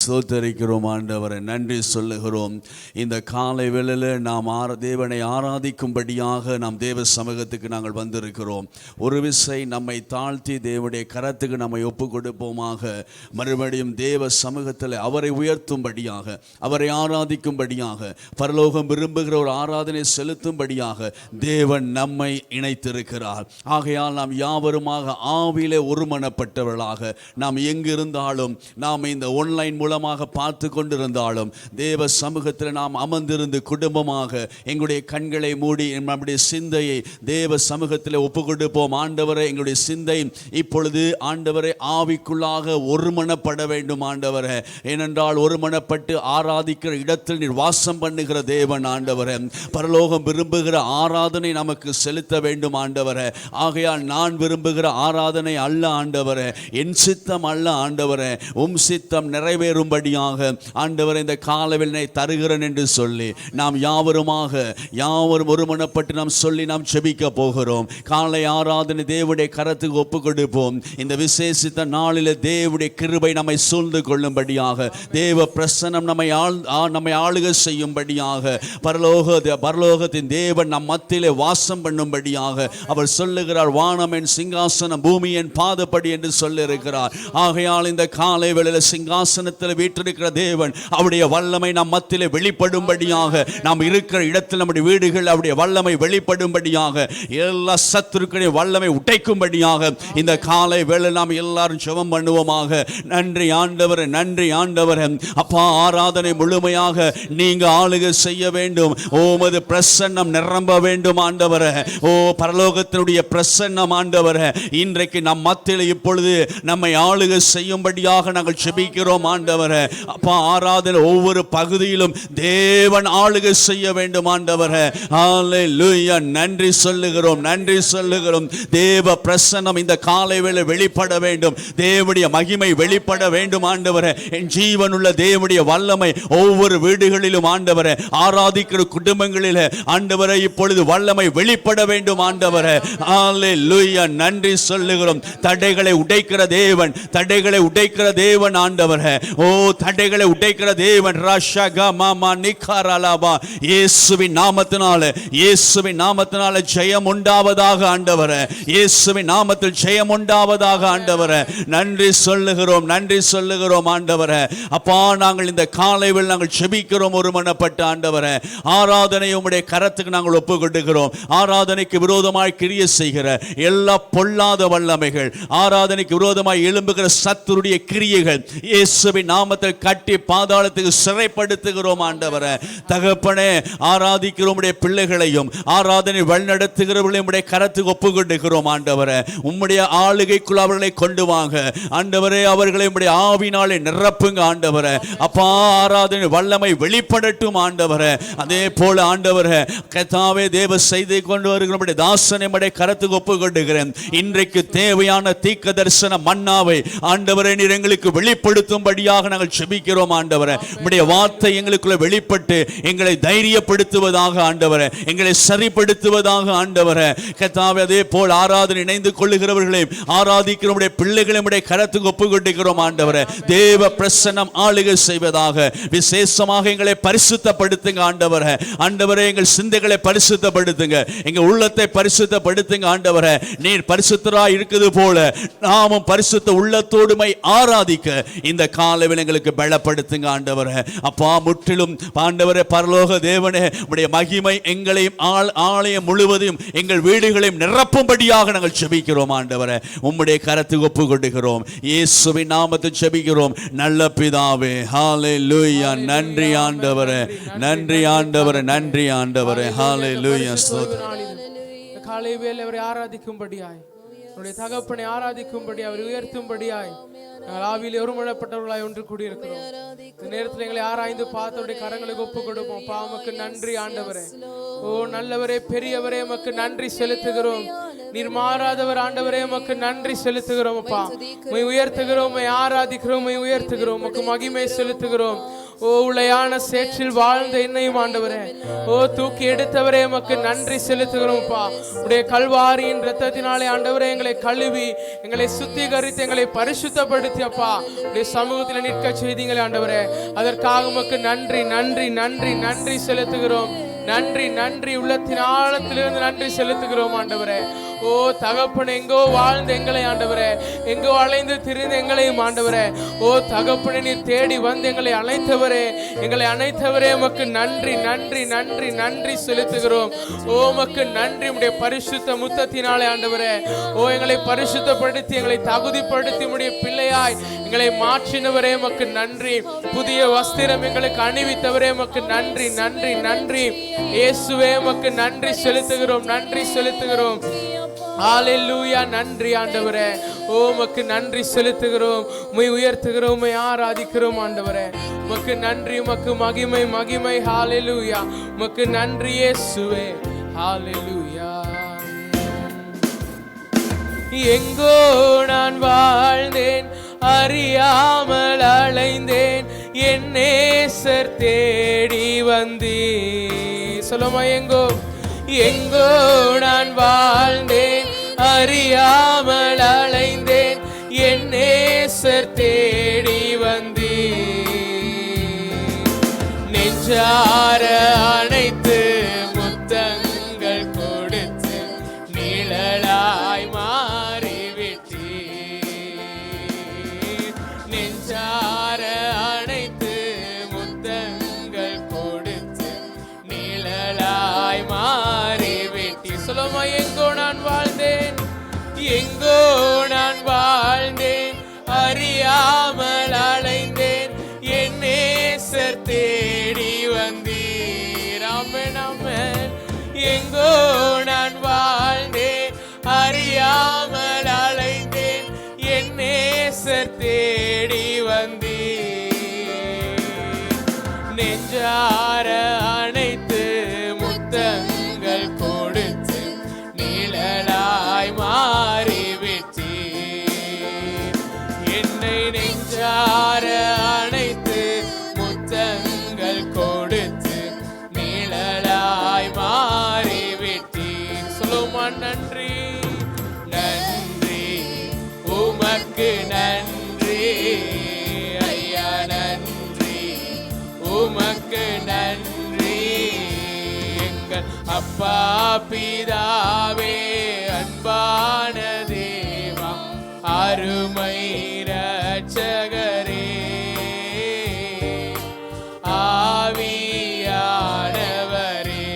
ஸ்தோத்தரிக்கிறோம் ஆண்டவரை, நன்றி சொல்லுகிறோம். இந்த காலை வேளையில் நாம் தேவனை ஆராதிக்கும்படியாக நாம் தேவ சமூகத்துக்கு நாங்கள் வந்திருக்கிறோம். ஒரு விசை நம்மை தாழ்த்தி தேவனுடைய கரத்துக்கு நம்மை ஒப்பு கொடுப்போமாக. மறுபடியும் தேவ சமூகத்தில் அவரை உயர்த்தும்படியாக, அவரை ஆராதிக்கும்படியாக, பரலோகம் விரும்புகிற ஒரு ஆராதனை செலுத்தும்படியாக தேவன் நம்மை இணைத்திருக்கிறார். ஆகையால் நாம் யாவருமாக ஆவியிலே ஒருமனப்பட்டவர்களாக, நாம் எங்கிருந்தாலும், நாம் இந்த ஆன்லைன் மூலமாக பார்த்து கொண்டிருந்தாலும், தேவ சமூகத்தில் நாம் அமர்ந்திருந்து குடும்பமாக எங்களுடைய கண்களை மூடி நம்முடைய சிந்தையை தேவ சமூகத்தில் ஒப்பு கொடுப்போம். ஆண்டவரை, எங்களுடைய சிந்தை இப்பொழுது ஆண்டவரை ஆவிக்குள்ளாக ஒருமனப்பட வேண்டும் ஆண்டவரை. ஏனென்றால் ஒருமனப்பட்டு ஆராதிக்கிற இடத்தில் நீர் வாசம் பண்ணுகிற தேவன் ஆண்டவரை. பரலோகம் விரும்புகிற ஆராதனை நமக்கு செலுத்த வேண்டும் ஆண்டவரை. ஆகையால் நான் விரும்புகிற ஆராதனை அல்ல ஆண்டவரை, என் சித்தம் அல்ல ஆண்டவரை, சித்தம் நிறைவேறும்படியாக ஆண்டவரை இந்த காலவேளை தருகிறேன் என்று சொல்லி நாம் யாவரும் ஒருமனப்பட்டு நாம் சொல்லி நாம் ஜெபிக்க போகிறோம். காலை ஆராதனை தேவனுடைய கரத்துக்கு ஒப்பு கொடுப்போம். இந்த விசேஷித்த நாளில் தேவனுடைய கிருபை நம்மை சூழ்ந்து கொள்ளும்படியாக, தேவ பிரசன்னம் நம்மை ஆளுகை செய்யும்படியாக, பரலோகத்தின் தேவன் நம் மத்தியிலே வாசம் பண்ணும்படியாக அவர் சொல்லுகிறார். வானம் என் சிங்காசனம், பூமி என் பாதப்படி என்று சொல்லியிருக்கிறார். ஆகையால் இந்த காலை வேளையில் சிங்காசனத்தில் வீற்றிருக்கிற தேவன் அவருடைய வல்லமை நம் மத்தியிலே வெளிப்படும்படியாக, நாம் இருக்கிற இடத்தில் நம்முடைய வீடுகள் அவருடைய வல்லமை வெளிப்படும்படியாக, எல்லா சத்துருக்களின் வல்லமை உடைக்கும்படியாக இந்த காலை வேளை நாம் எல்லாரும் ஜெபம் பண்ணுவோமாக. நன்றி ஆண்டவரே, நன்றி ஆண்டவரே. அப்பா, ஆராதனை முழுமையாக நீங்க ஆளுகை செய்ய வேண்டும். உமது பிரசன்னம் நிரம்ப வேண்டும் ஆண்டவரே. ஓ பரலோகத்தினுடைய பிரசன்னம் ஆண்டவரே, இன்றைக்கு நம் மத்தியில் இப்பொழுது நம்மை ஆளுகை செய்யும்படியாக நாங்கள் ஜெபிக்கிறோம் ஆண்டவரே. அப்பா, ஆராதனை ஒவ்வொரு பகுதியிலும் தேவன் ஆளுகை செய்ய வேண்டும் ஆண்டவரே. ஹல்லேலூயா, நன்றி சொல்லுகிறோம், நன்றி சொல்லுகிறோம். தேவ பிரசன்னம் இந்த காலை வேளை வெளிப்பட வேண்டும். தேவனுடைய மகிமை வெளிப்பட வேண்டும் ஆண்டவரே. என் ஜீவனுள்ள தேவனுடைய வல்லமை ஒவ்வொரு வீடுகளிலும் ஆண்டவரே, ஆராதிக்கிற குடும்பங்களிலே ஆண்டவரே இப்பொழுது வல்லமை வெளிப்பட வேண்டும் ஆண்டவரே. ஹல்லேலூயா, நன்றி சொல்லுகிறோம். தடைகளை உடைக்கிற தேவன், தடைகளை உடைக்கிற தேவன் ஆண்டவரே. ஓ தடைகளை உடைக்கிற தேவன். இயேசுவின் நாமத்தினாலே, இயேசுவின் நாமத்தினாலே ஜெயம் உண்டாவதாக ஆண்டவரே. இயேசுவின் நாமத்தில் ஜெயம் உண்டாவதாக ஆண்டவரே. நன்றி சொல்லுகிறோம், நன்றி சொல்லுகிறோம் ஆண்டவரே. அப்பா, நாங்கள் இந்த காலையில் நாங்கள் ஜெபிக்கிறோம் ஒருமனப்பட்ட ஆண்டவரே. ஆராதனை உம்முடைய கரத்துக்கு நாங்கள் ஒப்பு கொடுக்கிறோம். ஆராதனைக்கு விரோதமாய் கிரியை செய்கிற எல்லா பொல்லாத வல்லமைகள், ஆராதனைக்கு விரோதமாய் எழும்புகிற சத்துருடைய கிரியைகள் இயேசுவின் நாமத்தில் கட்டி பாதாளத்துக்கு சிறைப்படுத்துகிறோம் ஆண்டவரே. தகப்பனே, ஆராதிக்கிற உம்முடைய பிள்ளைகளையும் ஆராதனை வழிநடத்துகிறவர்களையும் உம்முடைய கரத்துக்கு ஒப்பு கொடுக்கிறோம் ஆண்டவரே. உம்முடைய ஆளுகைக்குள் அவர்களை கொண்டு வாங்க ஆண்டவரே. அவர்களை உம்முடைய ஆவினாலே நிரப்புங்க ஆண்டவரே. அப்பா, ஆராதனை வல்லமை வெளிப்படட்டும் ஆண்டவரே. அதே போல ஆண்டவரே, கர்த்தாவே, தேவ செய்தி கொண்டு வருகிற நம்முடைய தாசனை உம்முடைய கரத்துக்கு ஒப்பு கொடுக்கிறேன். இன்றைக்கு தேவையான தீர்க்க தரிசன மன்னாவை ஆண்டவரே நீர் எங்களுக்கு வெளிப்படுத்தும்படியாக நாங்கள் ஜெபிக்கிறோம் ஆண்டவரே. உம்முடைய வார்த்தை எங்களுக்குள்ள வெளிப்பட்டு எங்களை தைரியப்படுத்துவதாக ஆண்டவரே, எங்களை சரிப்படுத்துவதாக ஆண்டவரே. கர்த்தாவே, அதே போல் ஆராதனை இணைந்து கொள்ளுகிறவர்களையும் ஆராதிக்கிற உம்முடைய பிள்ளைகளை உம்முடைய கரத்துக்கு ஒப்பு கொடுக்கிறோம் ஆண்டவரே. தேவ பிரசன்னம் ஆளுகை செய்வதாக. விசேஷமாக எங்களை பரிசுத்தப்படுத்துங்க ஆண்டவரே. ஆண்டவரே, எங்கள் சிந்தைகளை பரிசுத்தப்படுத்துங்க, எங்கள் உள்ளத்தை பரிசுத்தப்படுத்துங்க ஆண்டவரே. நீர் பரிசுத்தராய் இருக்குது போல நாமும் பரிசுத்த உள்ளத்தோடுமை ஆராதிக்க இந்த காலையில் எங்களுக்கு பலப்படுத்துங்க ஆண்டவரே. அப்பா, முற்றிலும் ஆண்டவரே, பரலோக தேவனே, உம்முடைய மகிமை எங்களையும் ஆலயம் முழுவதையும் எங்கள் வீடுகளையும் நிரப்பும்படியாக நாங்கள் ஜெபிக்கிறோம் ஆண்டவரே. உம்முடைய கரத்துக்கு ஒப்பு கொடுக்கிறோம். இயேசுவின் நாமத்தில் ஜெபிக்கிறோம் நல்ல பிதாவே. ஹல்லேலூயா, நன்றி ஆண்டவரே, நன்றி ஆண்டவரே, நன்றி ஆண்டவரே. ஹல்லேலூயா, ஸ்தோத்திரம். காலை வேளை அவரை ஆராதிக்கும்படியாய், அவருடைய தகப்பனை ஆராதிக்கும்படி, அவர் உயர்த்தும்படியாய் நாங்கள் ஆவியிலே ஒருமனப்பட்டவர்களாய் ஒன்று கூடியிருக்கிறோம். இந்த நேரத்தில் எங்களை ஆராய்ந்து பார்த்தவருடைய கரங்களுக்கு ஒப்பு கொடுப்போம். உமக்கு நன்றி ஆண்டவரே. ஓ நல்லவரே, பெரியவரே, உமக்கு நன்றி செலுத்துகிறோம். நீர் மாறாதவர் ஆண்டவரே, உமக்கு நன்றி செலுத்துகிறோம். அப்பா, உம்மை உயர்த்துகிறோம், உம்மை ஆராதிக்கிறோம், உம்மை உயர்த்துகிறோம், உமக்கு மகிமை செலுத்துகிறோம். ஓ உளையான சேற்றில் வாழ்ந்த என்னையும் ஆண்டவரே, ஓ தூக்கி எடுத்தவரே உமக்கு நன்றி செலுத்துகிறோம்ப்பா. உடைய கல்வாரியின் இரத்தத்தினாலே ஆண்டவரே எங்களை கழுவி எங்களை சுத்திகரித்து எங்களை பரிசுத்தப்படுத்தி அப்பா உடைய சமூகத்தில் நிற்க செய்தீங்களே ஆண்டவரே, அதற்காக உமக்கு நன்றி நன்றி நன்றி நன்றி செலுத்துகிறோம். நன்றி நன்றி உள்ளத்தின் ஆழத்திலிருந்து நன்றி செலுத்துகிறோம் ஆண்டவரே. ஓ தகப்பன் எங்கோ வாழ்ந்த எங்களை ஆண்டவரே, எங்கோ அலைந்து திரிந்த எங்களையும் ஆண்டவரே, ஓ தகப்பனை நீர் தேடி வந்து எங்களை அழைத்தவரே, எங்களை அழைத்தவரே உமக்கு நன்றி நன்றி நன்றி நன்றி செலுத்துகிறோம். ஓ உமக்கு நன்றி. உடைய பரிசுத்த முத்தத்தினாலே ஆண்டவரே, ஓ எங்களை பரிசுத்தப்படுத்தி எங்களை தகுதிப்படுத்தி உடைய பிள்ளையாய் எங்களை மாற்றினவரே உமக்கு நன்றி. புதிய வஸ்திரம் எங்களுக்கு அணிவித்தவரே உமக்கு நன்றி நன்றி நன்றி. இயேசுவே உமக்கு நன்றி செலுத்துகிறோம் நன்றி செலுத்துகிறோம். ஹல்லேலூயா. நன்றி ஆண்டவரே. ஓ உமக்கு நன்றி செலுத்துகிறோம், உம்மை உயர்த்துகிறோம், உம்மை ஆராதிக்கிறோம் ஆண்டவரே. உமக்கு நன்றி, உமக்கு மகிமை மகிமை. ஹல்லேலூயா. உமக்கு நன்றி இயேசுவே. ஹல்லேலூயா. எங்கோ நான் வாழ்ந்தேன், அறியாமல் அலைந்தேன், என் நேசர் தேடி வந்தீர். சொல்லுமா. எங்கோ எங்கோ நான் வாழ்ந்தேன், அறியாமல் அலைந்தேன், என் நேசர் தேடி வந்தீர். நெஞ்சார அணைத்து முத்தங்கள் கொடுத்து நிழலாய் மாறிவிட்டீர். நெஞ்சார அணைத்து முத்தங்கள் கொடுத்து நிழலாய் மாறிவிட்டீர். சொல்லுமா. எங்கோ நான் வாழ்ந்தேன், எங்கோ நான் வாழ்ந்தேன், அறியாமல் அலைந்தேன், என் நேசர் தேடி வந்தீர். ஆமென் ஆமென். எங்கோ நான் வாழ்ந்தேன், அறியாமல் அலைந்தேன், என் நேசர் தேடி வந்தீர். நெஞ்சார அணைத்து முத்தங்கள் கொடுத்து நிழலாய் மாறிவிட்டீர். என்னை நெஞ்சார அணைத்து முத்தங்கள் கொடுத்து நிழலாய் மாறிவிட்டீர். சொல்லுமா. நன்றி நன்றி உமக்கு நன்றி ஐயா, நன்றி உமக்கு நன்றி. எங்கள் அப்பா பிதாவே, அன்பான தேவா, அருமை இரட்சகரே, ஆவியானவரே.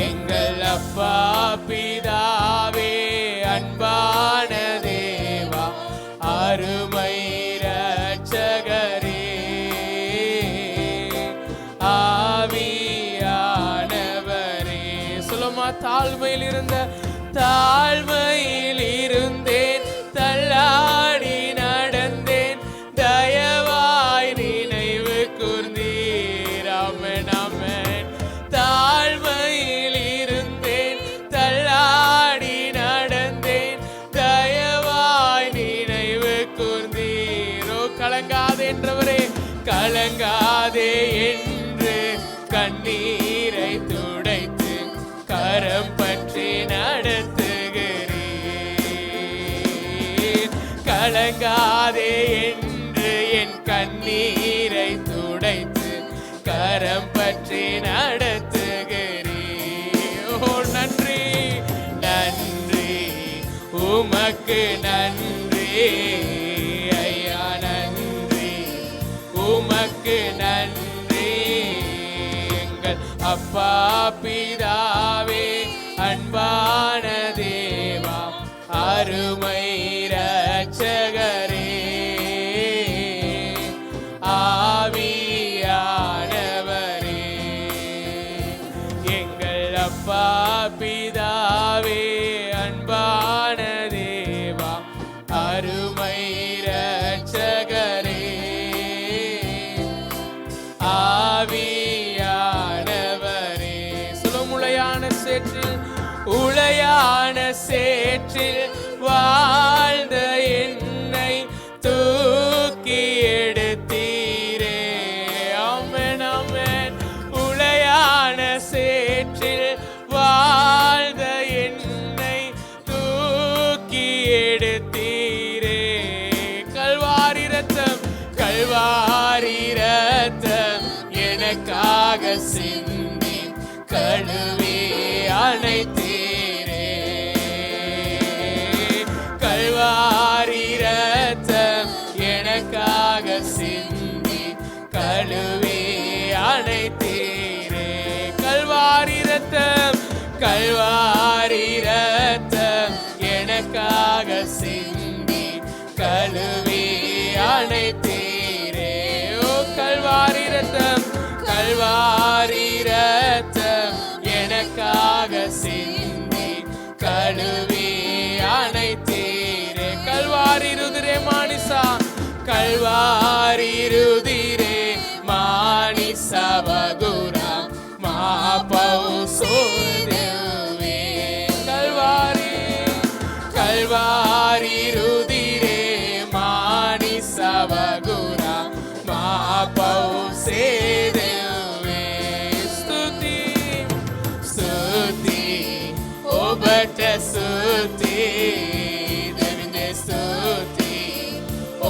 எங்கள் அப்பா பிதாவே, அன்பான தேவா, அருமை இரட்சகரே, ஆவியானவரே. சொல்லுமா. தாழ்மையில் இருந்தேன், தள்ளாடி நடந்தேன், தயவாய் நினைவு கூர்ந்தீர். ஆமென் ஆமென். தாழ்மையில் இருந்தேன், தள்ளாடி நடந்தேன், தயவாய் நினைவு கூர்ந்தீர். ஓ கலங்காதே என்றவரே, கலங்காதே என்று கண்ணீரை துடைத்து கரம் பற்றி நடத்துகிறீர். கலங்காதே என்று என் கண்ணீரை துடைத்து கரம் பற்றி நடத்துகிறீர். ஓ நன்றி நன்றி உமக்கு நன்றி ஐயா, நன்றி உமக்கு நன்றி. எங்கள் அப்பா பிதாவே, அன்பான தேவா, அருமை இரட்சகரே, ஆவியானவரே. எங்கள் அப்பா பிதாவே, அன்பான தேவா, அருமை இரட்சகரே, ஆவியானவரே. சொல்லும். உளையான சேற்றில் வாழ்ந்த என்னை தூக்கி எடுத்தீரே. சிந்தி கழுவி அணைத்தீரே. கல்வாரி இரத்தம் எனக்காக சிந்தி கழுவி அணைத்தீரே. கல்வாரி இரத்தம், கல்வாரி இரத்தம் எனக்காக சிந்தி கழுவி அணைத்தீரே. ஓ கல்வாரி இரத்தம், கல்வாரி இரத்தம் எனக்காக சிந்தி கழுவி அணைத்தீரே. கல்வாரி ருதிரே மானிசா, கல்வாரி ருதிரே மானிசா வகுரா மாபவு சோதேவே. கல்வாரி, கல்வாரி ருதிரே மானிசா வகுரா மாபவு சேதேவே. ஸ்துதி ஸ்துதி ඔබට ස්තුති දෙවිඳ ස්තුති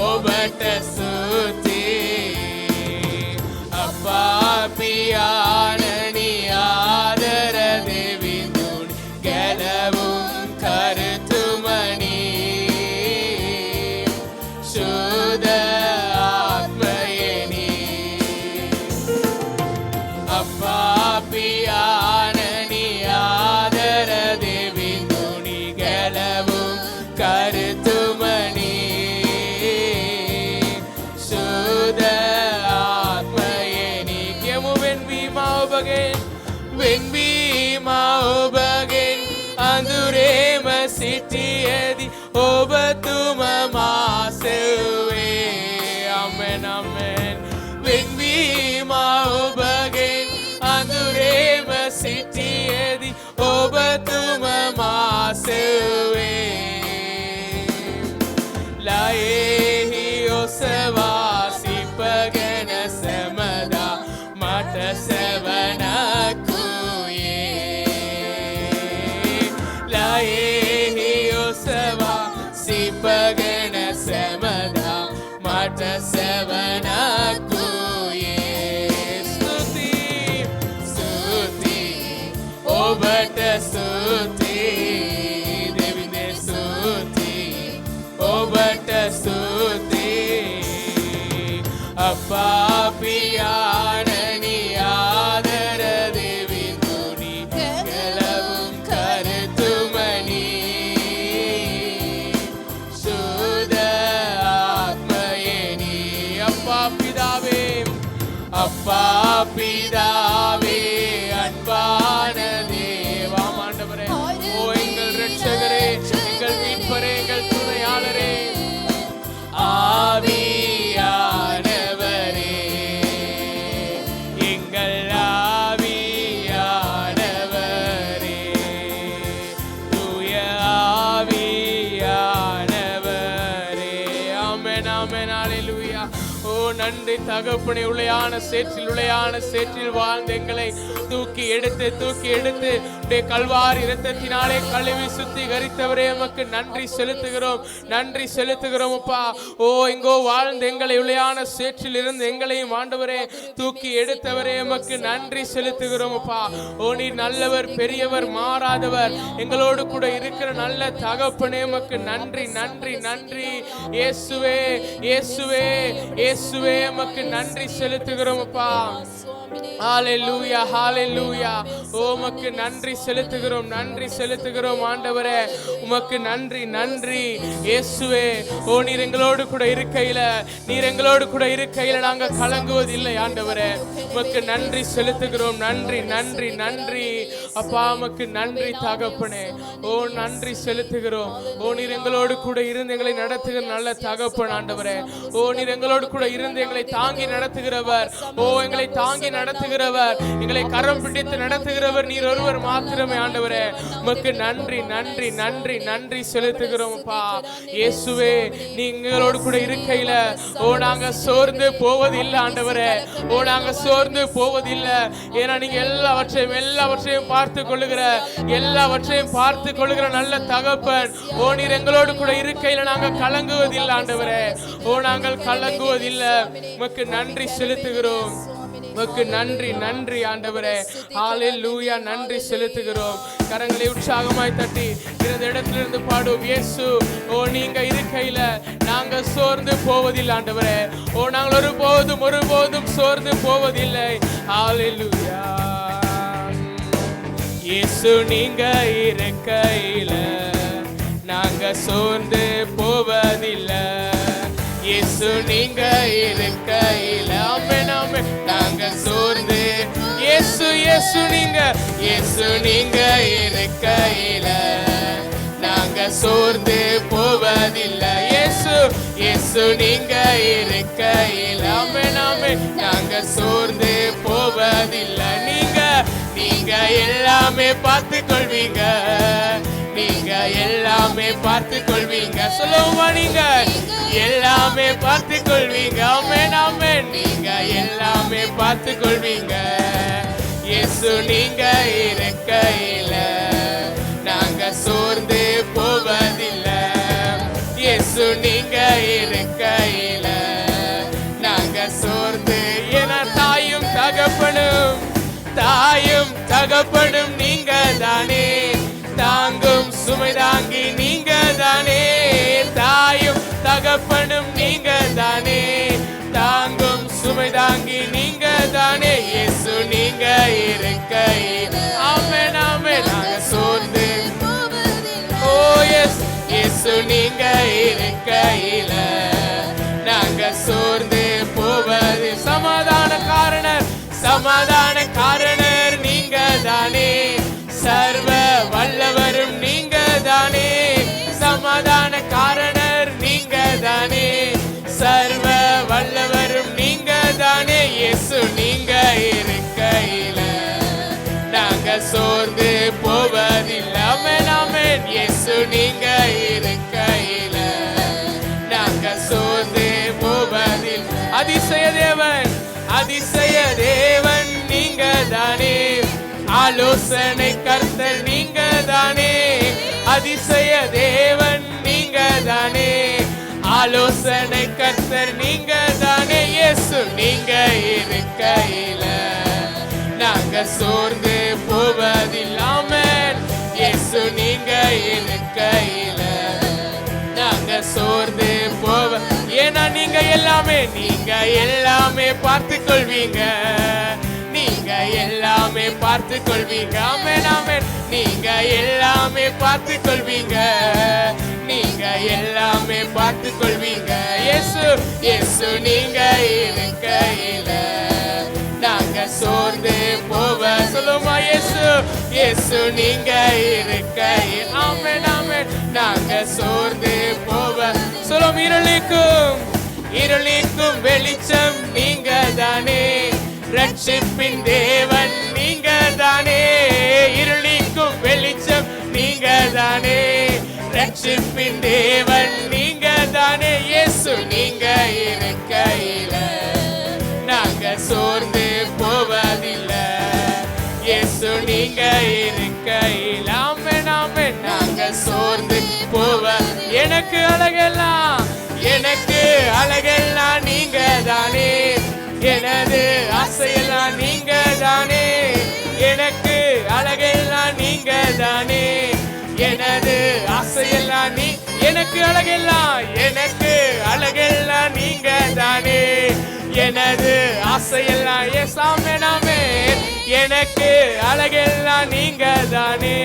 ඔබට ස්තුති. අපා පියාණනි ආදර දෙවිඳුන් ගැලවුම් කරතුමනි සුද ආත්මයෙනි. අපා පියාණනි ආදර දෙවිඳුනි ගැලවුම් කරතුමනි සුද ආත්මයෙනි. කියමු වෙන්වීම ඔබගෙන්, වෙන්වීම ඔබගෙන් අඳුරේම සිටියේදී ඔබ තුම මා සෙව්වේ. අමෙන් අමෙන්. වෙන්වීම ඔබගෙන් අඳුරේම සිටියේදී ඔබ තුම මා සෙව්වේ. ලයෙහි ඔසවා සිපගෙන සැමදා මට සැවනක් වූයේ. ලයෙහි ඔසවා සිපගෙන සැමදා මට සැවනක් වූයේ. ස්තුති ස්තුති ඔබට ස්තුති දෙවිඳ ස්තුති ඔබට ස්තුති. අපා පියාණනි ආදර දෙවිඳුනි ගැලවුම් කරතුමනි සුද ආත්මයෙනි. அப்பா பிதாவே, அப்பா பிதாவே அன்பான தேவா ஆண்டவரே, ஓ எங்கள் இரட்சகரே, எங்கள் மீட்பரே, எங்கள் துணையாளரே, ஆவியானவரே, எங்கள் ஆவியானவரே, தூய ஆவியானவரே. ஆமென் ஆமென் ஹalleluya. ஓ நன்றி தகப்பனே, உளையான சேற்றில் வாழ்ந்த எங்களை தூக்கி எடுத்து உடைய கல்வாரி இரத்தத்தினாலே கழுவி சுத்திகரித்தவரே எமக்கு நன்றி செலுத்துகிறோம் அப்பா. ஓ எங்கோ வாழ்ந்த எங்களை உளையான சேற்றில் இருந்து எங்களையும் ஆண்டவரே தூக்கி எடுத்தவரே எமக்கு நன்றி செலுத்துகிறோம் அப்பா. ஓ நீர் நல்லவர், பெரியவர், மாறாதவர், எங்களோடு கூட இருக்கிற நல்ல தகப்பனே எமக்கு நன்றி நன்றி நன்றி. இயேசுவே இயேசுவே இயேசுவே எமக்கு நன்றி செலுத்துகிறோம் அப்பா. ஹalleluya ஹalleluya. உமக்கு நன்றி செலுத்துகிறோம் ஆண்டவரே, உமக்கு நன்றி நன்றி இயேசுவே. ஓ நீர் எங்களோடு கூட இருக்கையில நாங்க கலங்குவதில்லை ஆண்டவரே. உமக்கு நன்றி செலுத்துகிறோம். நன்றி நன்றி நன்றி அப்பா, உமக்கு நன்றி தகப்பனே. ஓ நன்றி செலுத்துகிறோம். ஓ நீர் எங்களோடு கூட இருந்து எங்களை நடத்துகிற நல்ல தகப்பன் ஆண்டவரே. ஓ நீர் எங்களோடு கூட இருந்து எங்களை தாங்கி நடத்துகிறவர். ஓ எங்களை தாங்கி நடத்துகிறவர், எங்களை கரம் பிடித்து நடத்துகிறவர் நீர் ஒருவர் மாத்திரமே ஆண்டவரே. உமக்கு நன்றி நன்றி நன்றி நன்றி செலுத்துகிறோம் அப்பா. இயேசுவே நீங்களோடு கூட இருக்கையில ஓ நாங்க சோர்ந்து போவதில்லை ஆண்டவரே. ஓ நாங்க சோர்ந்து போவதில்லை. ஏன்னா நீங்க எல்லாவற்றையும் பார்த்து கொள்ளுகிற நல்ல தகப்பன். ஓ நீர் எங்களோடு கூட இருக்கையில நாங்க கலங்குவதில்லை ஆண்டவரே. ஓ நாங்கள் கலங்குவதில்லை. உமக்கு நன்றி செலுத்துகிறோம். உமக்கு நன்றி நன்றி ஆண்டவரே. ஹalleluya, நன்றி செலுத்துகிறோம். கரங்களை உற்சாகமாய் தட்டி இந்த இடத்திலிருந்து பாடுவோம். இயேசு, ஓ நீங்க இருக்கையில நாங்க சோர்ந்து போவதில்லை ஆண்டவரே. ஓ நாங்கள் ஒருபோதும் சோர்ந்து போவதில்லை. ஹalleluya. இயேசு நீங்க இருக்கையில நாங்க சோர்ந்து போவதில்லை. இயேசு நீங்க இருக்கையில ஆமென் ஆமென் நாங்க சோர்ந்து. இயேசு நீங்க இருக்கையில நாங்க சோர்ந்து போவதில்லை. இயேசு நீங்க இருக்கையில ஆமென் ஆமென் நாங்க சோர்ந்து போவதில்லை. நீங்க எல்லாமே பார்த்து கொள்வீங்க. நீங்க எல்லாமே பார்த்து கொள்வீங்க. சொல்லுவோமா, நீங்க எல்லாமே பார்த்து கொள்வீங்க. ஆமென் ஆமென் நீங்க எல்லாமே பார்த்து கொள்வீங்க. இயேசு நீங்க இருக்கையில நாங்க சோர்ந்து போவதில்லை. இயேசு நீங்க இருக்கையில நாங்க சோர்ந்து. ஏன்னா தாயும் தகப்பனும் நீங்க தானே. தாங்கும் சுமை தாங்கி நீங்க தானே. தாயும் தகப்பனும் நீங்க தானே. தாங்கும் சுமை தாங்கி நீங்க தானே. இயேசு நீங்க இருக்கையில ஆமென் ஆமென் நாங்க சோர்ந்து. ஓ எஸ், இயேசு நீங்க இருக்கையில நாங்க சோர்ந்து போவது. சமாதான காரணர் நீங்க தானே. சர்வ வல்லவரும் நீங்க தானே. சமாதான காரணர் நீங்க தானே. சர்வ வல்லவரும் நீங்க தானே. இயேசு நீங்க இருக்கையில நாங்க சோர்ந்து போவதில்லை. ஆமென் ஆமென் இயேசு நீங்க இருக்கையில நாங்க சோர்ந்து போவதில்லை. அதிசய தேவன் நீங்க தானே. ஆலோசனை கர்த்தர் நீங்க தானே. அதிசய தேவன் நீங்க தானே. ஆலோசனை கர்த்தர் நீங்க தானே. இயேசு நீங்க இருக்கையில நாங்க சோர்ந்து போவதில்லை. ஆமென் இயேசு நீங்க இருக்கையில நாங்க சோர்ந்து போவ. ஏன்னா நீங்க எல்லாமே பார்த்து கொள்வீங்க. நீங்க எல்லாமே பார்த்து கொள்வீங்க. ஆமென் ஆமென் நீங்க எல்லாமே பார்த்து கொள்வீங்க. நீங்க எல்லாமே பார்த்து கொள்வீங்க. இயேசு நீங்க இருக்கையில நாங்க சோர்ந்து போவ. சொல்லுமா, இயேசு நீங்க இருக்கையில் ஆமென் ஆமென் நாங்க சோர்ந்து போவ. சொல்லும், இருளிக்கும் வெளிச்சம் நீங்க தானே. ரட்சிப்பின் தேவன் நீங்க தானே. இருளிக்கும் வெளிச்சம் நீங்க தானே. ரட்சிப்பின் தேவன் நீங்க தானே. இயேசு நீங்க இருக்கையில நாங்க சோர்ந்து போவதில்லை. இயேசு நீங்க இருக்கையில ஆமென் ஆமென் நாங்க சோர்ந்து போவ. எனக்கு அழகெல்லாம் நீங்க தானே. எனது ஆசையெல்லாம் நீங்க தானே. எனக்கு அழகெல்லாம் நீங்க தானே. எனது ஆசையெல்லாம் எனக்கு அழகெல்லாம் நீங்க தானே. எனது ஆசையெல்லாம் ஆமென் ஆமென் எனக்கு அழகெல்லாம் நீங்க தானே.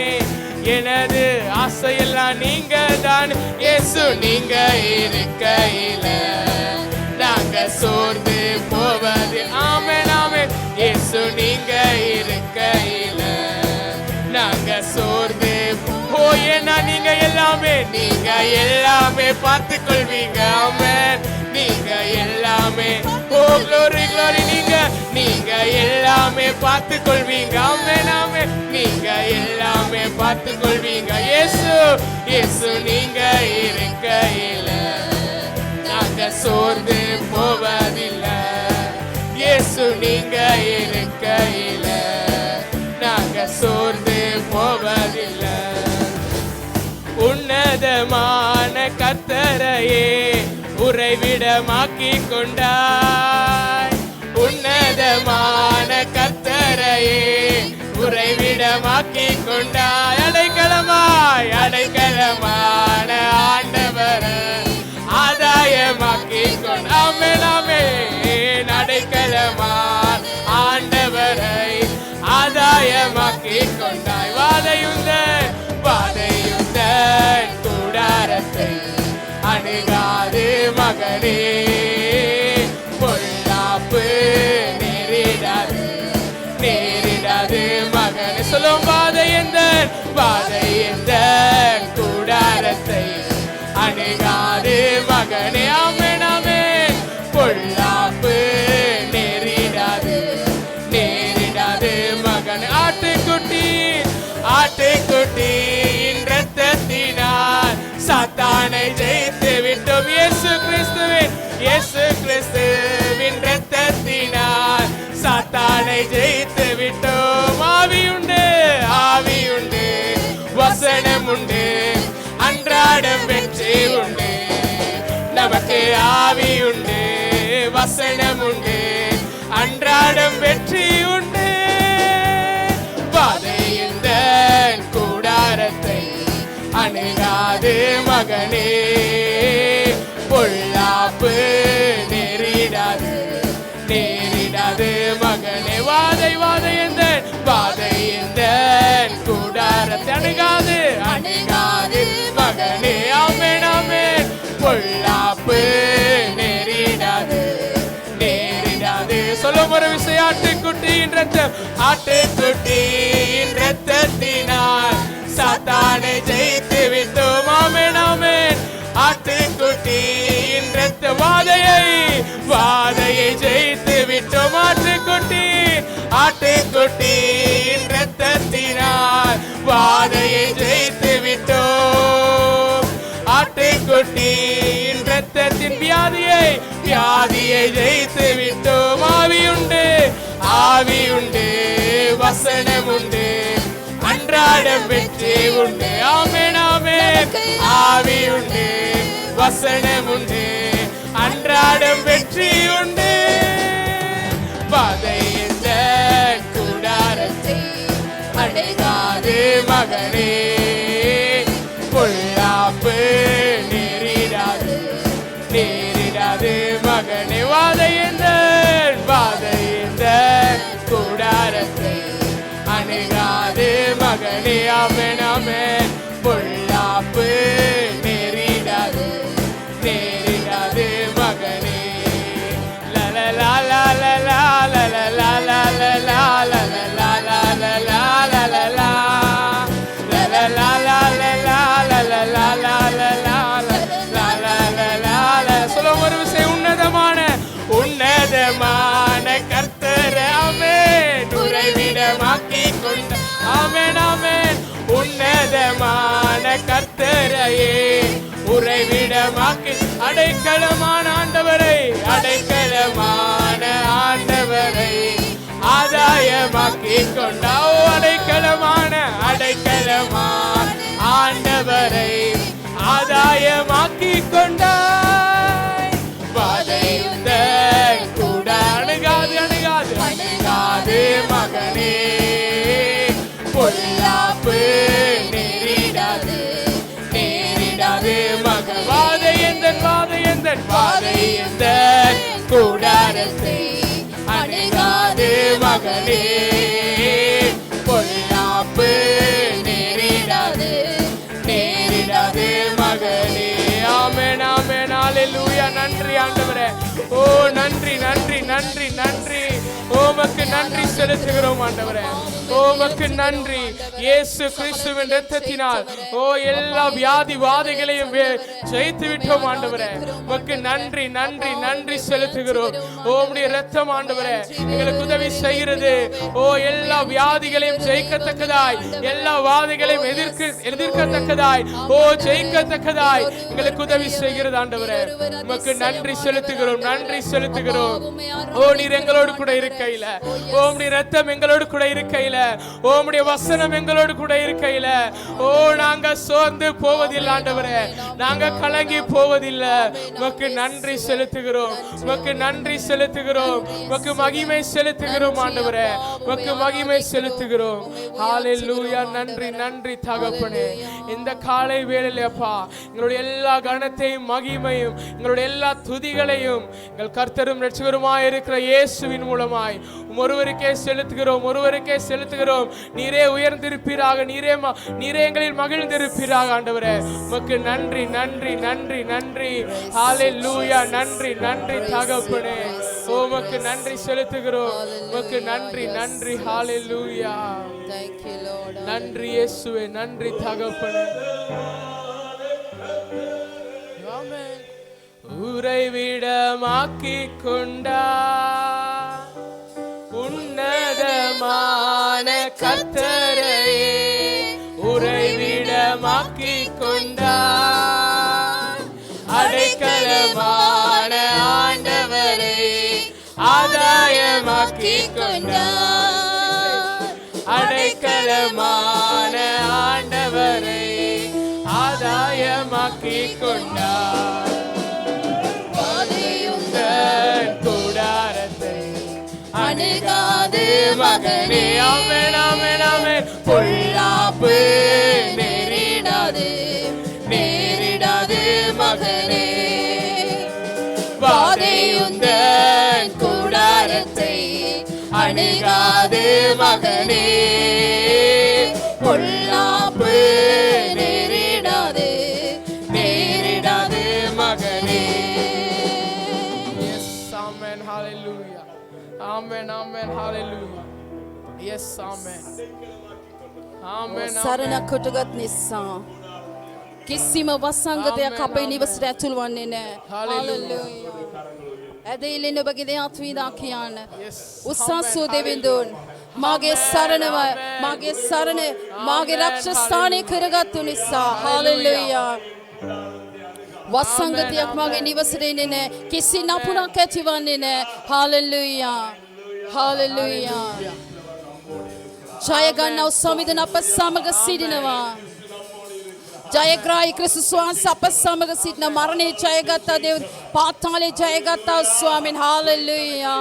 எனது ஆசையெல்லாம் நீங்க தானே. இயேசு நீங்க இருக்கையில நாங்க சோர்ந்து போவது. ஆமென் ஆமென் இயேசு நீங்க இருக்கையில நாங்க சோர்ந்து போயேனா. நீங்க எல்லாமே பார்த்து கொள்வீங்க. ஆமென் நீங்க எல்லாமே. ஓ glory glory நீங்க எல்லாமே பார்த்து கொள்வீங்க. ஆமென் ஆமென் நீங்க எல்லாமே பார்த்து கொள்வீங்க. இயேசு நீங்க இருக்கையில நாங்க சோர்ந்து போவதில்லை. இயேசு நீங்க இருக்கையில நாங்க சோர்ந்து போவதில்லை. உன்னதமான கர்த்தரையே உறைவிடமாக்கி கொண்டாய். உன்னத உன்னதமான கர்த்தரையே உறைவிடமாக்கி கொண்டாய். அடைக்கலமாய் அடைக்கலமான ஆண்டவரை ஆதாயமாக்கி கொண்டாமே. அடைக்கலமாய் ஆண்டவரை ஆதாயமாக்கி கொண்டாய். வாதையுந்த கூடாரத்தை அணுகாது மகனே, பொல்லாப்பு நேரிடாது மகனே. சொல்லும் வாதையுந்த கூடாரத்தை அணுகாது மகனே. ஆமென் ஆமென். பொல்லாப்பு நேரிடாது மகனே. ஆட்டுக்குட்டியின் இரத்தத்தினால் சாத்தானை ஜெயித்து விட்டோம். இயேசு கிறிஸ்துவின் இரத்தத்தினால் சாத்தானை ஜெயித்து விட்டோம். ஆவியுண்டு வசனம் உண்டு, அன்றாடம் வெற்றி உண்டு. நமக்கு ஆவியுண்டு வசனம் உண்டு, அன்றாடம் வெற்றி உண்டு. வாதையுந்த கூடாரத்தை அணுகாது மகனே, பொல்லாப்பு நேரிடாது மகனே. வாதையுந்த கூடாரத்தை அணுகாது மகனே. ஆமென் ஆமென். பொல்லாப்பு நேரிடாது. சொல்லும் ஒரு விஷயம். ஆட்டுக்குட்டியின் இரத்தத்தினால் சாத்தானை ஜெயித்து விட்டோம். ஆமென் ஆமென். ஆட்டுக்குட்டியின் இரத்த வாதையை ஜெயித்து விட்டோம். ஆட்டுக்குட்டியின் இரத்தத்தினால் வாதையை ஜெயித்து விட்டோம். ஆட்டுக்குட்டியின் இரத்தத்தின் வியாதியை ஜெயித்து விட்டோம். ஆவியுண்டு வசனம் உண்டு, அன்றாடம் வெற்றி உண்டு. ஆமென் ஆமென். ஆவியுண்டு வசனம் உண்டு, அன்றாடம் வெற்றி உண்டு. வாதையுந்த கூடாரத்தை அணுகாது மகனே, பொல்லாப்பு நேரிடாது மகனே. வாதையுந்த கூடாரத்தை அணுகாது மகனே. ஆமென் ஆமென். பொல்லாப்பு நேரிடாது மகனே. லலலா லலலா லலலா லலலா லலலா லலலா லலலா லலலா லலலா லலலா லலலா லலலா. சொல்லும் ஒரு விஷயம். உன்னதமான கர்த்தரை ஆமென் உறைவிடமாக்கி கொண்ட. ஆமென் ஆமென். உன்னதமான கர்த்தரையே உறைவிடமாக்கி அடைக்கலமான ஆண்டவரை ஆதாயமாக்கி கொண்டா. அடைக்கலமான ஆண்டவரை ஆதாயமாக்கி கொண்டாய். வாதையுந்த அணுகாது மகனே, பொல்லாப்பு நேரிடாது மகன். வாதையுந்த கூடாரத்தை அணுகாது மகனே, பொல்லாப்பு நேரிடாது மகனே. ஆமென் ஆமென். ஹல்லேலூயா. நன்றி ஆண்டவரே. ஓ நன்றி நன்றி நன்றி நன்றி. உமக்கு நன்றி செலுத்துகிறோம் ஆண்டவரே. உமக்கு நன்றி. இயேசு கிறிஸ்துவின் இரத்தத்தினால் எல்லா வியாதி வாதைகளையும் ஜெயித்து விட்டோம் ஆண்டவரே. உமக்கு நன்றி நன்றி நன்றி செலுத்துகிறோம். உம்முடைய இரத்தம் ஆண்டவரே எங்களுக்கு உதவி செய்கிறது. எல்லா வியாதிகளையும் ஜெயிக்கத்தக்கதாய், எல்லா வாதைகளையும் எதிர்க்கத்தக்கதாய், ஜெயிக்கத்தக்கதாய் எங்களுக்கு உதவி செய்கிறது ஆண்டவரே. உமக்கு நன்றி செலுத்துகிறோம். நீர் எங்களோடு கூட இருக்கையில, உம்முடைய இரத்தம் எங்களோடு கூட இருக்கையில, உம்முடைய வசனம் எங்களோடு கூட இருக்கையில நாங்க சோர்ந்து போவதில்லை ஆண்டவரே. நாங்க கலங்கி போவதில்லை. உமக்கு நன்றி செலுத்துகிறோம், உமக்கு நன்றி செலுத்துகிறோம், உமக்கு மகிமை செலுத்துகிறோம் ஆண்டவரே, உமக்கு மகிமை செலுத்துகிறோம். ஹalleluya. நன்றி நன்றி தகப்பனே. இந்த காலை வேளையிலே அப்பா எங்களுடைய எல்லா கனத்தையும் மகிமையும் எங்களுடைய எல்லா துதிகளையும் எங்கள் கர்த்தரும் இரட்சகருமாய் இருக்கிற இயேசுவின் மூலமாய் ஒருவருக்கே செலுத்துகிறோம், ஒருவருக்கே செலுத்துகிறோம். நீரே உயர்ந்திருப்பீராக, நீரே எங்களில் மகிழ்ந்திருப்பீராக ஆண்டவரே. உமக்கு நன்றி நன்றி நன்றி நன்றி. ஹalleluya. நன்றி நன்றி தகப்பனே. உமக்கு நன்றி செலுத்துகிறோம், உமக்கு நன்றி நன்றி. ஹalleluya. Thank you, Lord. நன்றி இயேசுவே, நன்றி தகப்பனே. ஆமென். உறைவிடமாக்கி கொண்டார் உன்னதமான கர்த்தரையே, உறைவிடமாக்கி கொண்டார் அடைக்கலமான ஆண்டவரே, ஆதாயமாக்கி கொண்டார் அடைக்கலமான ஆண்டவரே, ஆதாயமாக்கி கொண்டார். கூடாரத்தை அணுகாது மகனே. ஆமென் ஆமென் ஆமென். பொல்லாப்பு நேரிடாது நேரிடாது மகனே. வாதையுந்தன் கூடாரத்தை அணுகாது மகனே. பொல்லாப்பு நேரிடாது நேரிடாது மகனே. Yes, amen, hallelujah. Amen, amen, hallelujah. Yes, amen. Amen. සරණ කොටගත් නිසා කිසිම වසංගතයක් අපේ නිවසට ඇතුල් වන්නේ නැහැ. Hallelujah. ඇදෙයිලෙන ඔබගේ දෙයක් වීදා කියන්න. Yes. උස්සස්සු දෙවිඳුන් මාගේ සරණව මාගේ සරණ මාගේ රක්ෂ ස්ථානය කරගත්තු නිසා. හalleluya. වසංගතයක් මාගේ නිවසට එන්නේ නැහැ. කිසි නපුරක් ඇතිවන්නේ නැහැ. හalleluya. හalleluya. ජය ගන්නව සමිඳුන් අප සමග සිටිනවා. ජයග්‍රාහී ක්‍රිස්තුස් වහන්සේ අප සමග සිටින. මරණය ජයගත්තා දේව, පාතාලය ජයගත්තා ස්වාමීන්. හalleluya.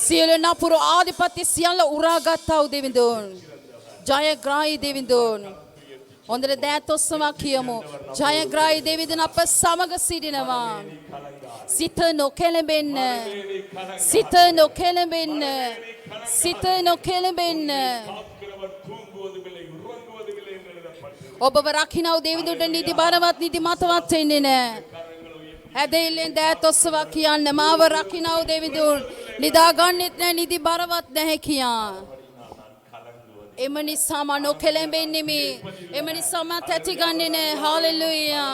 සියලු නපුරු ආධිපත්‍ය සියල්ල උරාගත්තා වූ දෙවිඳුන්, ජයග්‍රාහී දෙවිඳුන්. හොඳට දෑත් ඔස්සවා කියමු. ජයග්‍රාහී දෙවිඳුන් අප සමග සිටිනවා. සිත නොකැළඹෙන්න, සිත නොකැළඹෙන්න, සිත නොකැළඹෙන්න. ඔබව රකින්නව දෙවිඳුන්ට නිදි බරවත් නිදි මතවත් වෙන්නේ නැහැ. ඇදෙයිලෙන් දෑත් ඔස්සවා කියන්න, මාව රකින්නව දෙවිඳුන් නිදාගන්නෙත් නැහැ, නිදි බරවත් නැහැ කියා. එම නිසා මම නොකැළඹෙන්නෙමි. එම නිසා මම තැතිගන්නේ නැහැ. හalleluya.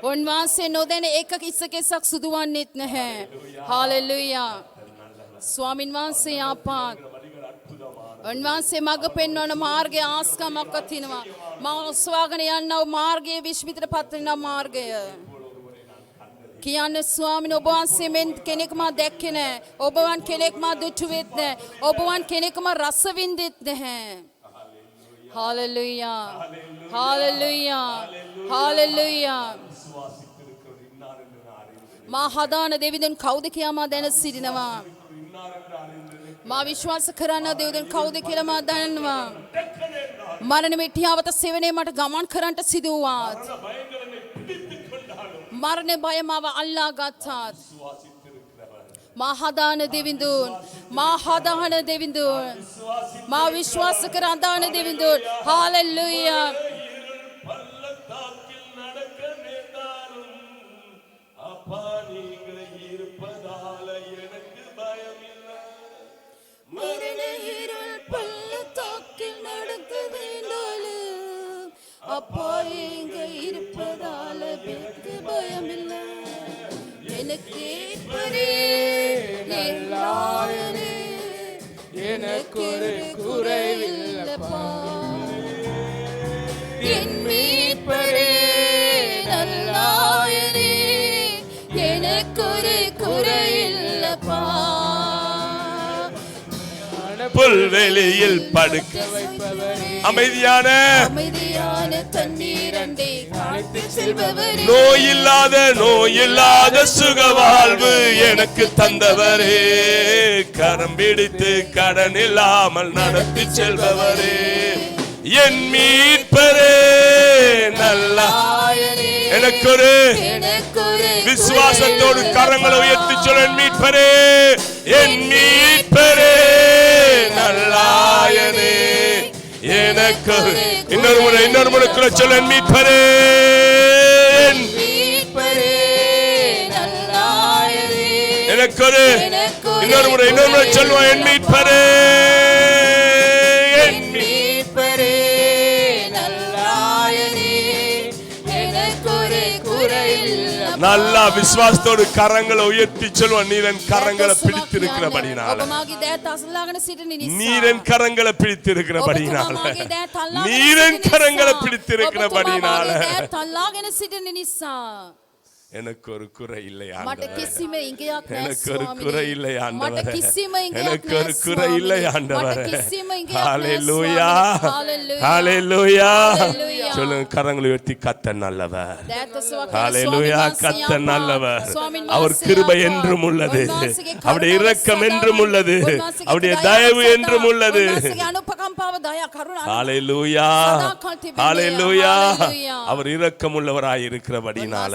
උන්වහන්සේ නොදැන එක කිසකෙසක් සිදු වන්නේත් නැහැ. හalleluya. ස්වාමින් වහන්සේ ආපාත් උන්වහන්සේ මඟ පෙන්වන මාර්ගය ආස්කමක් තිනවා. මම ඔස්වාගෙන යන්නව මාර්ගයේ විශ්මිතට පත් වෙන මාර්ගය. කියන්නේ ස්වාමීන් ඔබ වහන්සේ මෙන් කෙනෙක් මා දැක්කේ නැහැ. ඔබ වන් කෙනෙක් මා දුටුවෙත් නැහැ. ඔබ වන් කෙනෙක්ම රස විඳින්නෙත් නැහැ. හalleluya. හalleluya. හalleluya. මා හදාන දෙවිඳුන් කවුද කියා මා දැන සිටිනවා. මා විශ්වාස කරන දෙවිඳුන් කවුද කියලා මා දන්නවා. මරණ මිත්‍යාවත සෙවණේ මට ගමන් කරන්නට සිදු වුණාත්, මරණ බය මාව අල්ලා ගත්තාත්, මා හදාන දෙවිඳුන්, මා හදාන දෙවිඳුන්, මා විශ්වාස කර හදාන දෙවිඳුන්. හalleluya. மரண இருள் பள்ளத்தாக்கில் நடக்க வேண்டாலும் அப்பா எங்க இருப்பதால எனக்கு பயமில்லை. எனக்கு நல்லாயனே, எனக்கு ஒரு குறைவில்லப்பா. என் மீட்பரே நல்லாயனே, எனக்கு ஒரு குறையில்லப்பா. புல்வெளியில் படுக்க வைப்பவரே அமைதியான தண்ணீரண்டை அழைத்துச் செல்பவரே, நோயில்லாத சுகவாழ்வு எனக்கு தந்தவரே, கரம் பிடித்து கடன் இல்லாமல் நடத்தி செல்பவரே, என் மீட்பரே நல்லா. எனக்கு ஒரு விசுவாசத்தோடு கரங்களை உயர்த்தி சொல்ல, என் மீட்பரே, என் மீட்பரே நல்லாயனே, எனக்கு இன்னொரு முறை சொல்ல, என் மீட்பரே, எனக்கு ஒரு இன்னொரு முறை சொல்லுவோம், என் மீட்பரே, என் மீட்பரே நல்லா விசுவாசத்தோடு கரங்களை உயர்த்தி சொல்லுவோம். நீரன் கரங்களை பிடித்திருக்கிறபடினால, நீரன் கரங்களை பிடித்திருக்கிறபடினால, நீரன் கரங்களை பிடித்திருக்கிறபடினால எனக்கு ஒரு குறை இல்லை ஆண்டவரே, எனக்கு ஒரு குறை இல்லை ஆண்டவரே, எனக்கு ஒரு குறை இல்லை ஆண்டவரே. ஹல்லேலூயா, ஹல்லேலூயா. சொல்லுங்க, கரங்களை உயர்த்தி, கர்த்தர் நல்லவர். ஹல்லேலூயா, கர்த்தர் நல்லவர். அவர் கிருபை என்றும் உள்ளது, அவருடைய இரக்கம் என்றும் உள்ளது, அவருடைய தயவு என்றும் உள்ளது. ஹல்லேலூயா, ஹல்லேலூயா. அவர் இரக்கம் உள்ளவராய் இருக்கிறபடினால,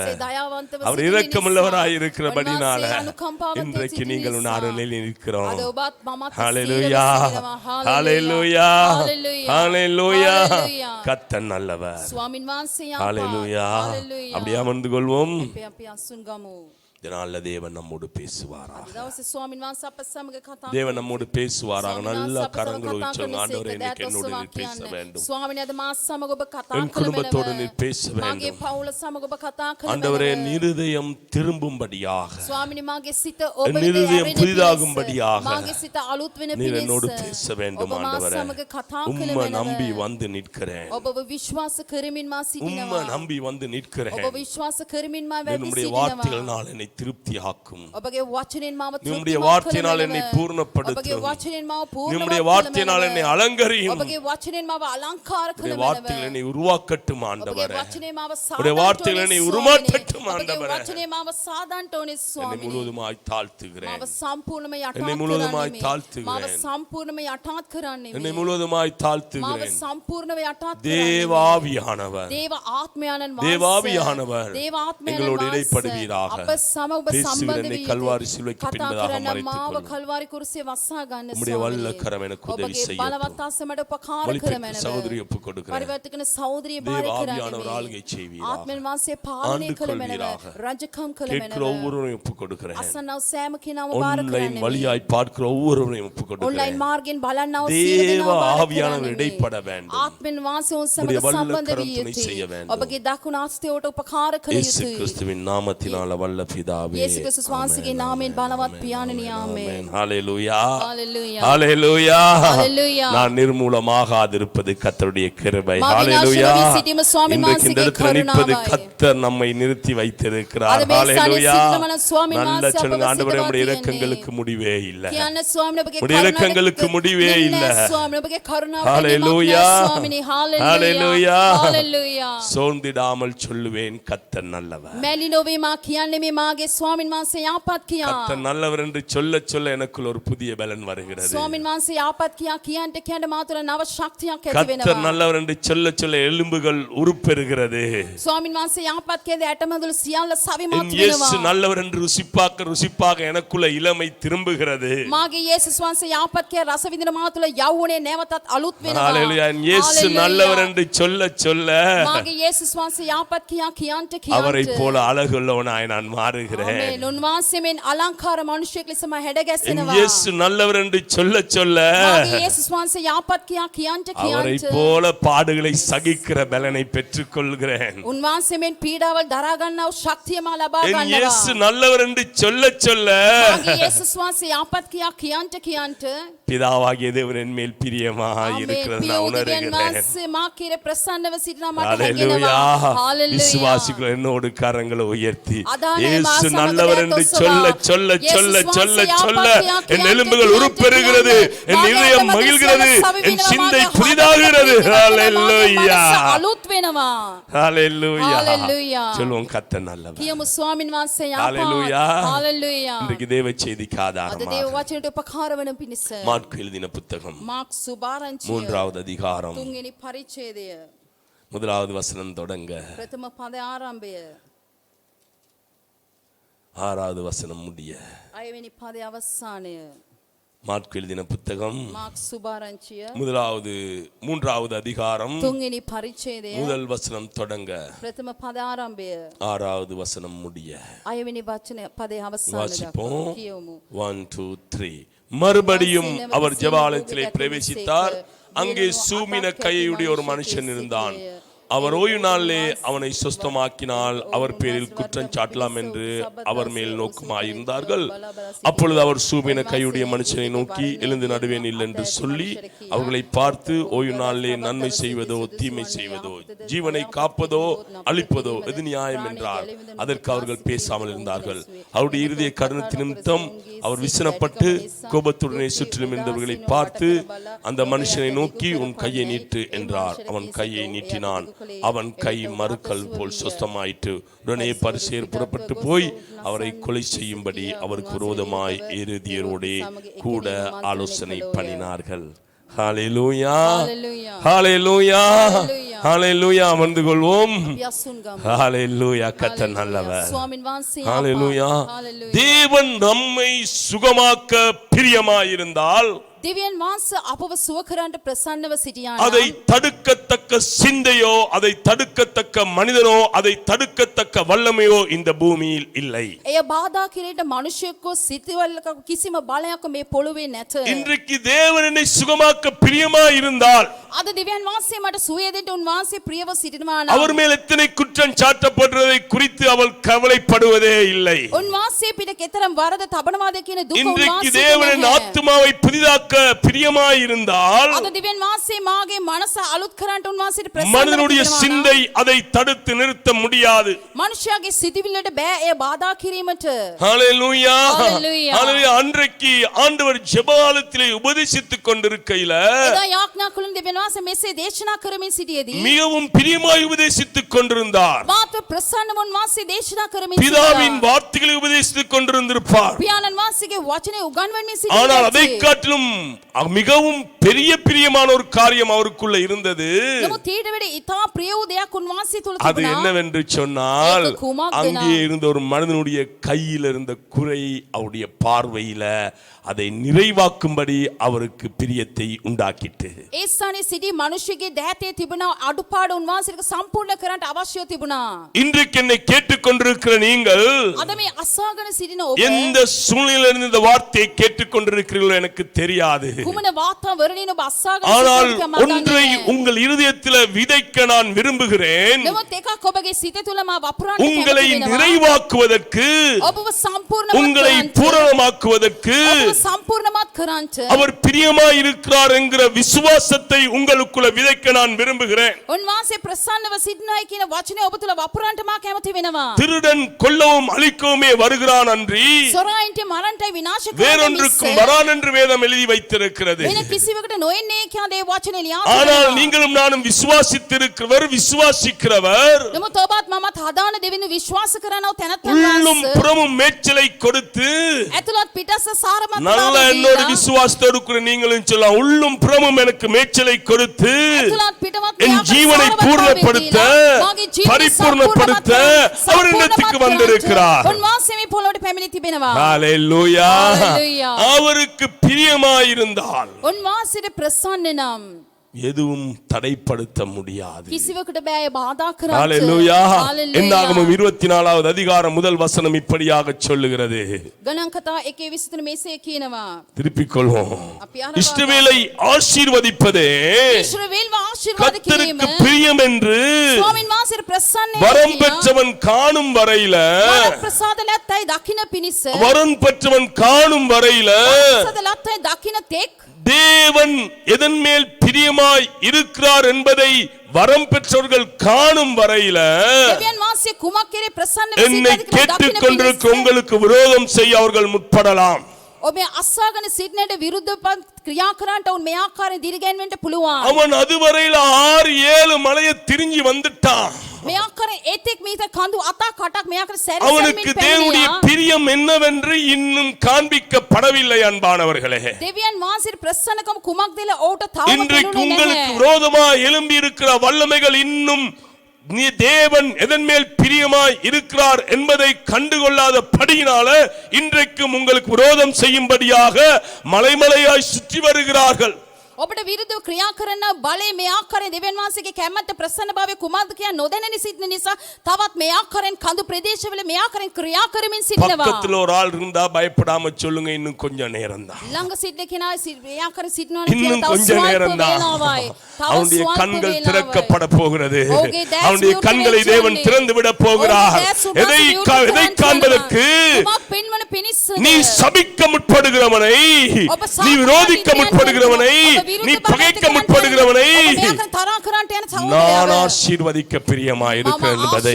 அவர் இரக்கமுள்ளவராய் இருக்கிறபடினால இன்றைக்கு நீங்கள் அருளில் இருக்கிறோம். ஹல்லேலூயா, ஹல்லேலூயா, ஹல்லேலூயா. கர்த்தர் நல்லவர். ஹல்லேலூயா. அப்படியே அமர்ந்து கொள்வோம். இதனால தேவன் நம்மோடு பேசுவாராக, தேவன் நம்மோடு பேசுவாராக. நல்ல கரங்களை உயர்த்தி, ஆண்டவரே, இன்னைக்கு என்னோடு நீர் பேச வேண்டும், என் குடும்பத்தோடு நீர் பேச வேண்டும். ஆண்டவரே, இருதயம் திரும்பும்படியாக, என் இருதயம் புதிதாகும்படியாக நீர் என்னோடு பேச வேண்டும். ஆண்டவரே, உம்மை நம்பி வந்து நிற்கிறேன், உம்மை நம்பி வந்து நிற்கிறேன். என்னுடைய வார்த்தைகளால் என்னை திருப்தியாக்கும், உம்முடைய வார்த்தையினால் என்னை பூர்ணப்படுத்தும், உம்முடைய வார்த்தையினால் என்னை அலங்கரியும், உம்முடைய வார்த்தைகள் என்னை உருவாக்கட்டும் ஆண்டவரே, உம்முடைய வார்த்தைகள் என்னை உருமாற்றட்டும் ஆண்டவரே. என்னை முழுவதுமாய் தாழ்த்துகிறேன், என்னை முழுவதுமாய் தாழ்த்துகிறேன், என்னை முழுவதுமாய் தாழ்த்துகிறேன். தேவாவியானவர், தேவாவியானவர் எங்களோடு இடைப்படுவீராக. பேசுகிறேன், கல்வாரி சிலுவைக்கு பின்பதாக மறைத்துக் கொள்ளும். உம்முடைய வல்ல கரம் எனக்கு உதவி செய்யட்டும். சகோதரி ஒப்புக் கொடுக்கிறேன். தேவாவியானவர் ஆளுகை செய்வீராக, ஆண்டு கொள்வீராக. கேட்கிற ஒவ்வொருவரையும் ஒப்புக் கொடுக்கிறேன். ஆன்லைன் வழியாய் பார்க்கிற ஒவ்வொருவரையும் ஒப்புக் கொடுக்கிறேன். தேவ ஆவியானவர் இடைப்பட வேண்டும், உம்முடைய வல்ல கரம் துணை செய்ய வேண்டும். இயேசு கிறிஸ்துவின் நாமத்தினால வல்ல பிதாவே, இயேசு கிறிஸ்து சுவாசிகே நாமேன் பலவத் பியானனி ஆமென். ஹல்லேலூயா, ஹல்லேலூயா, ஹல்லேலூயா. ஹல்லேலூயா. நான் நிர்மூலமாகாதிருப்பது கர்த்தருடைய கிருபை. ஹல்லேலூயா. இன்றைக்கு இந்த இடத்தில் நிற்பது கர்த்தர் நம்மை நிறுத்தி வைத்திருக்கிறார். ஹல்லேலூயா. நல்ல சொல்லுங்க, ஆண்டவரே, உம்முடைய இரக்கங்களுக்கு முடிவே இல்லை, உம்முடைய இரக்கங்களுக்கு முடிவே இல்லை. ஹல்லேலூயா, ஹல்லேலூயா. சோர்ந்திடாமல் சொல்லுவேன், கர்த்தர் நல்லவர். கர்த்தர் நல்லவர் என்று சொல்ல சொல்ல எனக்குள் ஒரு புதிய பலன் வருகிறது. கர்த்தர் நல்லவர் என்று சொல்ல சொல்ல எலும்புகள் உருப்பெறுகிறது. இயேசு நல்லவர் என்று ருசிப்பாக எனக்குள்ள இளமை திரும்புகிறது. ஹல்லேலூயா. இயேசு நல்லவர் என்று சொல்ல சொல்ல அவரை போல அழகுள்ளவனாய் நான் மாறுகிறேன். இயேசு நல்லவர் என்று சொல்ல சொல்ல அவரை போல பாடுகளை சகிக்கிற பலனை பெற்றுக் கொள்கிறேன். இயேசு நல்லவர் என்று சொல்ல சொல்ல பிதாவாகிய தேவன் என் மேல் பிரியமாய் இருக்கிறது நான் உணர்கிறேன். ஹalleluya. விசுவாசிகள் என்னோடு கரங்களை உயர்த்தி இயேசு நல்லவர் என்று சொல்ல சொல்ல சொல்ல சொல்ல சொல்ல என் எலும்புகள் உருப்பெறுகிறது, என் இதயம் மகிழ்கிறது, என் சிந்தை புதிதாகிறது. ஹalleluya. ஹalleluya. சொல்லுவோம் கர்த்தர் நல்லவர். කියමු ස්වාමින් වහන්සේ ஹalleluya. හalleluya. இன்றைக்கு தேவ செய்திக்கு ஆதாரமாக දේව වචනට උපකාර වන පිණිස மாற்கு எழுதின புத்தகம் මාක් සුභාරංචිය 3வது அதிகாரம் 3වෙනි පරිච්ඡේදය 1வது வசனம் தொடங்க ප්‍රථම පද ආරම්භය 6வது வசனம் முடிய 6වෙනි පදයේ අවසානය மாற்கு எழுதின புத்தகம் මාක් සුභාරංචිය 3வது அதிகாரம் 3වෙනි පරිච්ඡේදය முதல் வசனம் தொடங்க ප්‍රථම පද ආරම්භය 6வது வசனம் முடிய 6වෙනි වචනය පදයේ අවසානය வாசிப்போம். දක්වා කියමු. 1 2 3 மறுபடியும் அவர் ஜெபாலயத்திலே பிரவேசித்தார். அங்கே சூமின கையுடைய ஒரு மனுஷன் இருந்தான். அவர் ஓய்வு நாளிலே அவனை சுஸ்தமாக்கினால் அவர் பேரில் குற்றம் சாட்டலாம் என்று அவர் மேல் நோக்கமாயிருந்தார்கள். அப்பொழுது அவர் சூமின கையுடைய மனுஷனை நோக்கி எழுந்து நடுவேன் இல்லை என்று சொல்லி அவர்களை பார்த்து ஓய்வு நாளிலே நன்மை செய்வதோ தீமை செய்வதோ ஜீவனை காப்பதோ அழிப்பதோ எது நியாயம் என்றார். அதற்கு அவர்கள் பேசாமல் இருந்தார்கள். அவருடைய இறுதிய கருணத்தின் நிமித்தம் அவர் விசனப்பட்டு கோபத்துடனே சுற்றிலும் இருந்தவர்களை பார்த்து அந்த மனுஷனை நோக்கி உன் கையை நீட்டு என்றார். அவன் கையை நீட்டினான். அவன் கை மறுக்கல் போல் சுத்தமாயிற்று. உடனே பரிசேயர் புறப்பட்டு போய் அவரை கொலை செய்யும்படி அவருக்கு விரோதமாய் ஏரோதியரோடே கூட ஆலோசனை பண்ணினார்கள். ஹalleluya. ஹalleluya. ஹalleluya. அமர்ந்து கொள்வோம். ஹalleluya. கர்த்தர் நல்லவர். ஹalleluya. தேவன் நம்மை சுகமாக்க பிரியமாயிருந்தால் දෙවියන් වහන්සේ අපව සුව කරන්නට ප්‍රසන්නව සිටියා. அதை தடுக்கத்தக்க சிந்தையோ அதை தடுக்கத்தக்க மனிதனோ அதை தடுக்கத்தக்க வல்லமையோ இந்த பூமியில் இல்லை. එය බාධා කිරීමට මිනිසෙක්ව සිතවලක කිසිම බලයක් මේ පොළොවේ නැත. இன்றைக்கு தேவன் என்னை சுகமாக்க பிரியமாய் இருந்தால் අද දෙවියන් වහන්සේ මට සුවය දෙන්න උන්වහන්සේ ප්‍රියව සිටිනවා නම් அவர் மேல் எத்தனை குற்றம் சாட்டப்படுவதை குறித்து அவள் கவலைப்படுவதே இல்லை. උන්වහන්සේ පිට කෙතරම් වරද තබනවාද කියන දුක இன்றைக்கு උන්වහන්සේ தேவனின் ஆத்துமாவை புதிதாக்க பிரியமாய் இருந்தால் අද දෙවියන් වහන්සේ මාගේ මනස අලුත් කරන්නට උන්වහන්සේට ප්‍රසන්න மனிதனுடைய சிந்தை அதை தடுத்து நிறுத்த முடியாது. මනුෂ්‍යයාගේ සිතවිල්ලට බෑ එය බාධා කිරීමට. ஹalleluya. Hallelujah. ஹalleluya. அன்றைக்கு ஆண்டவர் ஜெபஆலயத்திலே உபதேசித்துக் கொண்டிருக்கையில එදා යාඥා කළේ දෙවියන් වහන්සේ මෙසේ දේශනා කරමින් සිටියේදී மிகவும் பிரியமாய் உபதேசித்துக் கொண்டிருந்தார். මාත් ප්‍රසන්නව උන්වහන්සේ දේශනා කරමින් பிதாவின் வார்த்தைகளை உபதேசித்துக் கொண்டிருந்திருப்பார். පියාණන් වහන්සේගේ වචනේ උගන්වමින් ஆனால் அதை සිටියේ. காட்டிலும் மிகவும் பெரிய பிரியமான ஒரு காரியம் அவருக்குள்ள இருந்தது. නමුත් ඊට වඩා ඉතා ප්‍රිය වූ දෙයක් උන්වහන්සේ තුල அது තිබුණා. என்னவென்று சொன்னால் ඒක කුමක්ද அங்கே இருந்த ஒரு மனிதனுடைய கையில் இருந்த குறை அவருடைய பார்வையில அதை நிறைவாக்கும்படி அவருக்கு பிரியத்தை உண்டாக்கிட்டு. ඒ ස්ථානයේ සිටි මිනිසෙකුගේ දෑතේ තිබුණ අඩුපාඩු උන්වහන්සේට සම්පූර්ණ කරන්නට අවශ්‍ය තිබුණා. இன்றைக்கு என்னை கேட்டுக்கொண்டிருக்கிற நீங்கள் අද මේ අසාගෙන සිටින ඔබ எந்த சூழ்நிலையிலிருந்து இந்த வார்த்தையை கேட்டுக்கொண்டிருக்கிறீர்களோ எனக்கு தெரியாது. කුමන වාතාවරණයෙන් ඔබ අසාගෙන ஆனால் සිටිනවා ஒன்றை உங்கள் இருதயத்தில் விதைக்க நான் விரும்புகிறேன். නමුත් එකක් ඔබගේ සිත තුල මා වපුරන්න உங்களை කැමති වෙනවා. நிறைவாக்குவதற்கு ඔබව සම්පූර්ණ உங்களை பூரணமாக்குவதற்கு සම්පූර්ණමත් කරන්ට அவர் பிரியமாய் இருக்கிறார் என்கிற விசுவாசத்தை உங்களுக்குள்ள விதைக்க நான் விரும்புகிறேன். උන්වහන්සේ ප්‍රසන්නව සිටිනයි කියන වචනේ ඔබ තුල වපුරන්න මා කැමති වෙනවා. திருடன் கொல்லவும் அழிக்கவுமே வருகிறான் அன்றி සොරයින්ට මරන්ටයි විනාශ வேறொன்றுக்கும் வரான் என்று வேதம் எழுதி வைத்திருக்கிறது. වෙන කිසිවකට නොඑන්නේ කියන දේ වචනේ ලියා ஆனால் තිබෙනවා. நீங்களும் நானும் விசுவாசிக்கிறவர் නමුත් ඔබත් මමත් හදාන දෙවිඳු විශ්වාස කරනව තැනත් உள்ளும் புறமும் மேய்ச்சலை கொடுத்து ඇතුළත් පිටස්ස සාරමත් நல்ல என்னோட விசுவாசத்தோடு கூட நீங்களும் சொல்லலாம், உள்ளும் புறமும் எனக்கு மேய்ச்சலை கொடுத்து என் ஜீவனை பூர்ணப்படுத்த பரிபூர்ணப்படுத்த அவர் இடத்துக்கு வந்திருக்கிறார். ஹalleluya. அவருக்கு பிரியமாயிருந்தால் උන්වහන්සේට ප්‍රසන්න නම් எதுவும் தடைப்படுத்த முடியாது. කිසිවකට බෑ බාධා කරන්න. ஹalleluya. என்னாகமம் 24வது அதிகாரம் முதல் வசனம் இப்படியாக சொல்லுகிறது. ගණන් කතා 1:23 මේසේ කියනවා. திருப்பிக் கொள்வோம். இஸ்ரவேலை ஆசீர்வதிப்பதே இஸ்ரவேல்ව ආශිර්වාද கர்த்தருக்கு කිරීම பிரியம் என்று ස්වාමීන් වහන්සේට ප්‍රසන්න வரம் பெற்றவன் காணும் வரையில ප්‍රසාද ලැත්තයි දකින්න පිණිස வரம் பெற்றவன் காணும் வரையில ප්‍රසාද ලැත්තයි දකින්න තෙක් தேவன் எதன் மேல் பிரியமாய் இருக்கிறார் என்பதை வரம் பெற்றவர்கள் காணும் வரையில என்னை கேட்டுக் கொண்டிருக்க உங்களுக்கு விரோதம் செய்ய அவர்கள் முற்படலாம். ඔබේ අස්සාගෙන සිටිනට විරුද්ධව ක්‍රියා කරන්නට උන් මේ ආකාරයෙන් දිරිගැන්වෙන්න පුළුවන්. அவன் அதுவரையில 6-7 மலையை திரிஞ்சு வந்துட்டான். මේ ආකාරයෙන් ඒතෙක් මේත කඳු අතක් අටක් මේ ආකාරයෙන් සැරසෙමින් அவனுக்கு தேவனுடைய பிரியம் என்னவென்று இன்னும் காண்பிக்கப்படவில்லை அன்பானவர்களே. දෙවියන් වහන්සේට ප්‍රසන්නකම කුමක්ද කියලා ඔහුට තවම இன்றைக்கு පෙනුනේ உங்களுக்கு නැහැ. விரோதமாக எழும்பி இருக்கிற வல்லமைகள் இன்னும் நீ தேவன் எதன் மேல் பிரியமாய் இருக்கிறார் என்பதை கண்டுகொள்ளாத படியினால இன்றைக்கும் உங்களுக்கு விரோதம் செய்யும்படியாக மலைமலையாய் சுற்றி வருகிறார்கள். ඔබට විරුද්ධව ක්‍රියා කරන බලය මේ ආකාරයෙන් දෙවියන් වහන්සේගේ කැමැත්ත ප්‍රසන්නභාවය කුමක්ද කියලා නොදැනෙන සිටින නිසා තවත් මේ ආකාරයෙන් කඳු ප්‍රදේශවල මේ ආකාරයෙන් ක්‍රියා කරමින් සිටිනවා. பக்கத்துல ஒரு ஆள் இருந்தா பயப்படாம சொல்லுங்க, இன்னும் கொஞ்ச நேரம் தான். ළඟ සිටින කෙනා මේ ආකාරයෙන් සිටිනවා இன்னும் கொஞ்ச நேரம் தான். அவனுடைய கண்கள் திறக்கப்பட போகிறது. அவனுடைய கண்களை தேவன் திறந்து விட போகிறார். எதை காண்பதற்கு நீ சபிக்க முற்படுகிறவனை, நீ விரோதிக்க முற்படுகிறவனை, நீ பகைக்க முற்படுகிறவனை நான் ஆசீர்வதிக்க பிரியமாய் இருக்கிறேன் என்பதை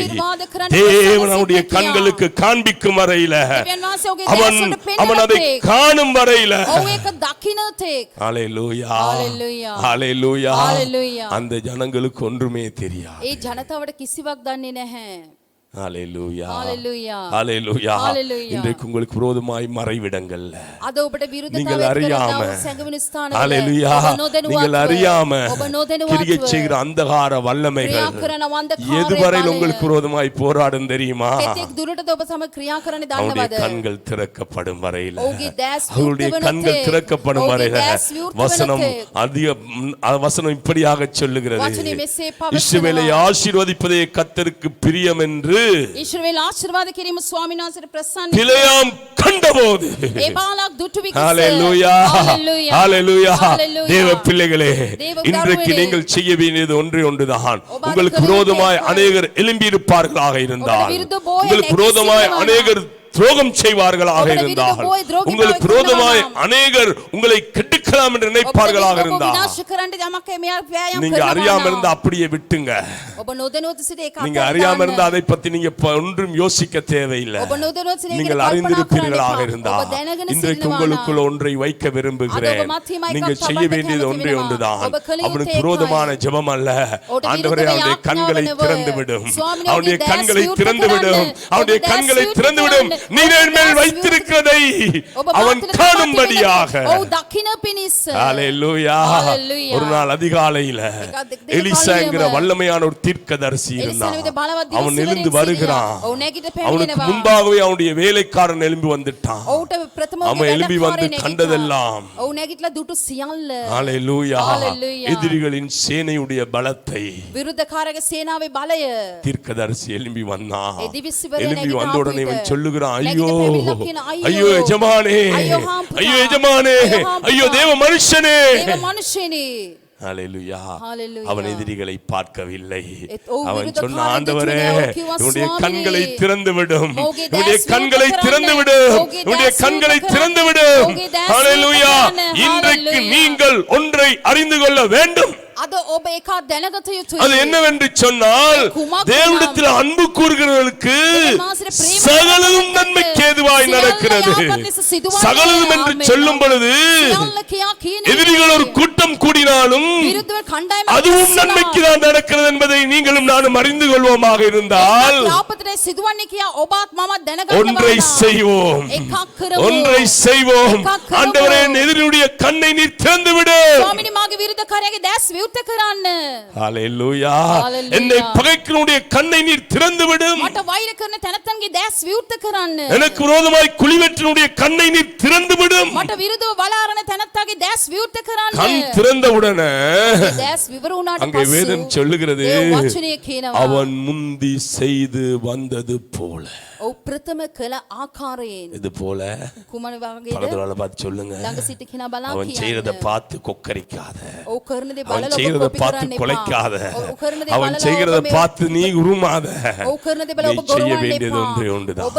தேவன் அவனுடைய கண்களுக்கு காண்பிக்கும் வரையில, அவன் அதை காணும் வரையில, ஹல்லேலூயா ஹல்லேலூயா, அந்த ஜனங்களுக்கு ஒன்றுமே தெரியாது. ඒ ජනතාවට කිසිවක් දන්නේ නැහැ. ஹல்லேலூயா ஹல்லேலூயா ஹல்லேலூயா. ஹல்லேலூயா. இன்றைக்கு உங்களுக்கு விரோதமாய் மறைவிடங்கள் අද ඔබට நீங்கள் විරුද්ධතාවය அறியாம, කරන සැඟවුණු ස්ථානවල ஹல்லேலூயா, நீங்கள் அறியாம கிரியை செய்கிற அந்தகார வல்லமைகள் ක්‍රියා කරන වන්දකාරය எதுவரையில் உங்களுக்கு விரோதமாய் போராடும் தெரியுமா? කෙතෙක් දුරටද ඔබ සමග ක්‍රියා කරන්න அவருடைய දන්නවද? கண்கள் திறக்கப்படும் வரையில, ඔහුගේ දැස් அவருடைய විවෘත கண்கள் වෙනතෙක්, திறக்கப்படும் ඔහුගේ வரையில දැස් විවෘත வசனம் වෙනතෙක්, வசனம் இப்படியாக சொல்லுகிறது, වචනේ මෙසේ පවසනවා. இஸ்ரவேலை ஆசீர்வதிப்பதே கர்த்தருக்கு பிரியம் என்று ඊශ්‍රායෙල් ආශිර්වාද කිරීම ස්වාමීන් වහන්සේට ප්‍රසන්න. பிலேயாம் கண்டபோது, ඒ බාලක් දුටු විගස. ஹல்லேலூயா ஹல்லேலூயா ஹல்லேலூயா. ஹல்லேலூயா. தேவ பிள்ளைகளே, தேவ இன்றைக்கு கருவிலே. நீங்கள் செய்ய வேண்டியது ஒன்றே ஒன்றுதான். ஒபாது உங்களுக்கு கருவிலே. விரோதமாய் அநேகர் எழும்பி இருப்பார்களாக இருந்தால், ஒபாது விருது போய் உங்களுக்கு விரோதமாய் நெக்ஸ்ட் அநேகர் துரோகம் செய்வார்களாக ஒபாது விருது இருந்தால், போய் துரோகம் உங்களுக்கு செய்வார்களாக விரோதமாய் இருந்தால், அநேகர் உங்களை கெடுக்கலாம் என்று நினைப்பார்களாக இருந்தால், විනාශ කරන්න යමක් මෙයා ව්‍යායාම நீங்க அறியாம இருந்தா அப்படியே விட்டுங்க. ඔබ නොදැනුවත් සිට ඒක நீங்க அறியாம இருந்தா அதை பத்தி நீங்க ஒன்றும் யோசிக்க தேவையில்லை. ඔබ නොදැනුවත් සිට ඒක நீங்கள் කල්පනා அறிந்திருப்பீர்களாக කරන්න இருந்தால், ඔබ දැනගෙන இன்றைக்கு සිටිනවා உங்களுக்குள்ள ஒன்றை வைக்க விரும்புகிறேன். அது மத்தியமாய் நீங்கள் கற்பனை செய்ய வேண்டியது கற்பனை ஒன்றே கற்பனை ஒன்றுதான். ஒப கலியுத்தே அவனுக்கு விரோதமான ஜெபம் அல்ல. ஒட ஆண்டவரே, விருதவை அவனுடைய கண்களை ஆக்ஞாவனவ. திறந்து விடும், சுவாமினே, அவனுடைய உடைய கண்களை தாஸ் திறந்து விடும், விருத்தகரான, அவனுடைய உடைய கண்களை தாஸ் திறந்து விடும். விருத்தகரான, நீர் என் மேல் உடைய தாஸ் வைத்திருக்கிறதை ඔබ அவன் මාතෘකාවක් காணும்படியாக. තිබෙන- ඔව් දකින්න පිණිස. ஹல்லேலூயா. ஹல்லேலூயா. ஒரு நாள் அதிகாலையில எலிசாங்கிற வல்லமையான ஒரு தீர்க்கதரிசி இருந்தான். එලිසාවෙද බලවත් அவன் දිවසවලින් எழுந்து සිටියා. வருகிறான். ඔව් නැගිට அவனுக்கு පැමිණෙනවා. முன்பாகவே அவனுடைய வேலைக்காரன் எழும்பி வந்துட்டான். ඔව්ට ප්‍රථම அவன் எழும்பி வந்து கண்டதெல்லாம், ඔව් නැගිටලා දුටු සියල්ල ஹல்லேலூயா, ஹல்லேலூயா. எதிரிகளின் சேனையுடைய பலத்தை විරුද්ධකාරක සේනාවේ බලය தீர்க்கதரிசி எழும்பி வந்தான். ඒ දිවිසිවරය எழும்பி නැගිට வந்த உடனே இவன் ආපු சொல்லுகிறான், විට ஐயோ නැගිට පැමිණලා කියන, ஐயோ, ஐயோ எஜமானே, ஐயோ ஹாம்புதா, ஐயோ எஜமானே, ஐயோ ஹாம்புதா, ஐயோ தேவ மனுஷனே. දේව මනුෂ්‍යනේ. ஹல்லேலூயா. ஹல்லேலூயா. அவன் எதிரிகளை பார்க்கவில்லை. ஓ, அவன் விருத சொன்ன, காரணத்தை ஆண்டவரே, சொன்ன, கிவா உன்னுடைய சுவாமினே, கண்களை திறந்து விடும், மோகே உன்னுடைய தாஸ் கண்களை விருத்த திறந்து கரானே, விடும், மோகே உன்னுடைய தாஸ் கண்களை விருத்த திறந்து கரானே, விடும். மோகே தாஸ் ஹல்லேலூயா. விருத்த கரானே, இன்றைக்கு ஹல்லேலூயா. நீங்கள் ஒன்றை அறிந்து கொள்ள வேண்டும். අද ඔබ එකක් දැනගත යුතුයි. அது என்னவென்று சொன்னால், தேவனிடத்தில் அன்பு கூறுகிறவர்களுக்கு சகலதும் நன்மைக்கு ஏதுவாய் நடக்கிறது. சகலதும் என்று சொல்லும் பொழுது எதிரிகள் ஒரு கூட்டம் கூடினாலும் அதுவும் நன்மைக்கு தான் நடக்கிறது என்பதை நீங்களும் நானும் அறிந்து கொள்வோமாக இருந்தால், ஒன்றை செய்வோம், ஒன்றை செய்வோம். ஆண்டவரே, எதிரியுடைய கண்ணை நீர் திறந்து விடு. ஹல்லேலூயா. என்னை பகைக்கிறவனுடைய கண்ணை நீர் திறந்து விடும். எனக்கு விரோதமாய் குழிவெற்றினுடைய கண்ணை நீர் திறந்து விடும். கண் திறந்தவுடனே அங்கே வேதம் சொல்லுகிறது, அவன் முந்தி செய்து வந்தது போல. ඔව් ප්‍රථම කළ ආකාරයෙන් இது போல කුමන වගේද பக்கத்துல பார்த்து சொல்லுங்க, ළඟ සිට කෙනා බලා அவன் செய்யறத කියන්න. பார்த்து கொக்கரிக்காத, ඔව් කරන දේ அவன் බලලා செய்யறத பார்த்து கொலைக்காத, அவன் செய்கிறத பார்த்து நீ உருமாத. நீ செய்ய வேண்டியது ஒன்றே ஒன்றுதான்.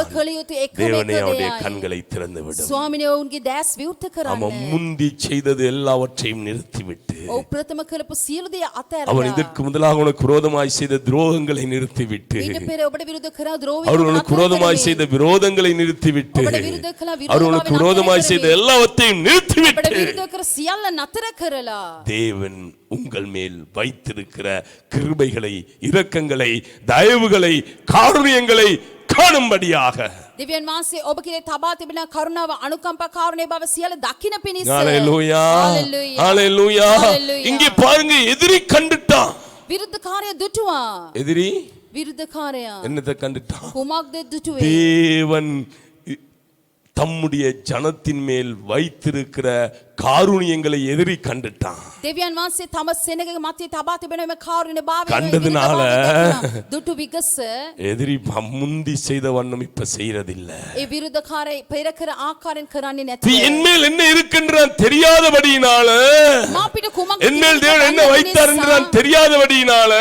தேவனே அவனுடைய கண்களை திறந்து விடும். ස්වාමිනේ ඔවුන්ගේ දැස් විවෘත කරන්න. அவன் முந்தி செய்தது எல்லாவற்றையும் நிறுத்திவிட்டு, ඔව් ප්‍රථම කළපු සියලු දේ අතහැරලා, அவன் இதற்கு முதலாக உனக்கு விரோதமாய் செய்த துரோகங்களை நிறுத்திவிட்டு, ඊට පෙර ඔබට විරුද්ධ කරා ද්‍රෝහය, அவர்களுக்கு விரோதமாய் செய்த விரோதங்களை நிறுத்திவிட்டு, ඔබට විරුද්ධ කළා அவர்களுக்கு විරෝධතාවය விரோதமாய் செய்த எல்லாவற்றையும் ඔබට நிறுத்திவிட்டு, විරුද්ධ කර සියල්ල නතර කරලා, தேவன் உங்கள் மேல் வைத்திருக்கிற கிருபைகளை, இரக்கங்களை, தயவுகளை, காருண்யங்களை காணும்படியாக, දෙවියන් වහන්සේ ඔබ කෙරේ තබා තිබෙන කරුණාව, අනුකම්පා, කාරුණ්‍ය බව සියල්ල දකින්න පිණිස. ஹalleluya, Hallelujah. ஹalleluya. Hallelujah. இங்கே பாருங்க, எதிரி கண்டுட்டான். විරුද්ධකාරය දුටුවා. எதிரி විරුද්ධකාරයා என்னத்தை கண்டுட்டான்? කුමක්ද දුටුවේ? தேவன் தம்முடைய ஜனத்தின் மேல் வைத்திருக்கிற காருண்யங்களை எதிரி கண்டுட்டான். දෙවියන් වහන්සේ තම සෙනගගේ මතේ තබා තිබෙන මේ කාරුණ්‍ය භාවය கண்டதுனால දුටු විගස எதிரி முந்தி செய்த வண்ணம் இப்ப செய்யறதில்ல. ඒ විරුද්ධකාරය පෙර කර ආකාරයෙන් කරන්නේ නැත. என் மேல் என்ன இருக்கின்றான் தெரியாதபடியினால, මා පිට කුමක්ද என் மேல் தேவன் என்ன வைத்தார் என்று நான் தெரியாதபடியினால,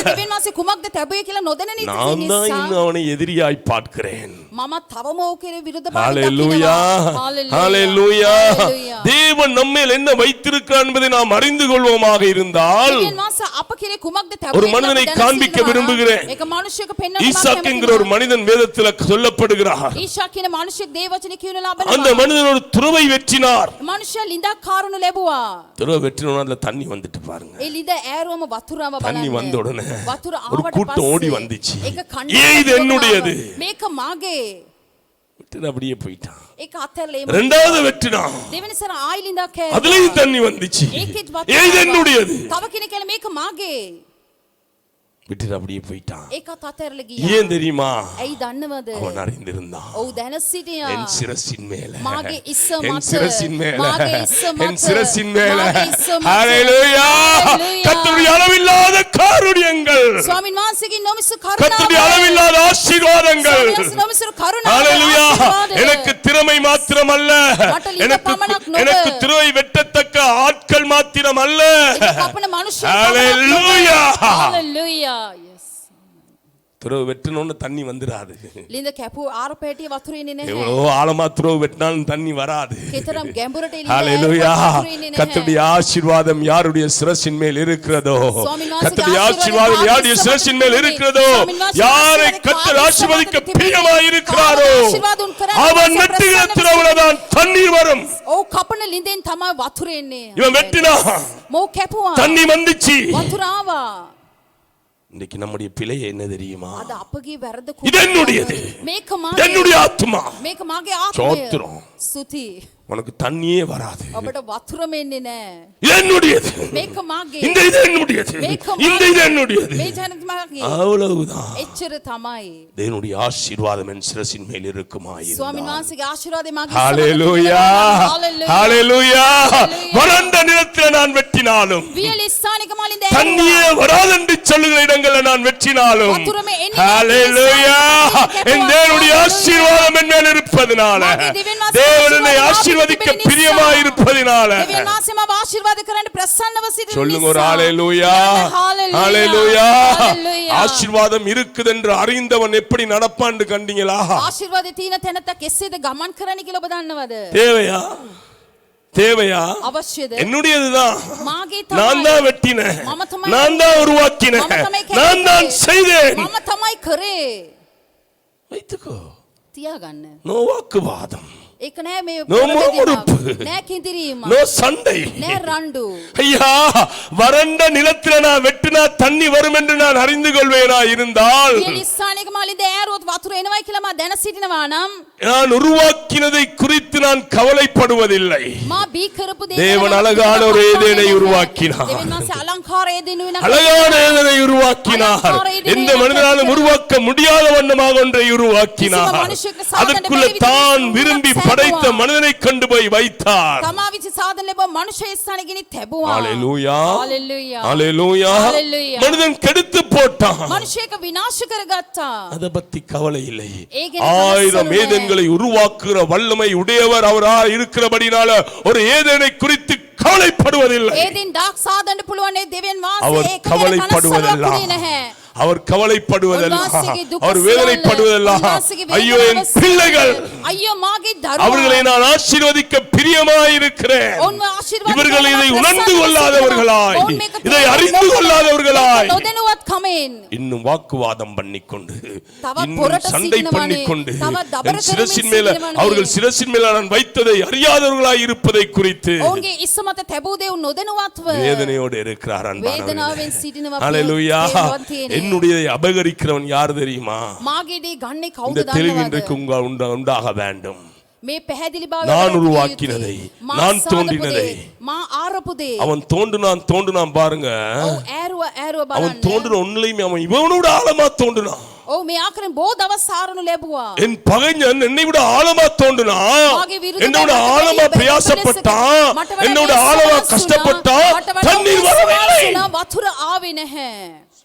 දෙවියන් වහන්සේ කුමක්ද තැබුවේ කියලා නොදැන நான் தான் නිසා இன்னும் அவனை எதிரியாய் பார்க்கிறேன். මම තවම ඔහු කෙරේ විරුද්ධ භාවය ஹalleluya, දකිනවා. ஹalleluya. Hallelujah. தேவன் நம்மேல் என்ன வைத்திருக்கிறார் என்பதை நாம் அறிந்து கொள்வோமாக இருந்தால், දෙවියන් වහන්සේ අප කෙරේ කුමක්ද තැබුවේ ஒரு කියලා மனிதனை දැන காண்பிக்க සිටිනවා. விரும்புகிறேன். ඒක මනුෂ්‍යක පෙන්වන්න ஈசாக் என்கிற ஒரு மனிதன் வேதத்தில் சொல்லப்படுகிறார். ඊශා කියන මනුෂ්‍යෙක් දේවචනේ කියනු அந்த ලබනවා. மனிதன் ஒரு துறவை வெற்றினார். මනුෂ්‍ය ලිඳක් කාරුණු ලැබුවා. துறவை வெற்றினோட அதுல தண்ணி வந்துட்டு பாருங்க. ඒ ලිඳ ඈරුවම වතුරම தண்ணி බලන්න. வந்த உடனே වතුර ஒரு ආවට கூட்டம் ஓடி පස්සේ வந்துச்சு. ඒක කන්න ஏன் இது என்னுடையது? මේක මාගේ. விட்டு அப்படியே போயிட்டான். ඒක අතහැරලා இரண்டாவது வெற்றினான். දෙවෙනි සැර ආයි ලිඳක් அதுலயும் தண்ணி வந்துச்சு. ඒකෙත් ஏன் இது என்னுடையது? තව කෙනෙක් කියලා මේක මාගේ. விட்டு அப்படியே போயிட்டான். ඒකත් අතහැරලා ගියා. ஏன் தெரியுமா? ඇයි දන්නවද? அவன் அறிந்திருந்தான். ඔව් දැන සිටියා. என் சிரசின் மேல, මාගේ ඉස්ස என் මත, சிரசின் மேல, මාගේ ඉස්ස මත, என் சிரசின் மேல, මාගේ ඉස්ස මත. ஹalleluya. Hallelujah. கர்த்தருடைய அளவில்லாத காருண்யங்கள், ස්වාමීන් වහන්සේගේ නොමිසු கர்த்தருடைய කරුණාව, அளவில்லாத ஆசீர்வாதங்கள், ස්වාමීන් වහන්සේ නොමිසු කරුණාව, ஹalleluya. ආශිර්වාදය. எனக்கு திறமை மாத்திரமல்ல, මට ලිඳ පමණක් නොව, எனக்கு திறமை வெட்டத்தக்க ஆட்கள் மாத்திரமல்ல, ඒක කපන මිනිස්සු ஹalleluya. Hallelujah. Yes. துறவு வெட்டணும்னு தண்ணி வந்துடாது. ලිඳ කැපු ආර පැටිය වතුර එන්නේ නැහැ. எவ்வளவு ஆழமா துறவு வெட்டினாலும் தண்ணி வராது. කෙතරම් ගැඹුරට එන්නේ ஹalleluya. වතුර එන්නේ නැහැ. கர்த்தருடைய ஆசீர்வாதம் யாருடைய சிரசின் மேல் இருக்கிறதோ, சுவாமி வாசிக்க கர்த்தருடைய ஆசீர்வாதம் ஆசீர்வாதம் யாருடைய சிரசின் மேல் இருக்கிறதோ, சுவாமி வாசிக்க யாரை ஆசீர்வாதம் கர்த்தர் ஆசீர்வதிக்க ஆசீர்வாதம் பிரியமாய் இருக்கிறாரோ, ஆசீர்வாதம் කරන්නේ அவன் வெட்டுகிற துறவுலதான் தண்ணீர் வரும். ඔව් කපන ලිඳෙන් තමයි වතුර එන්නේ. இவன் வெட்டினா මොව් කැපුවා. தண்ணி வந்துச்சு. වතුර ආවා. இன்னைக்கு நம்முடைய பிழை என்ன தெரியுமா? අද අපගේ වැරද්ද இது என்னுடையது, මේක இது මාගේ. என்னுடைய ஆத்மா. මේක මාගේ ආත්මය. ஸ்தோத்திரம். ස්තුති. உனக்கு தண்ணியே வராது. ඔබට වතුරම එන්නේ නැහැ. இது என்னுடையது, මේක මාගේ. இந்த இது என்னுடையது, இந்த இது என்னுடையது. මේ ජනක මාගේ. அவ்வளவுதான். එච්චර තමයි. தேவனுடைய ஆசீர்வாதம் என் சிரசின் மேல் இருக்குமாய் ස්වාමීන් වහන්සේගේ ආශිර්වාදය මාගේ. ஹalleluya, ஹalleluya. வறண்ட நிலத்தில் நான் வெட்டினாலும், වියලි ස්ථානික මලින්ද தண்ணியே வராதென்று சொல்லுகிற இடங்களை நான் வெட்டினாலும், වතුරම එන්නේ ஹalleluya, என் தேவனுடைய ஆசீர்வாதம் என் மேல் இருப்பதினால, தேவனை ஆசீர்வதிக்க பிரியமாய் இருப்பதினால, දෙවියන් වහන්සේ මාව ආශිර්වාද කරන්න ප්‍රසන්නව සිටින சொல்லுங்க ஒரு නිසා. ஹalleluya, Hallelujah. ஹalleluya. Hallelujah. ஆசீர்வாதம் இருக்குது என்று அறிந்தவன் எப்படி நடப்பான்னு கண்டீங்களா? ආශිර්වාදේ තියෙන තැනට කෙසේද ගමන් කරන්න කියලා ඔබ දන්නවද? தேவையா? தேவையா? අවශ්‍යද? என்னுடையதுதான். මාගේ நான் තමයි. தான் வெட்டினேன், මම තමයි நான் தான் உருவாக்கினேன், මම තමයි කැපුවේ. நான் தான் செய்தேன். මම තමයි කරේ. வைத்துக்கோ. තියාගන්න. நோ வாக்குவாதம், ඒක නෑ මේ No more உறுப்பு. නෑ කිඳිරීම. நோ சண்டை. නෑ රණ්ඩු. ஐயா, வறண்ட நிலத்தில் நான் வெட்டினா தண்ணி வரும் என்று நான் அறிந்து கொள்வேனா இருந்தால், වියලි ස්ථානික මලින්ද ඈරුවොත් වතුර එනවයි කියලා මා දැන සිටිනවා නම් நான் உருவாக்கினதை குறித்து நான் கவலைப்படுவதில்லை. මා බී කරපු දේ தேவன் அழகான ஒரு ஏதேனை உருவாக்கினார். දෙවියන් වහන්සේ අලංකාර ඒදෙනු වෙන அழகான ஏதேனை உருவாக்கினார். எந்த மனிதனாலும் உருவாக்க முடியாத வண்ணமாக ஒன்றை உருவாக்கினார். அதுக்குள்ள தான் விரும்பி படைத்த மனிதனை கொண்டு போய் வைத்தார். තමා විච සාධන ලැබුව මනුෂ්‍ය ස්ථානෙ ගෙනි තැබුවා. ஹalleluya හalleluya ஹalleluya. ஹalleluya. மனிதன் கெடுத்து போட்டான். මනුෂ්‍යක විනාශ කරගත්තා. அத பத்தி கவலை இல்லை. ඒ ගැන 1000 ஏதேன்களை உருவாக்குற வல்லமை உடையவர் அவராய் இருக்கிறபடினால ஒரு ஏதேனை குறித்து கவலைப்படுவதில்லை. ඒදින් ඩාක් සාදන්න පුළුවන් ඒ දෙවියන් වහන්සේ அவர் ඒක ගැන கவலைப்படுவதெல்லாம் කනස්සලුවක් නැහැ. அவர் கவலைப்படுவதெல்லாம் அவர் வேதனைப்படுவதெல்லாம் ஐயோ என் பிள்ளைகள் ஐயோ மாගේ දරුවෝ அவர்களை நான் ஆசீர்வதிக்க பிரியமாயிருக்கிறேன். இவர்கள் இதை உணர்ந்து கொள்ளாதவர்களாய் இதை அறிந்து கொள்ளாதவர்களாய் නොදැනුවත් කමෙන් இன்னும் வாக்குவாதம் பண்ணிக்கொண்டு இன்னும் சண்டை பண்ணிக்கொண்டு என் சிரசின் மேல அவர்கள் சிரசின் மேல நான் வைத்ததை அறியாதவர்களாய் இருப்பதை குறித்து ඔවුන්ගේ ඉස්ස මත තැබූ දේ නොදැනුවත්ව வேதனையோடு இருக்கிறார். වේදනාවෙන් සිටිනවා. ஹalleluya. என்னுடைய அபகரிக்கிறவன் யார் தெரியுமா? මාගේ දේ ගන්නේ இந்த කවුද தெளிவு දන්නවද? இன்றைக்கு உண்டாக வேண்டும். මේ පැහැදිලි බව நான் உருவாக்கினதை நான் தோன்றினதை මා ආරපු දේ அவன் தோன்றுனான் பாருங்க. ඔව් ඈරුව அவன் බලන්න. தோன்றுன ஒன்னிலையுமே அவன் இவனோட ஆழமா தோன்றுனான். ඔව් මේ ආකාරයෙන් බොහෝ දවස් සාරනු ලැබුවා. என் பகைஞன் என்னை விட ஆழமா தோன்றுனான். என்னோட ஆழமா பிரயாசப்பட்டான். என்னோட ஆழமா கஷ்டப்பட்டான். தண்ணீர் வரவில்லை. වතුර ආවේ නැහැ.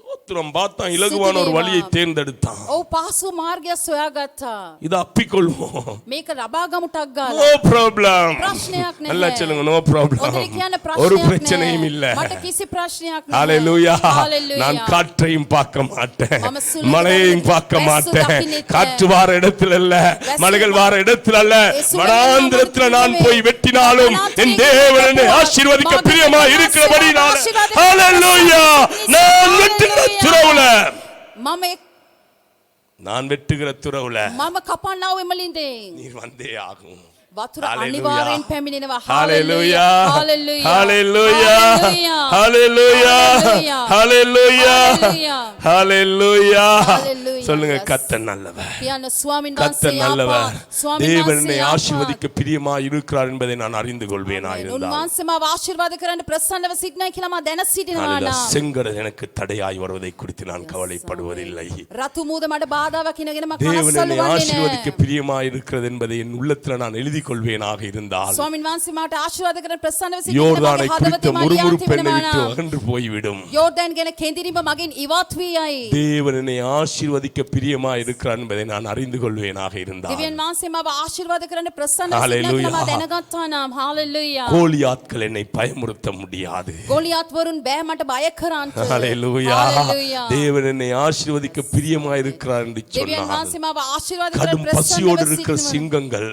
சோத்திரம் பார்த்தான், இலகுவான ஒரு வழியை தேர்ந்தெடுத்தான். ඔව් පහසු මාර්ගයක් සොයාගත්තා. இத அப்பிக்கொள்வோம். මේක ලබා ගමුටක් ගාලා. No problem. ප්‍රශ්නයක් නැහැ. நல்லா சொல்லுங்க, நோ ப்ராப்ளம். ඔතන කියන ஒரு ප්‍රශ්නයක් பிரச்சனையும் නැහැ. இல்ல. මට කිසි ප්‍රශ්නයක් නැහැ. ஹalleluya. Hallelujah. நான் காற்றையும் பார்க்க மாட்டேன், மம சுலுக்கு மழையையும் பார்க்க வெசு மாட்டேன். தக்கினித்த. காற்று வார இடத்துல அல்ல, மலைகள் வார இடத்துல அல்ல, வெசு வனாந்திரத்துல நான் தக்கினித்த. போய் வெட்டினாலும் வனாந்திரத்தில் என் தேவன் என்னை ஆசீர்வதிக்க மகன் பிரியமா ஆசீர்வாதம் இருக்கிறபடினால ஆசீர்வாதம் ஹalleluya. நான் வெட்டுகிற துறவுல நான் வெட்டுகிற துறவுல මම කපන්නා වූ එමලින්දේ நீர் வந்தே ஆகும். වතුර Hallelujah. අනිවාර්යෙන් පැමිණෙනවා. ஹalleluya. Hallelujah. ஹalleluya. Hallelujah. ஹalleluya. Hallelujah. ஹalleluya. ஹalleluya. Hallelujah. சொல்லுங்க, Yes. கர்த்தர் நல்லவர். කියන්න ස්වාමීන් கர்த்தர் වහන්සේ நல்லவர். ආපා. ස්වාමීන් தேவன் වහන්සේ என்னை ආපා. ஆசீர்வதிக்க பிரியமாய் இருக்கிறார் என்பதை நான் அறிந்து கொள்வேனாய் இருந்தால் උන්වහන්සේ මාව ආශිර්වාද කරන්න ප්‍රසන්නව සිටිනවා කියලා මා දැන සිටිනවා நாளில் නම් செங்கடல் எனக்கு தடையாய் வருவதை குறித்து நான் கவலைப்படுவதில்லை. රතු මූද මඩ බාධාවක් කියනගෙන මම தேவன் என்னை කනස්සලු ஆசீர்வதிக்க වන්නේ නැහැ. பிரியமாய் இருக்கிறது என்பதை என் உள்ளத்துல நான் எழுதி கொள்வேனாக இருந்தால் ස්වාමීන් වහන්සේ මාට ආශිර්වාද කරන්න ප්‍රසන්නව සිටිනවා. யோர்தானை මගේ குறித்த හදවතේ මා முறுமுறுப்பு என்னை ලියා விட்டு තිබෙනවා. அகன்று போய்விடும். යෝර්දාන් ගැන කෙඳිරීම මගෙන් ඉවත් වී යයි. தேவன் என்னை ஆசீர்வதிக்க பிரியமாய் இருக்கிறார் என்பதை நான் அறிந்து கொள்வேனாக இருந்தால் දෙවියන් වහන්සේ මාව ආශිර්වාද කරන්න ප්‍රසන්නව සිටිනවා Hallelujah. කියලා මා දැනගත්තා නම් හalleluya. கோலியாத்கள் என்னை பயமுறுத்த முடியாது. ගෝලියත් වරුන් බෑ මට බය කරන්න. ஹalleluya. Hallelujah. தேவன் என்னை ஆசீர்வதிக்க பிரியமாய் இருக்கிறார் என்று දෙවියන් சொன்னார். වහන්සේ මාව ආශිර්වාද කරන්න கடும் பசியோடு ප්‍රසන්නව இருக்கிற සිටිනවා. சிங்கங்கள்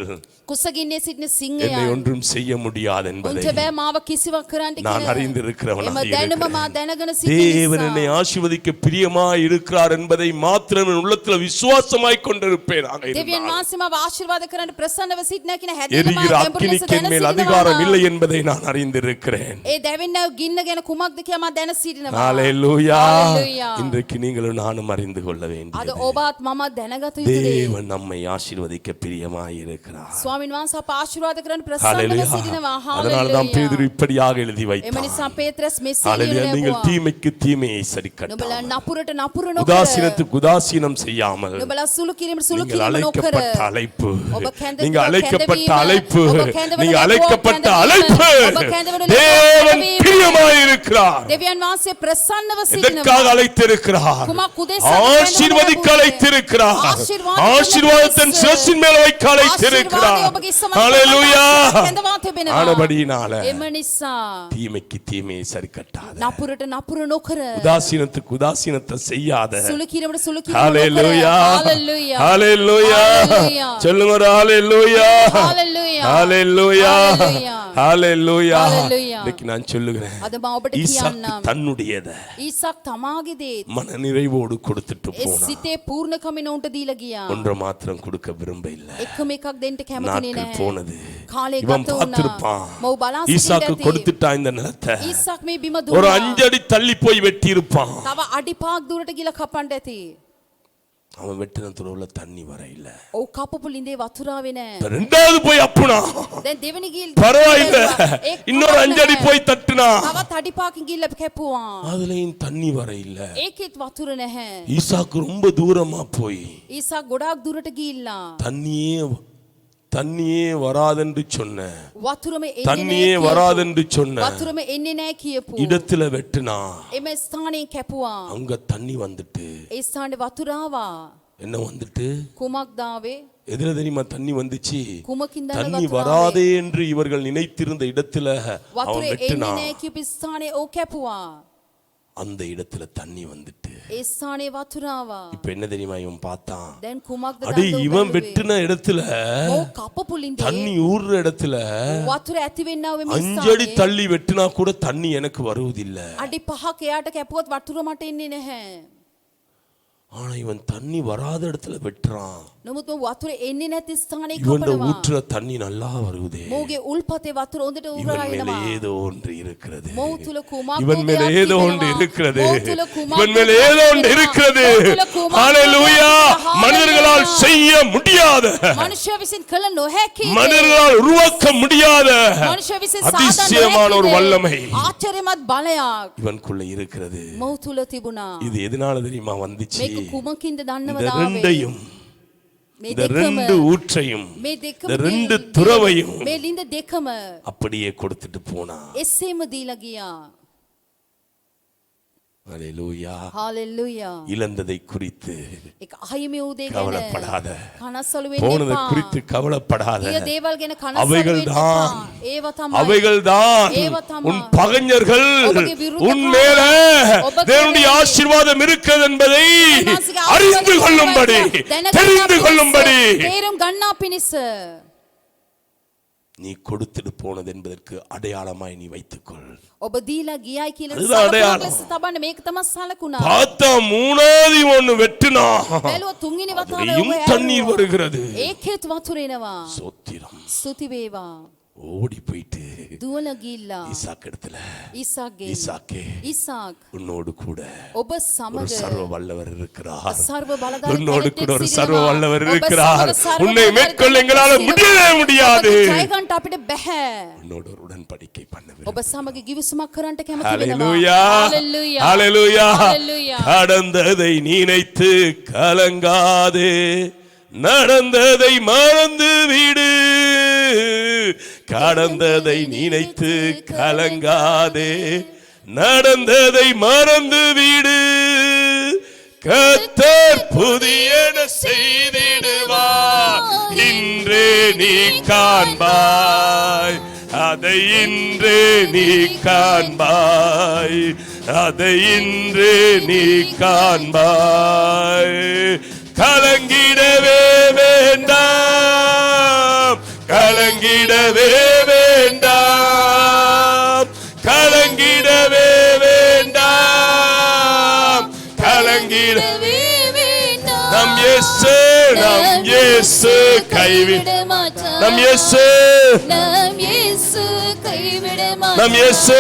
කුසගින්නේ සිටින என்னை සිංහයන් ஒன்றும் செய்ய முடியாது என்பதை උන්ට බෑ මාව කිසිවක් කරන්න நான் කියලා. அறிந்திருக்கிறவனாய் එම දැනුම මා இருக்கிறேன். දැනගෙන தேவன் සිටින என்னை නිසා ஆசீர்வதிக்க பிரியமாய் இருக்கிறார் என்பதை மாத்திரம் என் உள்ளத்துல விசுவாசமாய் கொண்டிருப்பேனாக දෙවියන් இருந்தால் වහන්සේ මාව ආශිර්වාද කරන්න ප්‍රසන්නව සිටින කියන හැදෙන எரிகிற அக்கினிக்கு மேல் அதிகாரம் இல்லை என்பதை நான் அறிந்திருக்கிறேன். ඒ දැවෙන්න ගින්න ගැන කුමක්ද කියලා මා දැන සිටිනවා. ஹalleluya. Hallelujah. இன்றைக்கு நீங்களும் நானும் அறிந்து கொள்ள අද வேண்டியது ඔබත් මම දැනගත යුතු දේ. தேவன் நம்மை ஆசீர்வதிக்க பிரியமாய் இருக்கிறார். ස්වාමීන් වහන්සේ අප ආශිර්වාද කරන්න ප්‍රසන්නව ஹalleluya. සිටිනවා. அதனால தான் பேதுரு இப்படியாக எழுதி එම வைத்தார். නිසා පේත්‍රස් මෙසේ ஹalleluya. நீங்கள் ලියනවා. தீமைக்கு தீமையை නුඹලා சரிக்கட்டாமல் නපුරට නපුර නොකර உதாசீனத்துக்கு உதாசீனம் செய்யாமல் නුඹලා සුළු කිරීමට සුළු நீங்கள் කිරීම නොකර அழைக்கப்பட்ட அழைப்பு ඔබ කැඳ- நீங்க அழைக்கப்பட்ட කැඳවීම, அழைப்பு ඔබ කැඳවන நீங்க ලැබුවා அழைக்கப்பட்ட කැඳවීම, அழைப்பு ඔබ කැඳවන தேவன் ලැබුවා பிரியமாய் இருக்கிறார். දෙවියන් වහන්සේ ප්‍රසන්නව எதற்காக සිටිනවා. அழைத்திருக்கிறார்? කුමක් උදෙසා ஆசீர்வதிக்க அழைத்திருக்கிறார். ஆசீர்வாதத்தின் சிரசின் மேல் வைக்க அழைத்திருக்கிறார். ஹalleluya. ஆனபடியினால එම නිසා தீமைக்கு தீமையை சரிக்கட்டாத, නපුරට නපුර නොකර உதாசீனத்துக்கு உதாசீனத்தை செய்யாத. සුළු කිරීමට සුළු කිරීම නොකර ஹalleluya. Hallelujah. ஹalleluya. Hallelujah. சொல்லுங்க ஒரு ஹalleluya. Hallelujah. ஹalleluya. Hallelujah. ஹalleluya. Hallelujah. இன்னைக்கு நான் சொல்லுகிறேன், අද මම ඔබට ஈசாக்கு කියන්නම් தன்னுடையத ඊසක් තමාගේ දේ மன நிறைவோடு கொடுத்துட்டு ඒ போனான். සිතේ පූර්ණකමින උන්ට දීලා ගියා. ஒன்றை மாத்திரம் கொடுக்க விரும்ப இல்ல. එකම එකක් දෙන්න කැමති நாட்கள் නැහැ. போனது. කාලේ இவன் ගත වුණා. பார்த்திருப்பான், මව බලා ஈசாக்கு සිටින්න ඇති. கொடுத்துட்டான் இந்த நிலத்தை. ඊසක් මේ බිම ஒரு දුන්නා. 5 அடி தள்ளி போய் வெட்டி இருப்பான். තව අඩි 5ක් දුරට ගිහලා කපන්න ඇති. அவன் வெட்டின துறவுல தண்ணி வர இல்ல. ඔව් කපපු ලිඳේ වතුරාවේ නැහැ. ரெண்டாவது போய் அப்புனா දැන් දෙවෙනි ගිහින් பரவாயில்ல, இன்னொரு 5 அடி போய் தட்டுனா තවත් අඩි 5කින් ගිහලා කැපුවා. அதுலயும் தண்ணி வர இல்ல. ඒකෙත් වතුර නැහැ. ஈசாக்கு ரொம்ப தூரமா போய் ඊසක් ගොඩාක් දුරට ගිහිල්ලා தண்ணியே வராதென்று சொன்ன, වතුරම தண்ணியே வராதென்று சொன்ன වතුරම එන්නේ නැහැ කියපු இடத்துல வெட்டுனா එම ස්ථානයෙන් කැපුවා. அங்க தண்ணி வந்துட்டு. ඒ ස්ථානේ වතුර ආවා. என்ன வந்துட்டு? කුමක්ද ආවේ? எதுல தெரியுமா தண்ணி வந்துச்சு? කුමකින්ද தண்ணி වතුර வராதே என்று இவர்கள் நினைத்திருந்த இடத்துல වතුර அவன் එන්නේ வெட்டினா. නැහැ කියපු ස්ථානේ ඕ කැපුවා. அந்த இடத்துல தண்ணி வந்துட்டு. ඒ ස්ථානේ වතුර ආවා. இப்ப என்ன தெரியுமா இவன் பார்த்தான்? දැන් කුමක්ද அடி ගන්න இவன் வெட்டின இடத்துல ඕ කපපුලින්ද தண்ணி ஊறுற இடத்துல වතුර ඇති වෙන්නා වෙ 5 அடி தள்ளி வெட்டினா கூட தண்ணி எனக்கு வருவதில்லை. අඩි 5ක් එයාට කැපුවත් වතුර මට එන්නේ නැහැ. ஆனா இவன் தண்ணி வராத இடத்துல வெட்டுறான். නමුත් වතුර එන්නේ නැති ස්ථානේ இவன் කපනවා. ஊற்றுற தண்ணி நல்லா வருதே. මෝගේ උල්පතේ වතුර හොඳට இவன் උරා மேல එනවා. ஏதோ ஒன்று இருக்கிறது. මෝ තුල කුමක්ද இவன் மேல ஏதோ ஒன்று இருக்கிறது. මෝ තුල කුමක්ද இவன் மேல ஏதோ ஒன்று இருக்கிறது. ஹalleluya. மனிதர்களால் செய்ய முடியாத, මනුෂ්‍ය විසින් කළ නොහැකි, மனிதர்களால் உருவாக்க முடியாத මනුෂ්‍ය විසින් සාධන அதிசயமான ஒரு வல்லமை ආචාර්යමත් බලයක් இவனுக்குள்ள இருக்கிறது. මෝ තුල තිබුණා. இது எதனால தெரியுமா வந்துச்சு? මේක කුමකින්ද இந்த දන්නවද ආවේ? ரெண்டையும், මේ இந்த දෙකම, ரெண்டு ஊற்றையும், මේ දෙකම, இந்த ரெண்டு துறவையும் මේ ලිඳ දෙකම அப்படியே கொடுத்துட்டு போனா. එසේම දීලා ගියා. ஹalleluya. හalleluya. இழந்ததை குறித்து ඒක අහිමි වූ දේ ගැන கவலைப்படாத, කනස්සලු වෙන්න போனதை එපා. குறித்து கவலைப்படாத. ඊය දේවල් ගැන කනස්සලු அவைகள் වෙන්න தான், එපා. ඒව තමයි, அவைகள் தான் ඒව තමයි உன் பகைஞர்கள் ඔබගේ විරුද්ධ உன் மேல ඔබ தேவனுடைய ஆசீர்வாதம் இருக்கிறது என்பதை அறிந்து கொள்ளும்படி, தெரிந்து கொள்ளும்படி තේරුම් ගන්නා පිණිස நீ கொடுத்துட்டு போனது என்பதற்கு அடையாளமாய் நீ வைத்துக்கொள். ඔබ දීලා ගියයි කියලා அதுதான் அடையாளம். ලෙස තබන්න. මේක තමයි සලකුණා. பார்த்தா மூணாவது ஒன்னு வெட்டுனா බැලුව තුන්වෙනි වතාවේ அதுலயும் ඔබ தண்ணீர் வருகிறது. ඒකෙත් වතුර එනවා. சோத்திரம். ස්තුති වේවා. ஓடி போயிட்டு දුවන ගිල්ලා ஈசாக் இடத்துல, ඊසාක්ගේ ஈசாக்கே ඊසාක් உன்னோடு கூட ඔබ ஒரு සමග சர்வ வல்லவர் இருக்கிறார். සර්ව බලධාරී உன்னோடு கூட ஒரு කෙනෙක් சர்வ සිටිනවා. வல்லவர் ඔබ இருக்கிறார். සමග සර්ව உன்னை බලධාරී மேற்கொள்ள කෙනෙක් எங்களால සිටිනවා. முடியவே முடியாது. ඔබ ජය ගන්නට අපිට බෑ. உன்னோடு ஒரு உடன்படிக்கை பண்ண ඔබ සමග ගිවිසුමක් කරන්නට කැමති වෙනවා. ஹalleluya. Hallelujah. ஹalleluya. Hallelujah. கடந்ததை நினைத்து கலங்காதே, நடந்ததை மறந்து விடு. கடந்ததை நினைத்து கலங்காதே, நடந்ததை மறந்து விடு. கர்த்தர் புதியன செய்திடுவார், இன்றே நீ காண்பாய். அதை இன்றே நீ காண்பாய், அதை இன்றே நீ காண்பாய். கலங்கிடவே வேண்டாம், கலங்கிடவே வேண்டாம், கலங்கிடவே வேண்டாம், கலங்கிடவே வேண்டாம். நம் இயேசு, நம் இயேசு கைவிட மாட்டார். நம் இயேசு, நம் இயேசு கைவிட மாட்டார். நம் இயேசு,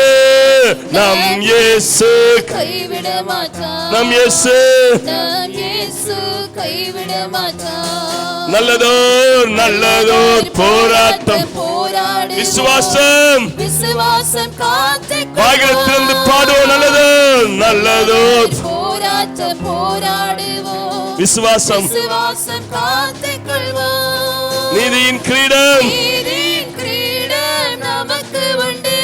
நம் இயேசு, கைவிட மாட்டார். நம் இயேசு. நம் இயேசு கைவிட மாட்டார். நல்லதோர் நல்லதோர் போராட்டம், போராடு. விசுவாசம் விசுவாசம் காத்து வாய்களிலிருந்து பாடுவோம். நல்லதோர் நல்லதோர் போராட்டம் போராடுவோம். விசுவாசம், விசுவாசம் காத்து கொள்வோம். நீதியின் கிரீடம், நீதியின் கிரீடம் நமக்கு உண்டு.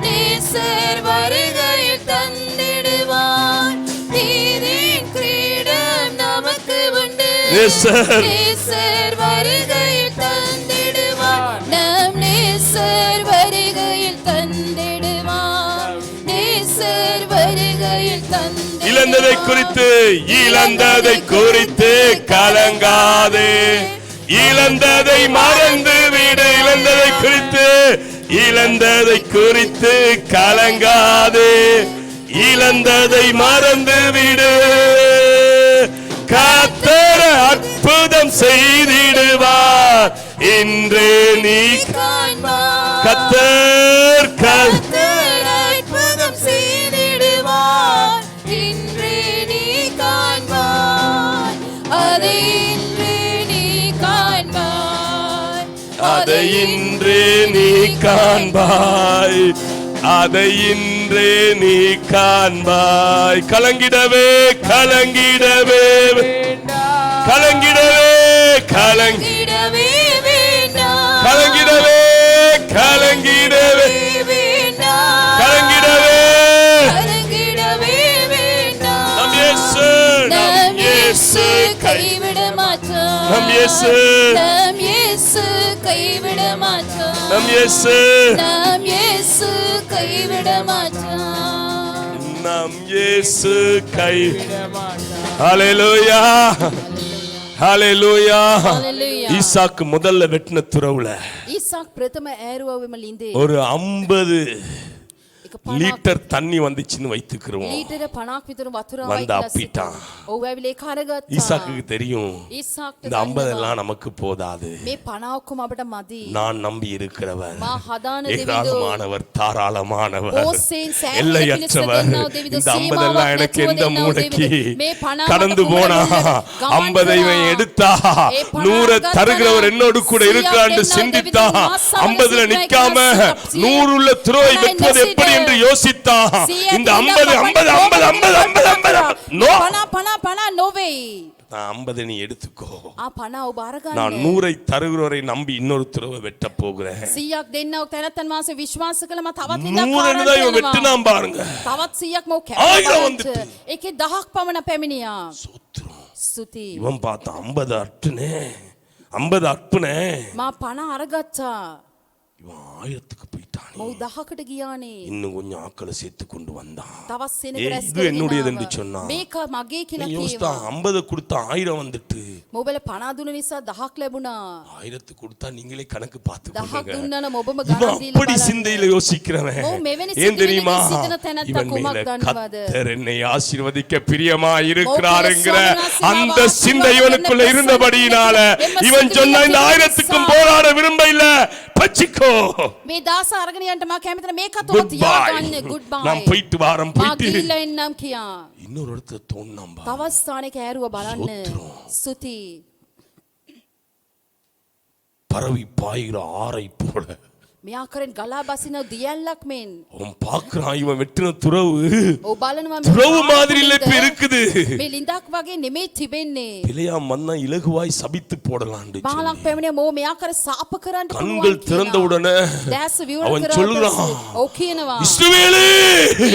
நேசர் வருகையில் தந்திடுவார். நீதியின் கிரீடம் நமக்கு உண்டு. நேசர், நேசர் வருகையில் தந்திடுவார். நம் நேசர் வருகையில் தந்திடுவார். நேசர் வருகையில் தந்திடுவார். இழந்ததை குறித்து, இழந்ததை குறித்து கலங்காதே, இழந்ததை மறந்து விடு. இழந்ததை குறித்து, இழந்ததை குறித்து கலங்காதே, இழந்ததை மறந்து விடு. கர்த்தர் அற்புதம் செய்திடுவார், இன்றே நீ காண்பார். கர்த்தர் கர்த்தர் அற்புதம் செய்திடுவார். இன்றே நீ காண்பார். அதை இன்றே நீ காண்பார். அதை இன்றே நீ காண்பாய், அதை இன்றே நீ காண்பாய். கலங்கிடவே கலங்கிடவே வேண்டாம். கலங்கிடவே கலங்கி கலங்கிடவே வேண்டாம். இயேசு கைவிட மாட்டார். நம் இயேசு நம் இயேசு கைவிட மாட்டார். நம் இயேசு நம் இயேசு கைவிட மாட்டார். நம் இயேசு விட மாட்டார். ஹalleluya ஹalleluya. Hallelujah. ஈசாக்கு முதல்ல வெட்டின துறவுல ඊසාක් ප්‍රථම ඈරුවවම ලින්දේ ஒரு 50 එක 50 லிட்டர் தண்ணி வந்துச்சுன்னு வைத்துக்கிறோம். ලීටර 50ක් විතර වතුර வந்து අපිட்டான். ඔව් ඇවිලේ කරගත්තා. ஈசாக்குக்கு தெரியும் ඊසාක්ට இந்த 50 எல்லாம் நமக்கு போதாது. මේ 50 ඔක්කොම අපට මදි. நான் நம்பி இருக்கிறவர் මා හදාන ஏராளமானவர், தாராளமானவர், ஓசேன் சேனை எல்லையற்றவர். பிலிஸ்தேனாව දෙවිදු இந்த 50 සීමාවක් எல்லாம் எனக்கு නැතුව எந்த දෙන්නාව மூளைக்கு දෙවිදු. මේ 50 கடந்து මට போனா කුමරින් ගමන් 50 இவன் කරා. எடுத்தா 100 தருகிறவர் என்னோடு கூட இருக்கிறான்னு சிந்தித்தா 50ல நிக்காம 100 உள்ள துரோகி வெட்டுவது எப்படி என்று யோசித்தா இந்த 50 50 50 50 50 நோ 50 නොවේ. நான் 50 நீ எடுத்துக்கோ. 50 ඔබ අරගන්න. நான் 100 தருகிறவரை நம்பி இன்னொரு துரோகை வெட்ட போகிறேன். 100ක් දෙන්නව තැනත්තන් වාසේ විශ්වාස කළම තවත් 100 தான் இவன் வெட்டினான் பாருங்க. තවත් 100ක් මෝ 1000 කැපුවා. வந்துட்டு. ඒකේ 1000ක් පමණ පැමිණියා. சூத்திரம். ස්තුති. இவன் பார்த்தா 50 அட்டுனே 50 அட்டுனே මා 50 අරගත්තා. இவன் 1000க்கு போயிட்டானே. මෝ 1000කට ගියානේ. இன்னும் கொஞ்சம் ஆட்களை சேர்த்து கொண்டு வந்தான். තවත් සෙනග ஏய், රැස් இது என்னுடையது என்று சொன்னான். මේක මගේ කියලා யோசித்தா කිව්වා. 50 கொடுத்தா 1000 வந்துட்டு. මොබල 50 දුන නිසා 1000ක් ලැබුණා. 1000 கொடுத்தா நீங்களே கணக்கு பார்த்து 1000ක් கொள்ளுங்க. දුන්නා නම් ඔබම இவன் ගණන් දීලා அப்படி බලන්න. சிந்தையில யோசிக்கிறவன். ஓ, මෙවැනි ஏன் தெரியுமா? සිතුවිල්ලකින් සිටින තැනැත්තා இவன் කුමක් மேல දන්නවද? கர்த்தர் என்னை ஆசீர்வதிக்க பிரியமா இருக்கிறாருங்கிற சுவாமி அந்த ஆசீர்வாதம் சிந்தை இவனுக்குள்ள என்ன இருந்தபடியினால பிரசன்னம் இவன் சொன்ன இந்த என்ன 1000க்கும் போராட விரும்ப இல்ல. பச்சிக்கோ මේ 10 අරගෙන යන්න මා කැමතිද මේකත් ඔබ குட் பை. තියාගන්න. good bye. நான் போயிட்டு வாரம் මා போயிட்டு ගිහිල්ලා එන්නම් කියා. இன்னொரு இடத்துல தோணும்பா. තවත් ස්ථානයක ඇරුව බලන්න. ස්තෝත්‍රම්. ස්තුති. பரவி பாய்கிற ஆறை போல මෙයා කරෙන් ගලා බසින දියැල්ලක් මෙන්. அவன் பார்க்கறான் இவன் வெட்டின துறவு ඔව් බලනවා துறவு மாதிரி இல்ல இப்ப இருக்குது. මේ ලිඳක් වගේ නෙමෙයි තිබෙන්නේ. பிழையாம் மன்னா இலகுவாய் சபித்து போடலாண்டு බාලක් පැමිණිය මෝ මෙයා කර සාප කරන්න கண்கள் திறந்த உடனே දැස් විවර அவன் කරා சொல்லுறான். පස්සේ. ඔව් කියනවා. இஸ்ரவேலே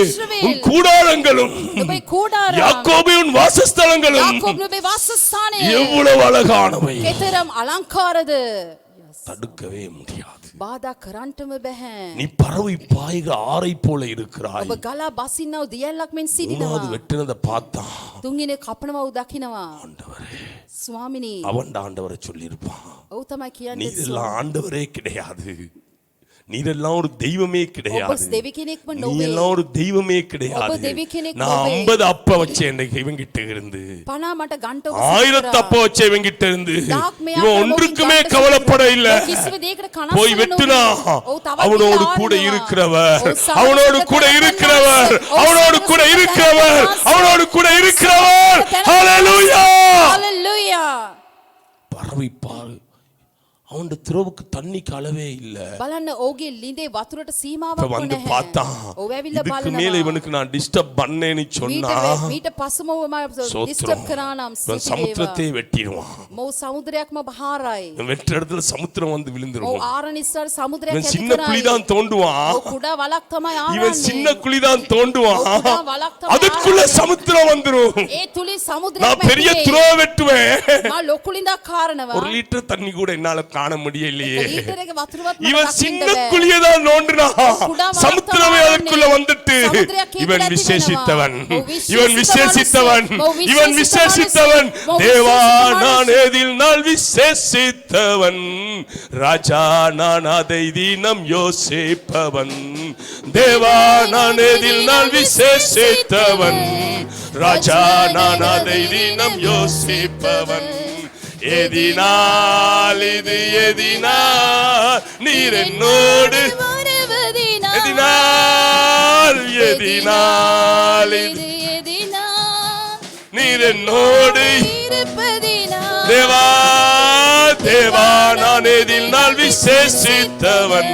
இஸ்ரவேல். உன் கூடாரங்களும் ඔබේ කෝඩාරම් யாக்கோபே உன் வாசஸ்தலங்களும் යාකෝබ් නුඹේ වාසස්ථානය எவ்வளவு அழகானவை. කෙතරම් අලංකාරද. தடுக்கவே முடியாது. බාධා කරන්නටම බෑ. நீ பறவை பாய்கிற ஆறை போல இருக்கிறாய். ඔබ ගලා බසින්නව දියැල්ලක් මෙන් மூணாவது සිටිනවා. வெட்டினதை பார்த்தா තුන්වෙනි කපනවා දකින්නවා. ஆண்டவரே ස්වාමිනී அவன் ஆண்டவரை சொல்லியிருப்பான். ඔව් තමයි කියන්නේ. நீரெல்லாம் ஆண்டவரே கிடையாது. நீரெல்லாம் ஒரு தெய்வமே ඔබ கிடையாது. දෙවි කෙනෙක්ම நீ නොවේ. எல்லாம் ஒரு தெய்வமே ඔබ கிடையாது. දෙවි කෙනෙක් நான் නොවේ. 50 அப்ப வச்சேன் இன்னைக்கு இவன் கிட்ட இருந்து. 50 මට ගන්ට ඔබ 1000 அப்ப வச்ச இவன் கிட்ட இருந்து දාක් මෙයා இவன் කරමු ஒன்றுக்குமே ගන්ට கவலைப்பட இல்ல. ඔබ කිසිම දෙයකට කනස්සල්ල போய் வெட்டுனா නොවේ. ඔව් තවත් அவனோடு ඉන්න கூட ආරනවා. இருக்கிறவர், ඔව් සමහර அவனோடு கூட තැනක இருக்கிறவர், ඔව් அவனோடு கூட සමහර இருக்கிறவர், තැනක அவனோடு கூட இருக்கிறவர். තැනක ஹalleluya. ஹalleluya. பறவை பாரு, அவன் துறவுக்கு தண்ணிக்கு அளவே இல்ல. බලන්න ඕගේ ලිඳේ වතුරට இப்ப සීමාවක් வந்து නැහැ. பார்த்தான். ඔව් ඇවිල්ලා இதுக்கு மேல බලනවා. இவனுக்கு நான் டிஸ்டர்ப் பண்ணேன்னு சொன்னா මීට පසුම ඩිස්ටර්බ් சோத்திரம். කරා නම් இவன் சமுத்திரத்தை வெட்டிடுவான். මෝ සමුද්‍රයක්ම බහාරයි. இவன் வெற்ற இடத்துல சமுத்திரம் வந்து ඔව් விழுந்துரும். ආර නිසා සමුද්‍රයක් இவன் ඇති சின்ன කරයි. குழிதான் தோண்டுவான். ඔව් කුඩා වලක් තමයි இவன் ආරන්නේ. சின்ன குழிதான் தோண்டுவான். ඔව් කුඩා වලක් තමයි அதுக்குள்ள ආරන්නේ. சமுத்திரம் வந்துரும். ඒ තුලින් සමුද්‍රයක් நான் பெரிய ඇති වෙයි. துறவு வெட்டுவேன். මා ලොකු ලිඳක් කාරනවා. 1 லிட்டர் தண்ணி கூட என்னால காண முடியலையே. ලීටරයක වතුරවත් මට இவன் දකින්න சின்ன බෑ. குழியதான் நோண்டுனா குடா சமுத்திரமே வளர்த்தவன் அதுக்குள்ள வந்துட்டு சமுத்திரக் கீழே இவன் தட்டி விசேஷித்தவன், விடுவான். இவன் விசேஷித்தவன், ஓ, இவன் விசேஷித்தவன். ஓ, தேவா விசேஷித்த நான் ஏதில் நாள் விசேஷித்தவன், ராஜா நான் அதை தினம் யோசிப்பவன். தேவா நான் ஏதில் நாள் விசேஷித்தவன், ராஜா நான் அதை தினம் யோசிப்பவன். எதினால் இது எதினால் நீர் என்னோடு, வருவதினால் எதினால் எதினால் இது எதினால் நீர் என்னோடு இருப்பதினால் தேவா தேவா நான் எதில் நாள் விசேஷித்தவன்,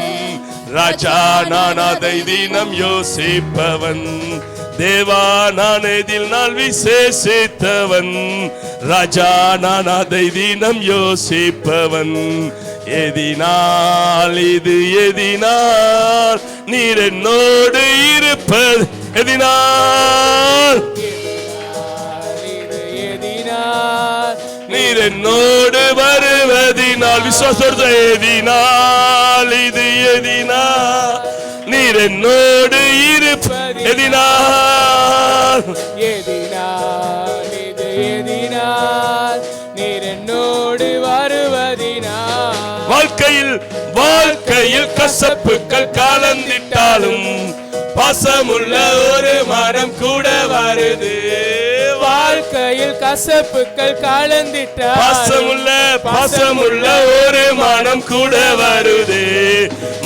ராஜா நான் அதை தினம் யோசிப்பவன். தேவா நான் எதில் நாள் விசேஷித்தவன், ராஜா நான் அதை தினம் யோசிப்பவன். எதினால் இது எதினால் நீர் என்னோடு இருப்பது, எதினால் இது எதினால் நீர் என்னோடு வருவதினால் விசுவாசத்தோடு எதினால் இது எதினால் நீர் என்னோடு இருப்பதினால் எதினால் இது எதினால் நீர் என்னோடு வருவதினால் வாழ்க்கையில் கசப்புக்கள் கலந்திட்டாலும் பாசமுள்ள ஒரு மரம் கூட வருது வாழ்க்கையில் கசப்புக்கள் கலந்திட்டால் பாசமுள்ள ஒரு மனம் கூட வருது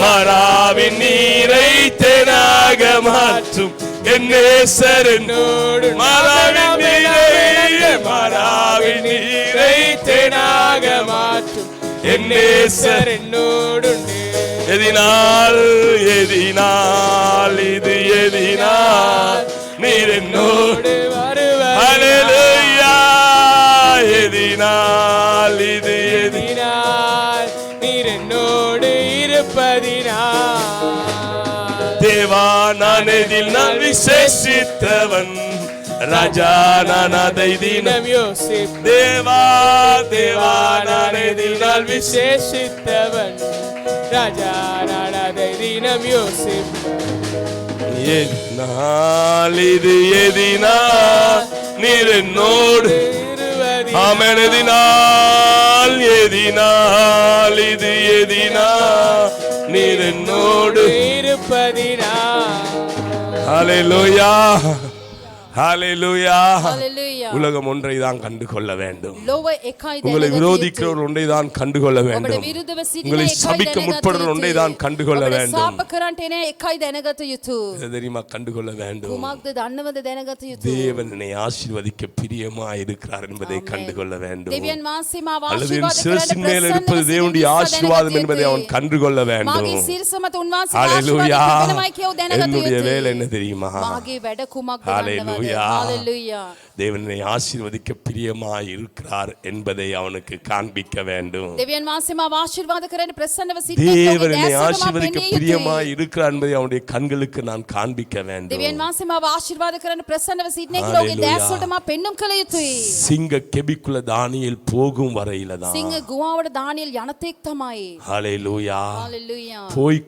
மாறாவின் நீரை தேனாக மாற்றும் என் நேசர் என்னோடு மாறாவின் நீரை தேனாக மாற்றும் என் நேசர் என்னோடு எதினால் இது எதினால் நீர் என்னோடு ஹல்லேலூயா எதினால் இது எதினால் நீர் என்னோடு இருப்பதினால் தேவா நான் எதில் நான் விசேஷித்தவன் ராஜா நான் அதை தினம் யோசிப் தேவா நான் எதில் நான் விசேஷித்தவன் ராஜா நான் அதை தினம் யோசிப் எதினால் இது எதினால் நீர் என்னோடு ஆமென் எதினால் இது எதினால் நீர் என்னோடு இருப்பதினால் ஹல்லேலூயா ஹல்லேலூயா Hallelujah. உலகம் ஒன்றை தான் கண்டுகொள்ள வேண்டும் ලොව එකයි உங்களை விரோதிக்கிறவர் ஒன்றை தான் கண்டுகொள்ள வேண்டும் உங்களை சபிக்க முற்படுறவர் ஒன்றை தான் கண்டுகொள்ள வேண்டும் සාප කරන්ට එන එකයි දැනගත යුතු. இதை தெரியுமா கண்டுகொள்ள வேண்டும் කුමක්ද දන්නවද දැනගත යුතු. தேவன் என்னை ஆசீர்வதிக்க பிரியமா இருக்கிறார் என்பதை கண்டுகொள்ள வேண்டும் දෙවියන් වහන්සේ මාව அல்லது என் ආශිර්වාද சிரசின் மேல் කරන්න இருப்பது தேவனுடைய ஆசீர்வாதம் என்பதை அவன் கண்டுகொள்ள வேண்டும் මාගේ සිරස මත උන්වහන්සේ ஹல்லேலூயா ආශිර්වාද කරනවායි කියව දැනගත என்னுடைய යුතු. வேலை என்ன தெரியுமா මාගේ වැඩ කුමක්ද ஹல்லேலூயா දන්නවද. Hallelujah. தேவனை ஆசீர்வதிக்க பிரியமாய் இருக்கிறார் என்பதை அவனுக்கு காண்பிக்க வேண்டும் දෙවියන් වහන්සේ මාව ආශිර්වාද කරන්න ප්‍රසන්නව සිටින தேவனை ஆசீர்வதிக்க பிரியமாய் இருக்கிறார் என்பதை அவனுடைய கண்களுக்கு நான் காண்பிக்க வேண்டும் දෙවියන් වහන්සේ මාව ආශිර්වාද කරන්න ප්‍රසන්නව සිටින කෙනාගේ දැස් වලට මා පෙන්눔 කළ යුතුයි. சிங்க கெபிக்குள்ள தானியேல் போகும் வரையில தான் සිංහ ගුහාවට දානියෙල් යනතෙක් තමයි. ஹல்லேலூயா Hallelujah. போய்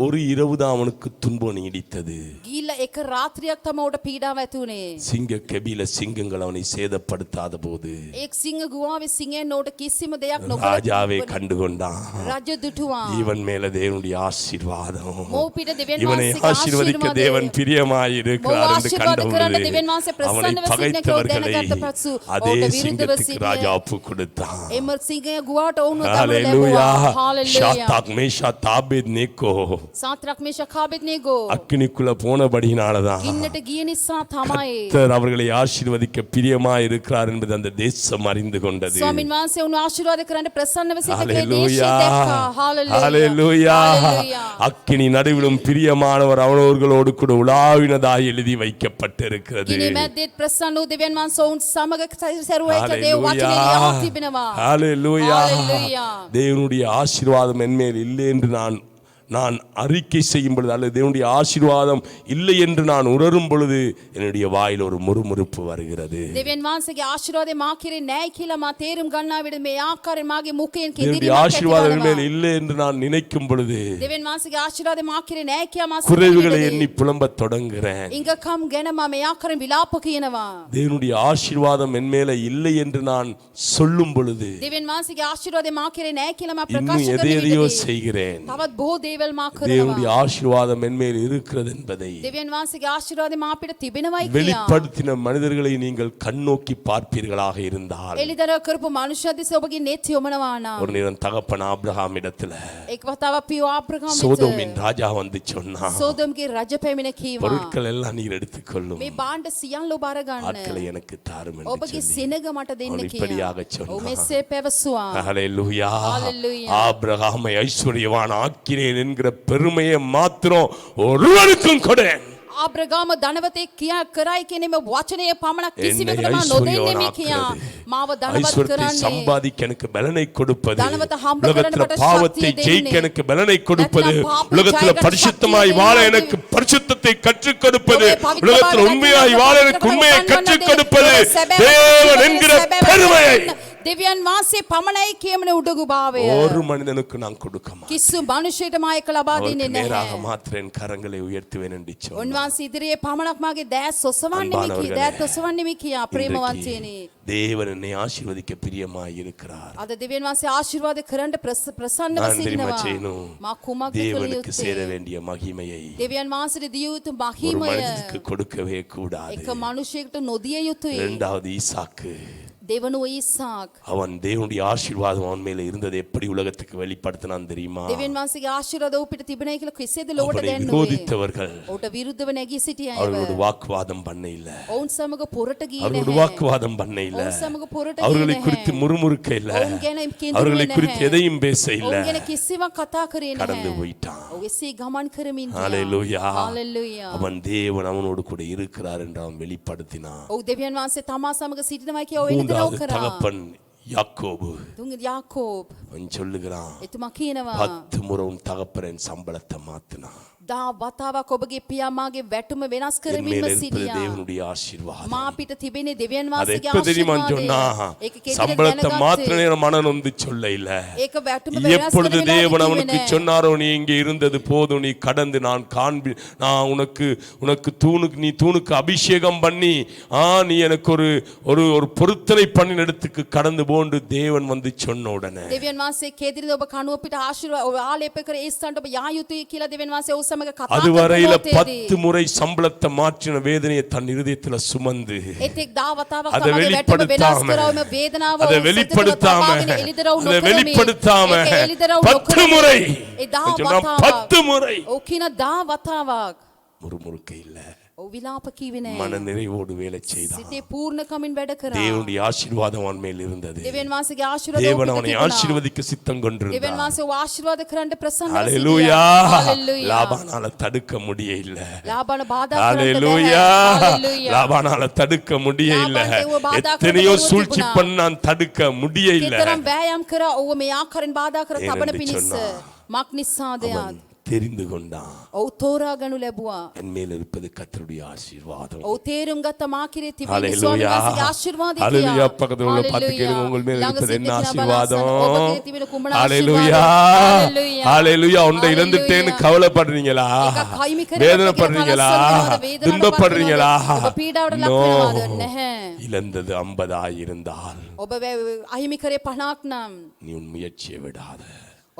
ஒரு இரவு தான் அவனுக்கு துன்பம் நீடித்தது ගිහිල්ලා එක රාත්‍රියක් තමයි උට පීඩාව ඇති උනේ. சிங்க கெபில சிங்கங்கள் அவனை சேதப்படுத்தாத போது එක් සිංහ ගුහාවේ සිංහයන් උට කිසිම දෙයක් ராஜாவே கண்டுகொண்டான் රජ දුටුවා. இவன் மேல தேவனுடைய ஆசீர்வாதம் මෝ පිට දෙවියන් இவனை වහන්සේගේ ஆசீர்வதிக்க ආශිර්වාදය. தேவன் பிரியமாய் இருக்கிறார் என்று ஆசீர்வாத කරන්න கண்டபோது දෙවියන් වහන්සේ அவனை ප්‍රසන්නව සිටින பகைத்தவர்களை කෙනෙක් දැනගත්ත පසු அதே ඔහුට විරුද්ධව சிங்கத்துக்கு සිටින ராஜா ஒப்பு கொடுத்தான் එම සිංහය ගුහාවට ඔවුන් ஹல்லேலூயா ලැබුවා. Hallelujah. ஷாத்ராக் மேஷாக் ஆபேத்நேகோ සාත්‍රාක් මේෂක් ආබෙද්නේගෝ அக்கினிக்குள்ள போனபடியினாலதான் ගින්නට ගිය නිසා තමයි கர்த்தர் அவர்களை ஆசீர்வதிக்க பிரியமாய் இருக்கிறார் என்பது அந்த தேசம் அறிந்து கொண்டது ස්වාමින් වහන්සේ උන් ආශිර්වාද කරන්න ප්‍රසන්නව සිටින ஹல்லேலூயா දේශය දැක්කා. Hallelujah. ஹல்லேலூயா Hallelujah. அக்கினி நடுவிலும் பிரியமானவர் அவனோர்களோடு கூட உலாவினதாய் எழுதி வைக்கப்பட்டிருக்கிறது ගිනි මැද්දේත් ප්‍රසන්න වූ දෙවියන් වහන්සේ ඔවුන් සමග සරුවේක දේව වචනේ ලියා තිබෙනවා. ஹல்லேலூயா Hallelujah. தேவனுடைய ஆசீர்வாதம் என்மேல் இல்லை என்று நான் அறிக்கை செய்யும் பொழுது அல்லது தேவனுடைய ஆசீர்வாதம் இல்லை என்று நான் உணரும் பொழுது என்னுடைய வாயில் ஒரு முறுமுறுப்பு வருகிறது දෙවියන් වහන්සේගේ ආශිර්වාදය මා කෙරේ නැහැ කියලා මා තේරුම් ගන්නා විට මේ ආකාරයෙන් මාගේ මුඛයෙන් தேவனுடைய කිදිරිමක් ஆசீர்வாதம் ඇතිවෙනවා. என்மேல் இல்லை என்று நான் நினைக்கும் பொழுது දෙවියන් වහන්සේගේ ආශිර්වාදය මා කෙරේ නැහැ කියලා මා குறைவுகளை සිතන எண்ணி புலம்பத் தொடங்குகிறேன் ඉංගකම් ගැන මා මේ ආකාරයෙන් විලාප කියනවා. தேவனுடைய ஆசீர்வாதம் என் மேல இல்லை என்று நான் சொல்லும் பொழுது දෙවියන් වහන්සේගේ ආශිර්වාදය මා කෙරේ නැහැ කියලා මා இன்னும் ප්‍රකාශ කරන எதையோ විට செய்கிறேன் තවත් බොහෝ දේවල් මා தேவனுடைய කරනවා. ஆசீர்வாதம் என் மேல் இருக்கிறது என்பதை දෙවියන් වහන්සේගේ ආශිර්වාදය මා අපිට තිබෙනවයි කියලා. வெளிப்படுத்தின மனிதர்களை நீங்கள் கண்ணோக்கி பார்ப்பீர்களாக இருந்தால் එලිදර කරපු මනුෂ්‍ය දිස ඔබගේ නෙත් යොමනවා නම් ஒரு நேரம் தகப்பன் ஆபிரகாம் இடத்துல එක් වතාවක් පියෝ ආබ්‍රහම් சோதோமின் ராஜா வந்து சொன்னா සෝදොම්ගේ රජ පැමිණ කීවා. பொருட்கள் எல்லாம் நீர் எடுத்துக்கொள்ளும் මේ භාණ්ඩ සියල්ල ඔබ අරගන්න. ஆட்களை எனக்கு தாரும் என்று ඔබගේ சொல்லி සෙනග මට දෙන්න அவன் කියලා. இப்படியாக ඔව් சொன்னான் මෙසේ පැවසුවා. ஹல்லேலூயா Hallelujah. ஆபிரகாமை ஐஸ்வர்யவான் ஆக்கினேன் என்கிற பெருமையை மாத்திரம் ஒருவனுக்கும் கொடேன் ආබ්‍රහාම ධනවතෙක් කියා කරයි කියන මේ වචනය පමණක් කිසිවෙකුට என்னை මා නොදෙන්නේ මේ ஐஸ்வர்யவானாக்குறது. කියා. මාව ධනවත් ஐஸ்வர்யத்தை කරන්නේ. சம்பாதிக்க எனக்கு பலனை கொடுப்பது தனவத்தை ஹம்ப உலகத்துல කරන්න பாவத்தை சக்தியை ஜெயிக்க දෙන්නේ. எனக்கு பலனை கொடுப்பது නැත්නම් පාපය உலகத்துல ජයගන්න பரிசுத்தமாய் ශක්තිය வாழ දෙන්නේ. எனக்கு பரிசுத்தத்தை கற்றுக் கொடுப்பது ඔබේ පවිත්‍ර உலகத்துல බව உண்மையாய் නැත්නම් வாழ எனக்கு පවිත්‍ර உண்மையை බව கற்றுக் ගන්නවද? கொடுப்பது ඔබේ සැබෑ தேவன் ජීවිතයේ என்கிற සැබෑ பெருமையை වශයෙන් දෙවියන් වහන්සේ පමණයි කියමන උඩගුභාවය. ஒரு மனிதனுக்கு நான் கொடுக்க மாட்டேன். කිසිදු මනුෂ්‍යයට මායක ලබා දෙන්නේ நேராக නැහැ. மாத்திரம் என் கரங்களை உயர்த்துவேன் என்று சொன்னார். උන්වහන්සේ ඉදිරියේ පමණක් මාගේ දෑස් ඔසවන්නේ කී දෑත් ඔසවන්නේ කියා ප්‍රේමවන්තයනි. தேவன் என்னை ஆசீர்வதிக்க பிரியமாய் இருக்கிறார். අද දෙවියන් වහන්සේ ආශිර්වාද කරන්න ප්‍රසන්නව நான் தெரியுமா සිටිනවා. செய்யணும்? මා කුමක්ද කළ தேவனுக்கு சேர යුත්තේ? வேண்டிய மகிமையை දෙවියන් වහන්සේට දිය යුතු ஒரு මහිමය மனிதனுக்கு கொடுக்கவே கூடாது. එක මනුෂ්‍යයෙකුට නොදිය යුතුයි. இரண்டாவது ஈசாக்கு, දෙවනුව ඊසාක්. அவன் தேவனுடைய ஆசீர்வாதம் அவன் மேல இருந்தது எப்படி உலகத்துக்கு வெளிப்படுத்தினான் தெரியுமா? දෙවියන් වහන්සේගේ ආශිර්වාද ඔහු පිට තිබුණයි කියලා කෙසේද ලොවට அவனை දැන්නුවේ? விரோதித்தவர்கள் ඔහුට විරුද්ධව නැගී සිටිය අය. அவர்களோடு வாக்குவாதம் பண்ண இல்ல, ඔවුන් සමග පොරට ගියේ அவர்களோடு නැහැ. வாக்குவாதம் பண்ண இல்ல, ඔවුන් සමග පොරට அவர்களை ගියේ குறித்து නැහැ. முறுமுறுக்க இல்ல, ඔවුන් ගැන කිඳුනේ அவர்களை குறித்து නැහැ. எதையும் பேச இல்ல, ඔවුන් ගැන කිසිවක් කතා කරේ கடந்து නැහැ. போயிட்டான். ඔව් එසේ ගමන් කරමින් ගියා. ஹalleluya. හalleluya. அவன் தேவன் அவனோடு கூட இருக்கிறார் என்று அவன் வெளிப்படுத்தினான். ඔව් දෙවියන් වහන්සේ තමා සමග සිටිනවා කියලා ඔය එළිදරව් மூன்றாவது කරා. தகப்பன் யாக்கோபு, තුන්වෙනි යාකෝබ් அவன் சொல்லுகிறான், එතුමා කියනවා 10 முறை உன் தகப்பனின் சம்பளத்தை மாத்தினான். දා වතාවක් ඔබගේ පියා මාගේ වැටුම වෙනස් என் කරමින්ම மேல இருப்பது සිටියා. தேவனுடைய ஆசீர்வாதம். මා පිට තිබෙන්නේ දෙවියන් அது වහන්සේගේ எப்ப தெரியுமா சொன்னா, ආශිර්වාදය. ඒක කෙනෙක් சம்பளத்தை மாத்திர දැනගත්තේ. நேரம் மனம் நொந்து சொல்ல இல்ல, ඒක වැටුම වෙනස් எப்பொழுது කරන தேவன் වෙලාවට அவனுக்கு කිව්වේ சொன்னாரோ நீ இங்கே இருந்தது போதும், நீ கடந்து நான் உனக்கு நீ தூணுக்கு அபிஷேகம் பண்ணி நீ எனக்கு ஒரு பொருத்தனை பண்ணின இடத்துக்கு கடந்து போன்று தேவன் வந்து சொன்ன உடனே දෙවියන් වහන්සේ කේදිරිද ඔබ කණුව පිට ආශිර්වාද ඔබ ආලේප කර ඒ ස්ථානට ඔබ යා යුතුයි කියලා දෙවියන් වහන්සේ ඔහු සමග කතා அதுவரையில කරනකොටදී 10 முறை சம்பளத்தை மாற்றின வேதனையை தன் இருதயத்துல சுமந்து එතෙක් දා වතාවක් அதை තමගේ වැටුම වෙනස් வெளிப்படுத்தாம කරවම වේදනාව அதை ඔහු வெளிப்படுத்தாம සිතට තබාගෙන එළිදරව් அதை නොකරමින් வெளிப்படுத்தாம ඒක එළිදරව් 10 නොකරමින් முறை ඒ දා சொன்னா වතාවක් 10 முறை ඔහු කියන දා වතාවක් முறுமுறுக்க இல்ல, ඔහු විලාප කිව්වේ නෑ. மன நிறைவோடு வேலை செய்தான். සිතේ පූර්ණකමින් වැඩ කරා. தேவனுடைய ஆசீர்வாதம் அவன் மேல் இருந்தது. දෙවියන් වහන්සේගේ ආශිර්වාද தேவன் ඔහු அவனை පිට තිබුණා. ஆசீர்வதிக்க சித்தம் දෙවියන් கொண்டிருந்தார். වහන්සේ ඔහු ආශිර්වාද කරන්න ප්‍රසන්නව ஹalleluya. සිටියා. හalleluya. லாபானால தடுக்க முடிய இல்ல. ලාබාන බාධා කරන්න ஹalleluya. බැහැ. හalleluya. லாபானால தடுக்க முடிய இல்ல. லாபான் தேவ பாதா எத்தனையோ කරන්න சூழ்ச்சி තිබුණා. பண்ணான், தடுக்க முடிய இல்ல. කෙතරම් වෑයම් කරා ඔහු මේ ආකාරයෙන් බාධා කර තබන ஏனென்று පිණිස சொன்னா, මක් නිසාද அவன் தெரிந்து கொண்டான், ඔහු තෝරා ගනු ලැබුවා. என் மேல் இருப்பது கர்த்தருடைய ஆசீர்வாதம். ඔහු තේරුම් ගත්ත මා කිරේ තිබෙන ஹalleluya. ස්වාමීන් වහන්සේගේ ආශිර්වාදය ஹalleluya. කියලා. பக்கத்துல உள்ள பார்த்து கேளுங்க, உங்கள் மேல் இருப்பது என்ன ஆசீர்வாதம்? ඔබගේ තිබෙන කුමන ஹalleluya. ආශිර්වාදය? ஹalleluya. ஒன்றை இழந்துட்டேன்னு கவலைப்படுறீங்களா? එකක් කයිමි කරගෙන வேதனைப்படுறீங்களா? துன்பப்படுறீங்களா? ඔබ පීඩාවට ලක් No. වෙනවද? නැහැ. இழந்தது 50 இருந்தால் ඔබ අහිමි කරේ 50ක් නම් நீ உன் முயற்சியை விடாத.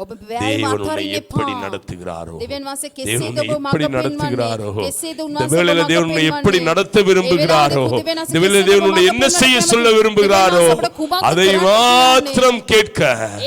ඔබ தேவன் உன்னை වෑයම எப்படி අත්හරින්න நடத்துகிறாரோ, දෙවියන් වහන්සේ தேவன் කෙසේද உன்னை ඔබ எப்படி මඟ நடத்துகிறாரோ, පෙන්වන්නේ? කෙසේද இந்த උන්වහන්සේ வேளையில ඔබ தேவன் මඟ உன்னை எப்படி පෙන්වන්නේ? நடத்த விரும்புகிறாரோ, ඒ වෙලාවේ இந்த வேளையில தேவன் உன்னை என்ன செய்ய சொல்ல விரும்புகிறாரோ அதை மாத்திரம் கேட்க,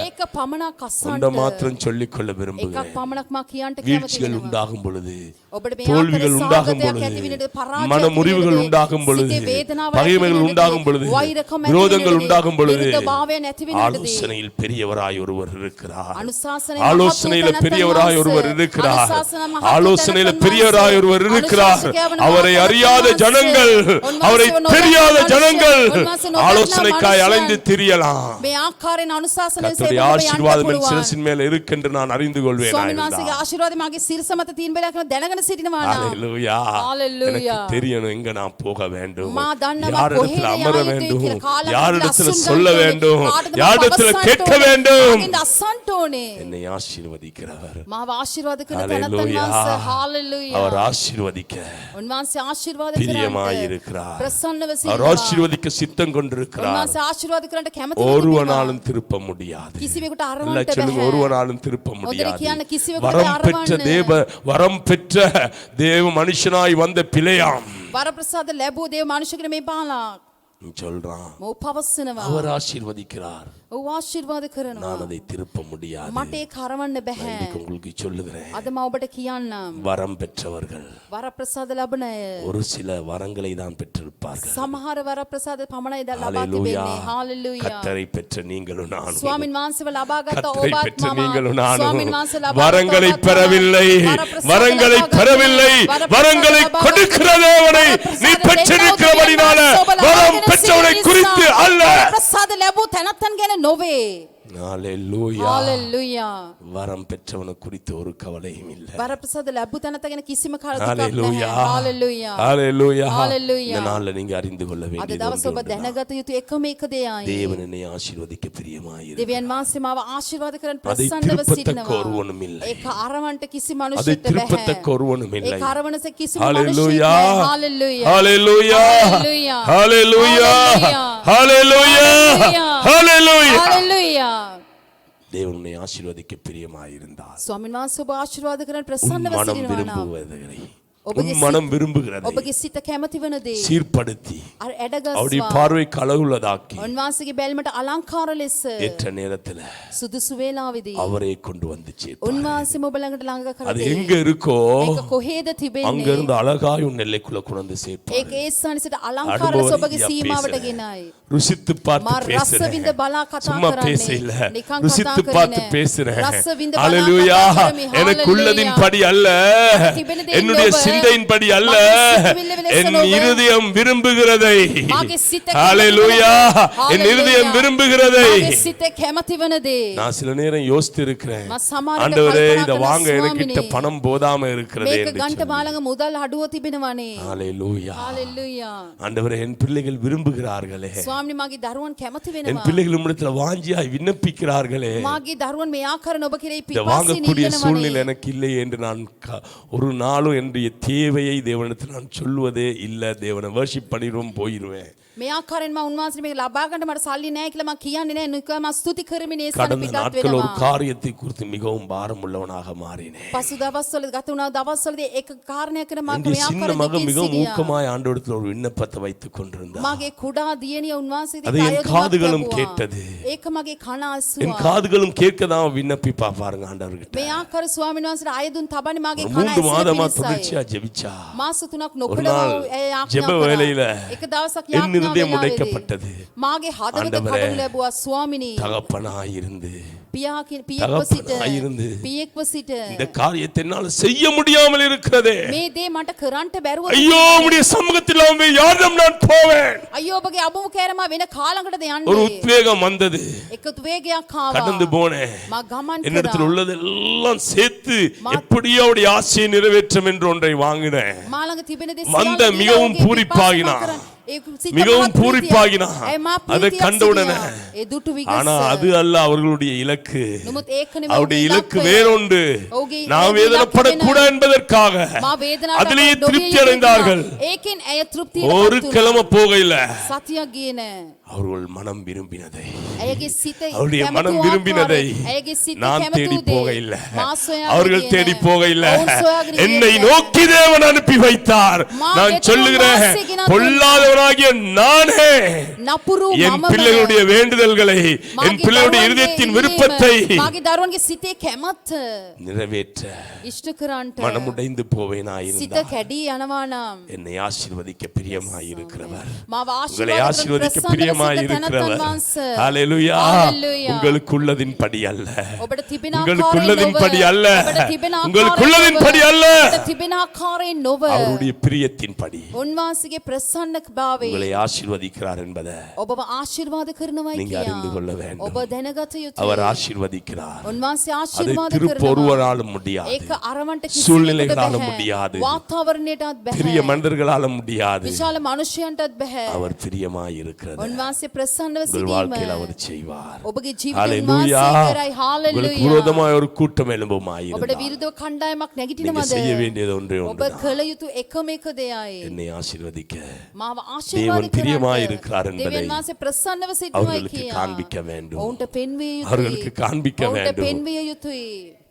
ඒක පමණක් அந்த අසන්න மாத்திரம் சொல்லிக் கொள்ள එකක් விரும்புகிறேன். පමණක් මා කියන්ට வீழ்ச்சிகள் කැමති உண்டாகும் பொழுது, ඔබට මේ தோல்விகள் ආකාර உண்டாகும் සාගතයක් பொழுது, ඇති වෙනකොට පරාජයක් மன முறிவுகள் ඇති உண்டாகும் பொழுது, සිතේ වේදනාවක් பகைமைகள் ඇති உண்டாகும் பொழுது, වෙනකොට, වෛරකම් ඇති விரோதங்கள் වෙනකොට, உண்டாகும் பொழுது, විරුද්ධභාවයන් ඇති වෙනකොටදී, ஆலோசனையில் பெரியவராய் ஒருவர் இருக்கிறார். අනුශාසනයේ ஆலோசனையில මහත්වූ பெரியவராய் තැනැත්තන් ஒருவர் වහන්සේ, இருக்கிறார். අනුශාසනා මහත්වූ ஆலோசனையில තැනැත්තන් பெரியவராய் ஒருவர் වහන්සේ, இருக்கிறார். අනුශාසකයවන அவரை මහත්වූ அறியாத තැනැත්තන් ஜனங்கள், වහන්සේ, அவரை උන්වහන්සේ தெரியாத නොදන්නා ஜனங்கள் උන්වහන්සේ නොදන්නා ஆலோசனைக்காய் මනුෂ්‍යයන් அலைந்து திரியலாம். මේ ආකාරයෙන් අනුශාසනයේ கர்த்தருடைய සේවකව යන්න ஆசீர்வாதம் என் පුළුවන්. சிரசின் மேல் இருக்கென்று நான் அறிந்து கொள்வேன். ස්වාමීන් වහන්සේගේ ආශිර්වාදය මාගේ සිරස මත තියෙන බැලක් දැනගෙන සිටිනවා නම් ஹalleluya. Hallelujah. எனக்கு தெரியணும் எங்க நான் போக வேண்டும், மா தன்னமா யாரிடத்தில் கொஹேலே அமர ஆயிட்டு வேண்டும், இருக்கிற காலத்தில் யாரிடத்தில் அசுந்தம் சொல்ல தோணி, வேண்டும், காடது யாரிடத்தில் பவசம் கேட்க தோணி, வேண்டும். இந்த அசன்ட் ඕනේ. என்னை ஆசீர்வதிக்கிறவர், මාව ආශිර්වාද කරන තැනැත්තන් Hallelujah. වහන්සේ hallelujah. அவர் ஆசீர்வதிக்க උන්වහන්සේ ආශිර්වාද பிரியமாய் කරන්න இருக்கிறார். ප්‍රසන්නව அவர் සිටිනවා. ஆசீர்வதிக்க சித்தம் கொண்டிருக்கிறார். උන්වහන්සේ ආශිර්වාද කරන්න කැමති වෙනවා. ஒருவனாலும் திருப்ப முடியாது. කිසිවෙකුට இல்ல අරවන්න சொல்லுங்க, බැහැ. ஒருவனாலும் திருப்ப ඔදර முடியாது. කියන්න කිසිවෙකුට வரம் பெற்ற අරවන්න. வரம் பெற்ற தேவ மனுஷனாய் வந்த பிழையாம் වරප්‍රසාද ලැබූ දේව මනුෂ්‍යකෙන මේ බාලක් சொல்றான். මොහු පවස්සනවා. அவர் ஆசீர்வதிக்கிறார், ඔහු ආශිර්වාද කරනවා. நான் அதை திருப்ப முடியாது. මට ඒක කරවන්න බැහැ. இன்னைக்கு உங்களுக்கு சொல்லுகிறேன், අද මම ඔබට කියන්නම්. வரம் பெற்றவர்கள் වරප්‍රසාද ලබන අය ஒரு சில வரங்களை தான் பெற்றிருப்பார்கள். සමහර වරප්‍රසාද පමණයි ලබා ஹalleluya. තිබෙන්නේ. හalleluya. கர்த்தரை பெற்ற நீங்களும் நானும், ස්වාමින් වහන්සේව ලබාගත් கர்த்தரை ඔබත් பெற்ற මම நீங்களும் நானும் ස්වාමින් වහන්සේ ලබාගත් வரங்களை ඔබත් මම பெறவில்லை, වරප්‍රසාද வரங்களை ලබාගත් பெறவில்லை, වරප්‍රසාද வரங்களை ලබාගත් கொடுக்கிற தேவனை நீ பெற்றிருக்கிறபடினால வரம் பெற்றவனை குறித்து அல்ல. වරප්‍රසාද ලැබූ තැනැත්තන් ගැන නොවේ. ஹalleluya. Hallelujah. வரம் பெற்றவனை குறித்து ஒரு கவலையும் இல்லை. වරප්‍රසාද ලැබු තැනත ගැන කිසිම කලකිරීමක් Hallelujah. නැහැ. Hallelujah. ஹalleluya. Hallelujah. இந்த நாள்ல நீங்க அறிந்து கொள்ள අද வேண்டியது දවස ඔබ දැනගත යුතු එකම එක දෙයයි. தேவன் என்னை ஆசீர்வதிக்க பிரியமாயிரு. දෙවියන් වහන්සේ මාව ආශිර්වාද කරන් அதை ප්‍රසන්නව திருப்பத்தக்க සිටිනවා. ஒருவனும் இல்லை. ඒක අරවන්ට කිසි அதை මනුෂ්‍යෙක්ට திருப்பத்தக்க බැහැ. ஒருவனும் இல்லை. ඒක අරවනස කිසි Hallelujah. මනුෂ්‍යෙක් Hallelujah. Hallelujah. Hallelujah. Hallelujah. Hallelujah. Hallelujah. Hallelujah. Hallelujah. தேவன் உன்னை ஆசீர்வதிக்க பிரியமாயிருந்தார். ස්වාමීන් වහන්සේ ඔබ ආශිර්වාද කරන් உன் ප්‍රසන්නව மனம் සිටිනවා නම් விரும்புவதை உன் மனம் விரும்புகிறதை ඔබගේ සිත කැමති වන දේ சீர்படுத்தி අර அவருடைய ඇඩගස්වා பார்வைக்கு அழகுள்ளதாக்கி උන්වහන්සේගේ බැල්මට අලංකාර ලෙස ஏற்ற நேரத்துல සුදුසු වේලාවෙදී அவரை கொண்டு வந்து சேர்ப்பார். උන්වහන්සේ ඔබ ළඟට ළඟ அது කරදී எங்க இருக்கோ ඒක කොහෙද அங்க තිබෙන්නේ இருந்து அழகாய் உன் எல்லைக்குள்ள கொண்டு வந்து சேர்ப்பார். ඒක ඒ ස්ථානසිට අලංකාර ලෙස ඔබගේ සීමාවට ගෙනයි ருசித்து பார்த்து මා රස විඳ பேசுறேன். බලා කතා சும்மா කරන්නේ பேசல, නිකන් ருசித்து කතා பார்த்து කරන්නේ பேசுறேன். රස විඳ බලා ஹalleluya. කතා කරමි. எனக்கு உள்ளதின் படி அல்ல, තිබෙන දේ என்னுடைய ඔබ சிந்தையின் படி அல்ல, என் ඔබ இருதயம் விரும்புகிறதை. මාගේ සිත ஹalleluya. என் இருதயம் விரும்புகிறதை. මාගේ සිත කැමති වන දේ நான் சில நேரம் யோசித்து இருக்கிறேன், මා සමහරට ஆண்டவரே කල්පනා இத කරන வாங்க ස්වාමිනේ, எனக்கிட்ட பணம் போதாம இருக்கிறதே මේක என்று ගන්ට சொல்லி. මාළඟ මුදල් අඩුව තිබෙනවනේ ஹalleluya. හalleluya ஆண்டவரே என் பிள்ளைகள் விரும்புகிறார்களே, ස්වාමීනි මාගේ දරුවන් කැමති என் වෙනවා பிள்ளைகள் உம்மிடத்துல வாஞ்சியாய் விண்ணப்பிக்கிறார்களே, මාගේ දරුවන් මේ ආකාරයෙන් ඔබ කෙරෙහි இதை පිපාසයෙන් வாங்கக்கூடிய சூழ்நிலை ඉල්ලනවනේ எனக்கு இல்லை என்று நான் ஒரு நாளும் என்னுடைய தேவையை தேவனிடத்தில் நான் சொல்வதே இல்லை. தேவனை வர்ஷிப் பண்ணிடுவோம், போயிடுவேன். මේ ආකාරයෙන් මා උන්වහන්සේ මේක ලබා ගන්න මට සල්ලි නැහැ කියලා මම කියන්නේ නැහැ නිකන් මම ස්තුති කරමින් ඒ ස්ථාන கடந்த පිටත් நாட்கள் ஒரு වෙනවා காரியத்தை குறித்து மிகவும் பாரம் உள்ளவனாக மாறினேன். පසු දවස්වල ගත වුණා දවස්වලදී ඒක කාරණයක් කරන මම என்னுடைய මේ சின்ன ආකාරයෙන් மகன் දෙකින් மிகவும் සිටියා. ஊக்கமாய் ஆண்டவரிடத்தில் ஒரு விண்ணப்பத்தை வைத்துக் கொண்டிருந்தான். මාගේ කුඩා දියණිය උන්වහන්සේගේ அதை என் අයදුමක් காதுகளும் ලැබුවා. கேட்டது. ඒක මගේ කන என் අසුවා காதுகளும் கேட்கதான் விண்ணப்பிப்பா பாருங்க ஆண்டவர்கிட்ட. මේ ආකාර ස්වාමීන් වහන්සේට ආයදුන් තබන්නේ මාගේ ஒரு කන 3 மாதமா ඇසෙන தொடர்ச்சியா ஜெபிச்சா. මාස 3ක් ஒரு නොකඩව நாள் ආඥා ஜெப කරා. வேளையில එක දවසක් என் යාඥා இருதயம் වෙලාවේදී உடைக்கப்பட்டது. මාගේ හදවත ආண்டවරේ, කඩනු ලැබුවා ස්වාමිනී தகப்பனாய் இருந்து පියෙක්ව සිට தகப்பனாய் இருந்து පියෙක්ව සිට இந்த காரியத்தை என்னால் செய்ய முடியாமல் இருக்கிறதே. මේ දේ මට කරන්න බැරුව ஐயோ உம்முடைய சமூகத்தில் அவங்க யாரிடம் நான் போவேன். අයියෝ ඔබගේ අබුම කෑරම වෙන කාලඟටද ஒரு යන්නේ உத்வேகம் வந்தது, එකතු වේගයක් ආවා கடந்து போனேன். මා ගමන් என்னிடத்தில் කරා உள்ளதெல்லாம் சேர்த்து எப்படியோ அவருடைய ஆசையை நிறைவேற்றும் என்று ஒன்றை வாங்கினேன். මා ළඟ තිබෙන දේ வந்த සියල්ල දීලා மிகவும் ඔහුගේ பூரிப்பாகினா, පිපාසය කරා. ඒ සිත மிகவும் මහත් பூரிப்பாகினா, ප්‍රීතියක්. ඒ මා அதை ප්‍රීතියක් கண்ட உடனே, සිටියා. ඒ දුටු ஆனா විගස அது அல்ல அவர்களுடைய இலக்கு. නමුත් ඒක නෙමෙයි அவருடைய ඔහුගේ இலக்கு ඉලක්කය. வேறொன்று. ඔහුගේ நான் ඉලක්කය வேதனைப்படக்கூடாது என்பதற்காக මා වේදනාවට அதிலேயே නොවිය திருப்தி යුතු அடைந்தார்கள். වුණා. ඒකෙන් ඇය ஒரு තෘප්තියට கிழமை போகையில සතියක් ගියේ නෑ அவர்கள் மனம் விரும்பினதை, ඇයගේ සිත அவருடைய කැමති மனம் වූ விரும்பினதை ආකාරයෙන් ඇයගේ සිත நான் කැමති தேடி වූ දේ போகையில, මා සොයාගෙන அவர்கள் ගියේ தேடி නෑ. போகையில, ඔවුන් සොයාගෙන ගියේ என்னை නෑ. நோக்கி தேவன் அனுப்பி வைத்தார். மா நான் வெற்றி சொல்லுகிறேன், வாசிக்கினா பொல்லாதவனாகிய நானே නපුරු என் මම பிள்ளைகளுடைய வேண்டுதல்களை, මාගේ என் பிள்ளைகளுடைய දරුවන්ගේ இருதயத்தின் ඉල්ලීම, விருப்பத்தை මාගේ දරුවන්ගේ සිතේ කැමැත්ත நிறைவேற்ற ඉෂ්ට කරන්නට மனமுடைந்து සිත போவேனாயிருந்தார். කැඩී යනවා නම් என்னை ஆசீர்வதிக்க பிரியமாயிருக்கிறவர், මාව உங்களை ආශිර්වාද ஆசீர்வதிக்க කරන பிரியமாயிருக்கிறவர். ප්‍රසන්න ஹalleluya. Hallelujah. உங்களுக்குள்ளதின் படி அல்ல, ඔබට තිබෙන உங்களுக்குள்ளதின் ආකාරයෙන් படி නොව அல்ல, ඔබට තිබෙන உங்களுக்குள்ளதின் ආකාරයෙන් படி නොව அல்ல, ඔබට තිබෙන ආකාරයෙන් නොව அவருடைய பிரியத்தின் படி උන්වහන්සේගේ ප්‍රසන්න භාවයේ உங்களை ஆசீர்வதிக்கிறார் என்பதை ඔබව ආශිර්වාද කරනවායි நீங்க அறிந்து கொள்ள කියා வேண்டும். ඔබ දැනගත அவர் යුතුයි ஆசீர்வதிக்கிறார். උන්වහන්සේ அதை ආශිර්වාද திருப்ப කරනවා ஒருவராலும் முடியாது, ඒක අරවන්ට சூழ்நிலைகளால කිසිවෙකුට முடியாது, බැහැ වාතාවරණයටත් பெரிய බැහැ மனிதர்களால முடியாது. විශාල මනුෂ්‍යයන්ටත් බැහැ அவர் பிரியமாய் இருக்கிறது, උන්වහන්සේ ප්‍රසන්නව உங்கள் සිටීම வாழ்க்கையில் அவர் செய்வார். ඔබගේ ජීවිතේ ஹalleluya. උන්වහන්සේ කරයි உங்களுக்கு හalleluya விரோதமாய் ஒரு கூட்டம் ඔබට எழும்புமாயிருந்தால் විරුද්ධව කණ්ඩායමක් நீங்க නැගිටිනවද செய்ய வேண்டியது ஒன்றே ඔබ ஒன்றுதான், කළ යුතු එකම එක දෙයයි என்னை ஆசீர்வதிக்க මාව தேவன் ආශිර්වාද பிரியமாய் කරන්න இருக்கிறார் என்பதை දෙවියන් වහන්සේ ප්‍රසන්නව සිටුවයි அவர்களுக்கு කියා காண்பிக்க வேண்டும், ඔවුන්ට පෙන්විය அவர்களுக்கு යුතුයි காண்பிக்க ඔවුන්ට வேண்டும். පෙන්විය යුතුයි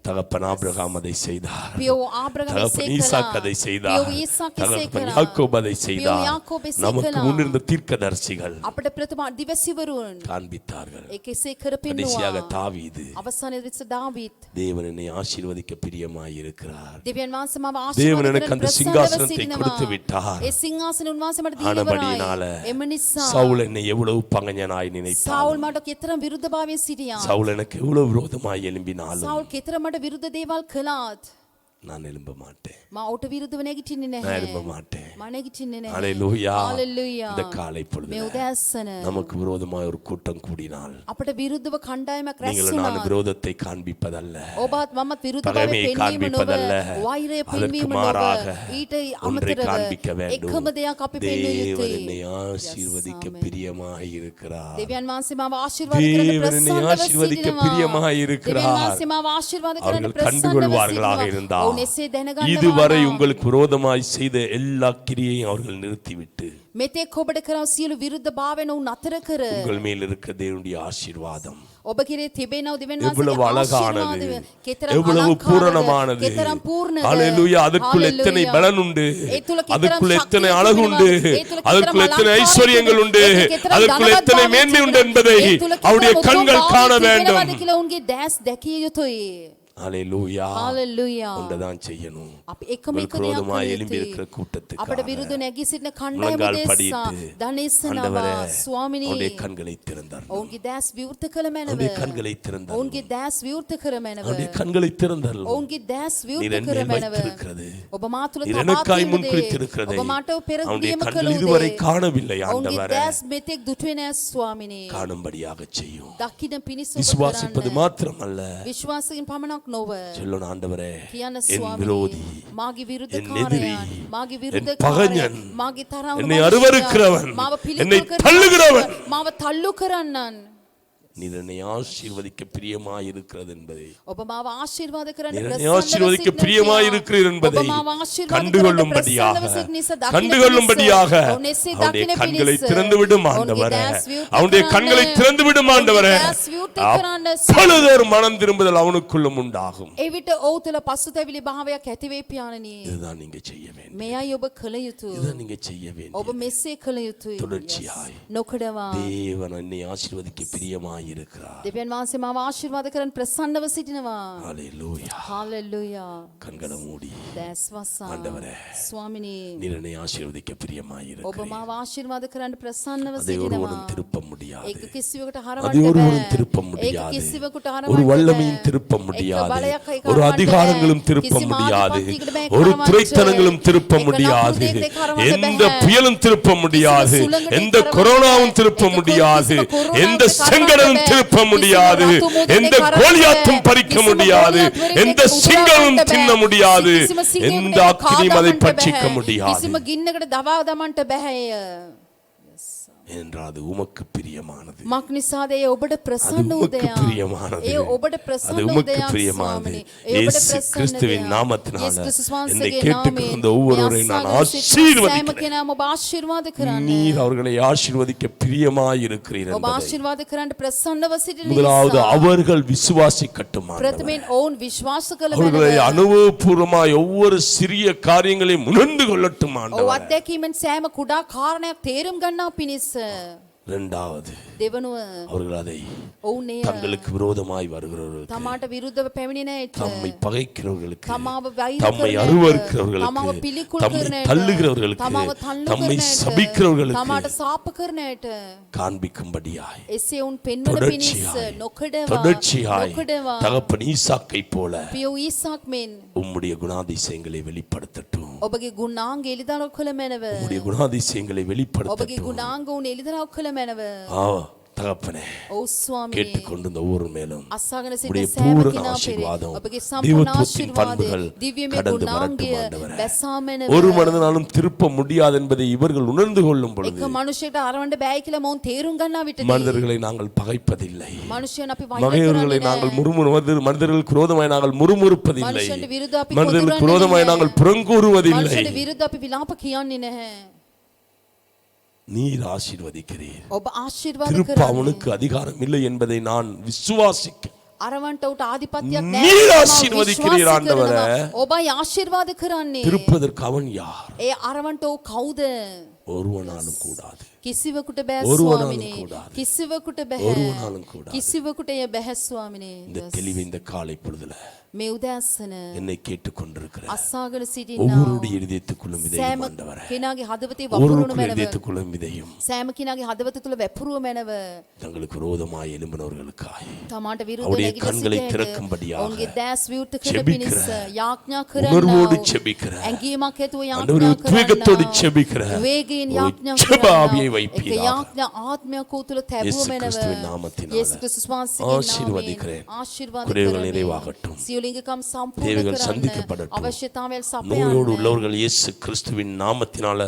தகப்பன் ஆபிரகாம் அதை செய்தார், පියෝ ආබ්‍රහම தகப்பன் එසේ ஈசாக் කළා அதை செய்தார், පියෝ ඊසාක් එසේ தகப்பன் කළා யாக்கோபு அதை පියෝ செய்தார். යාකෝබ එසේ நமக்கு කළා முன்னிருந்த தீர்க்கதரிசிகள் අපට ප්‍රථම අධිවැසිවරුන් காண்பித்தார்கள். ඒක එසේ කර கடைசியாக පෙන්නුවා தாவீது, අවසානයේ විස දාවීත් தேவன் என்னை ஆசீர்வதிக்க பிரியமாய் இருக்கிறார், දෙවියන් වහන්සේ මාව தேவன் ආශිර්වාද எனக்கு කරන அந்த ප්‍රසන්නව சிங்காசனத்தை සිටිනවා கொடுத்து விட்டார். ඒ සිංහාසන උන්වහන්සේ මට දීලා ஆனபடியினால ඉවරයි එම නිසා சவுல் என்னை எவ்வளவு பகைஞனாய் நினைத்தான், සාවුල් මට කෙතරම් විරුද්ධභාවයෙන් සිටියා சவுல் எனக்கு எவ்வளவு விரோதமாய் எழும்பினாலும் සාවුල් කෙතරම් මට විරුද්ධ දේවල් කළාත් நான் எழும்ப மாட்டேன், මා ඔට විරුද්ධව නැගිටින්නේ நான் නැහැ. எழும்ப மாட்டேன். මා නැගිටින්නේ නැහැ. ஹalleluya. Hallelujah. இந்த காலை මේ பொழுது උදෑසන நமக்கு விரோதமாய் ஒரு கூட்டம் கூடினால் අපට විරුද්ධව කණ්ඩායමක් රැස් நீங்கள் நான் වුණා. விரோதத்தை காண்பிப்பதல்ல, ඔබත් මමත් විරුද්ධ බව பகைமையை පෙන්වීම காண்பிப்பதல்ல, නොව වෛරය அதற்கு පෙන්වීම නොව மாறாக ඊට ஒன்றை අමතරව காண்பிக்க வேண்டும். එකම දෙයක් අපි පෙන්විය தேவன் යුතුයි. என்னை ஆசீர்வதிக்க பிரியமாய் இருக்கிறார். දෙවියන් වහන්සේ මාව ආශිර්වාද කරන්න தேவன் என்னை ප්‍රසන්නව ஆசீர்வதிக்க සිටිනවා. பிரியமாய் දෙවියන් இருக்கிறார். වහන්සේ මාව ආශිර්වාද කරන්න அவர்கள் ප්‍රසන්නව கண்டுகொள்வார்களாக සිටිනවා. இருந்தால் ඔවුන් එසේ දැනගන්නවා. இதுவரை உங்களுக்கு விரோதமாய் செய்த எல்லா கிரியையும் அவர்கள் நிறுத்திவிட்டு මෙතෙක් ඔබට කරව සියලු විරුද්ධ භාවයන් උන් අතර කර உங்கள் மேல் இருக்க தேவனுடைய ஆசீர்வாதம் ඔබ කෙරේ තිබෙනව දෙවියන් எவ்வளவு වහන්සේගේ அழகானது, ආශිර්වාදය කෙතරම් எவ்வளவு අලංකාරද, பூரணமானது. කෙතරම් පූර්ණද. ஹalleluya. அதற்குள் எத்தனை Hallelujah. பலன் உண்டு, ඒ තුල කෙතරම් அதற்குள் எத்தனை ශක්තිය அழகு உண்டு, තිබෙනවා. ඒ තුල කෙතරම් அதற்குள் எத்தனை අලංකාරය ஐஸ்வர்யங்கள் உண்டு, තිබෙනවා. ඒ කෙතරම් அதற்குள் எத்தனை ධනවත් மேன்மை භාවය உண்டு என்பதை තිබෙනවා. ඒ තුල කෙතරම් அவருடைய උතුම් கண்கள் භාවය காண තිබෙනවද வேண்டும். කියලා උන්ගේ දැස් දැකිය යුතුයි. ஹalleluya. Hallelujah. ஒன்றதான் செய்யணும். අපි එකම உங்களுக்கு එක දෙයක් விரோதமாய் කළ எழும்பி යුතුයි. இருக்கிற கூட்டத்துக்கு අපට විරුද්ධ නැගී සිටින කණ්ඩායම முழங்கால் දෙසා படியிட்டு ධනේශනවා ஆண்டவரே ස්වාමිනී அவருடைய கண்களை திறந்தார். ඔවුන්ගේ දැස් විවෘත කළ මැනව. அவருடைய கண்களை திறந்தார். ඔවුන්ගේ දැස් විවෘත කර මැනව. அவருடைய கண்களை திறந்தார். ඔවුන්ගේ දැස් நீர் විවෘත என் කර மேல் මැනව. வைத்திருக்கிறது, ඔබ මා තුළ நீர் තබා எனக்காய் තිබෙන முன் දේ, குறித்திருக்கிறதை ඔබ මාට පෙර அவருடைய දියම கண்கள் කළ இதுவரை දේ காணவில்லை. ඔවුන්ගේ ஆண்டவரே දැස් මෙතෙක් දුටුවේ නෑ ස්වාමිනේ. காணும்படியாக செய்யும். දකින්න පිණිස ඔබ விசுவாசிப்பது කරන්න. மாத்திரமல்ல, විශ්වාසයෙන් පමණක් නොව சொல்லணும் ஆண்டவரே කියන්න என் ස්වාමිනේ விரோதி, මාගේ என் எதிரி, විරුද්ධකාරයන් මාගේ என் විරුද්ධකාරයන් பகைஞன், මාගේ තරම් என்னை அருவருக்கிறவன், මාව என்னை පිළිකුල් தள்ளுகிறவன், කරන්නන් මාව තල්ලු කරන්නන් நீர் என்னை ஆசீர்வதிக்க பிரியமாய் இருக்கிறது என்பதை, ඔබ මාව ආශිර්වාද කරන්න நீர் என்னை ප්‍රසන්නව ஆசீர்வதிக்க සිටින பிரியமாய் කියා. இருக்கிறீர் ඔබ என்பதை මාව ආශිර්වාද கண்டுகொள்ளும்படியாக කරන්න ප්‍රසන්නව සිටින නිසා දකින්න கண்டுகொள்ளும்படியாக පිණිස, ඔවුන් එසේ அவனுடைய දකින්න கண்களை පිණිස, திறந்து விடும் ඔවුන්ගේ ஆண்டவரே, දැස් විවෘත அவனுடைய කරන්න, கண்களை திறந்து விடும் ஆண்டவரே. ඔවුන්ගේ දැස් විවෘත කරන්න ස්වාමී. அப்பொழுது ஒரு மனம் திரும்புதல் அவனுக்குள்ளும் உண்டாகும். එවිට ඔහු තුළ පසුතැවිලි භාවයක් ඇති වේ පියාණනි. இதுதான் நீங்க செய்ய வேண்டும். මෙයයි ඔබ කළ යුතු. இதுதான் நீங்க செய்ய ඔබ வேண்டும். මෙසේ කළ යුතුයි. தொடர்ச்சியாய் නොකඩවා தேவன் என்னை ஆசீர்வதிக்க பிரியமாய் இருக்கிறார். දෙවියන් වහන්සේ මාව ආශිර්වාද කරන්න ප්‍රසන්නව සිටිනවා. ஹalleluya. හalleluya. கண்களை மூடி දැස් වසා. ஆண்டவரே, ස්වාමිනී நீர் என்னை ஆசீர்வதிக்க பிரியமாய் ඔබ இருக்கிறீர். මාව ආශිර්වාද කරන්න ප්‍රසන්නව அதை ஒருவனும் සිටිනවා. திருப்ப முடியாது. ඒක කිසිවෙකුට அதை හරවන්න ஒருவரும் බෑ. திருப்ப ඒක முடியாது. කිසිවෙකුට ஒரு හරවන්න வல்லமையும் බෑ. திருப்ப එක முடியாது. බලයක් ඒක ஒரு හරවන්න அதிகாரங்களும் බෑ. திருப்ப කිසිම முடியாது. ආධිපත්‍යයකට බෑ ஒரு කරවන්න. துரைத்தனங்களும் திருப்ப එක முடியாது. නපුරු දෙයක් කරවන්න எந்த බෑ. புயலும் திருப்ப முடியாது. කිසිම සුළඟට எந்த කරවන්න கொரோனாவும் බෑ. திருப்ப එක முடியாது. කිසිම කොරෝනාවට எந்த කරවන්න செங்கடலும் බෑ. திருப்ப කිසිම முடியாது. රතු මුදුනේ எந்த කරවන්න கோலியாத்தும் බෑ. பறிக்க කිසිම முடியாது. ගෝලියාත් எந்த වරෙන් சிங்கமும் උදුරා தின்ன ගන්න முடியாது. බෑ. කිසිම සිංහයකට எந்த ඒක அக்கினியும் அதை කාදමන්ට பட்சிக்க බෑ. முடியாது. කිසිම ගින්නකට දවා දමන්ට බෑය. என்றால் அது உமக்கு பிரியமானது. මක් නිසාද ඒ ඔබට அது ප්‍රසන්න உமக்கு උදයක්. பிரியமானது. ඒ ඔබට அது ප්‍රසන්න உமக்கு උදයක් பிரியமானது. ස්වාමිනේ. ඒ ඔබට இயேசு ප්‍රසන්න கிறிஸ்துவின் දෙයක්. நாமத்தினால යේසුස් ක්‍රිස්තුස් என்னை වහන්සේගේ கேட்டுக்கொண்ட නාමයෙන් ஒவ்வொருவரையும் මේ நான் ආශිර්වාද සෑම ஆசீர்வதிக்கிறேன். කෙනාම ඔබ ආශිර්වාද කරන්න. நீர் அவர்களை ஆசீர்வதிக்க பிரியமாய் இருக்கிறீர் ඔබ என்பதை ආශිර්වාද කරන්න ප්‍රසන්නව සිටින முதலாவது නිසා. அவர்கள் விசுவாசிக்கட்டும் ஆண்டவரே. ප්‍රථමයෙන් ඔවුන් විශ්වාස කළ அவர்களை මැනව. அனுபவபூர்வமாய் ஒவ்வொரு சிறிய காரியங்களையும் உணர்ந்து கொள்ளட்டும் ඔව් ஆண்டவரே. අත්දැකීමෙන් සෑම කුඩා කාරණයක් තේරුම් ගන්නා පිණිස. இரண்டாவது දෙවනුව அவர்கள் அதை ඔවුන් එය தங்களுக்கு விரோதமாய் வருகிறவர்களுக்கு, තමාට විරුද්ධව පැමිණෙන අයට, தம்மை பகைக்கிறவர்களுக்கு, තමාව වෛර தம்மை කරන අයට, அருவருக்கிறவர்களுக்கு, තමාව පිළිකුල් தம்மை කරන අයට, தள்ளுகிறவர்களுக்கு, තමාව තල්ලු தம்மை කරන අයට, சபிக்கிறவர்களுக்கு තමාට සාප කරන අයට காண்பிக்கும்படியாய் එසේ ඔවුන් පෙන්වන පිණිස නොකඩවා தொடர்ச்சியாய் නොකඩවා தகப்பன் ஈசாக்கை போல පියෝ ඊසාක් මෙන් உம்முடைய குணாதிசயங்களை வெளிப்படுத்தட்டும். ඔබගේ ගුණාංග එළිදරව් කළ මැනව. உம்முடைய குணாதிசயங்களை ඔබගේ வெளிப்படுத்தட்டும். ගුණාංග උන් එළිදරව් කළ මැනව. தகப்பனே, ඔව් ස්වාමී கேட்டுக்கொண்டு ஒவ்வொரு மேலும் අසාගෙන உடைய සිටින සෑම பூரண කෙනා ஆசீர்வாதம், පෙරේ ඔබගේ සම්පූර්ණ தெய்வத்துவத்தின் ආශිර්වාදය பண்புகள் දිව්‍යමය கடந்து ගුණාංගය வரட்டும் ஆண்டவரே. බැසාමැනව. ஒரு மனிதனாலும் திருப்ப முடியாது என்பதை இவர்கள் உணர்ந்து கொள்ளும் பொழுது එක මනුෂ්‍යයට අරවන්න බෑ කියලා මොවුන් තේරුම් ගන්නා විටදී மனிதர்களை நாங்கள் பகைப்பதில்லை. මනුෂ්‍යයන් අපි වෛර மனிதர்களை කරන්නේ நாங்கள் නැහැ. மனிதர்களுக்கு விரோதமாய் நாங்கள் முறுமுறுப்பதில்லை. මනුෂ්‍යයන්ට විරුද්ධව අපි மனிதர்களுக்கு කොඳුරන්නේ விரோதமாய் නැහැ. நாங்கள் புறங்கூறுவதில்லை. මනුෂ්‍යයට විරුද්ධව අපි විලාප කියන්නේ නැහැ. நீர் ஆசீர்வதிக்கிறீர். ඔබ ආශිර්වාද திருப்ப කරන්නේ. அவனுக்கு அதிகாரம் இல்லை என்பதை நான் விசுவாசிக்க අරවන්ට උට ආධිපත්‍යයක් நீர் නැහැ. මම ආශිර්වාදිக்கிறீர் විශ්වාස ආண்டவரே. කරනවා. ඔබයි ආශිර්වාද කරන්නේ. திருப்பதற்கு அவன் யார்? ඒ අරවන්ට ඔව් කවුද? ஒருவனாலும் கூடாது. කිසිවෙකුට බෑ ஒருவனாலும் ස්වාමිනේ. கூடாது. කිසිවෙකුට බෑ. ஒருவனாலும் கூடாது. කිසිවෙකුට එය බැහැ ස්වාමිනේ. இந்த தெளிவு இந்த காலை பொழுதுல මේ උදෑසන என்னை கேட்டுக்கொண்டிருக்கிற අස්සාගෙන සිටිනා ஒவ்வொருடைய இதயத்துக்குள்ளும் இதையும் ஆண்டவரே, කෙනාගේ හදවතේ වපුරුණු ஒவ்வொருடைய මැනව இதயத்துக்குள்ளும் இதையும் සෑම කෙනාගේ හදවත තුළ වැපුරුව මැනව தங்களுக்கு விரோதமாய் எழும்பினவர்களுக்காய் තමාට විරුද්ධ அவருடைய නැගිට கண்களை සිටින திறக்கும்படியாக ඔවුන්ගේ දැස් විවෘත කර ஜெபிக்கிற, පිණිස යාඥා உணர்வோடு කරන්නා ஜெபிக்கிற, ඇඟීමක් හේතුව ஆண்டவரே, යාඥා உத்வேகத்தோடு කරන්නා ஜெபிக்கிற වේගයෙන් ஒரு යාඥා ஜெப ஆவியை කරන්නා வைப்பீராக. යාඥා ආත්මයක් උතුල තැබුව இயேசு මැනව கிறிஸ்துவின் நாமத்தினால යේසු ක්‍රිස්තුස් වහන්සේගේ ஆசீர்வதிக்கிறேன். නාමයෙන් ආශිර්වාද குறைவுகள் කරමි. நிறைவாகட்டும். සියලුංගකම් සම්පූර්ණ தேவைகள் කරන්න சந்திக்கப்படட்டும். අවශ්‍යතාවයන් நோயோடு සපයන්න உள்ளவர்கள் இயேசு கிறிஸ்துவின் நாமத்தினால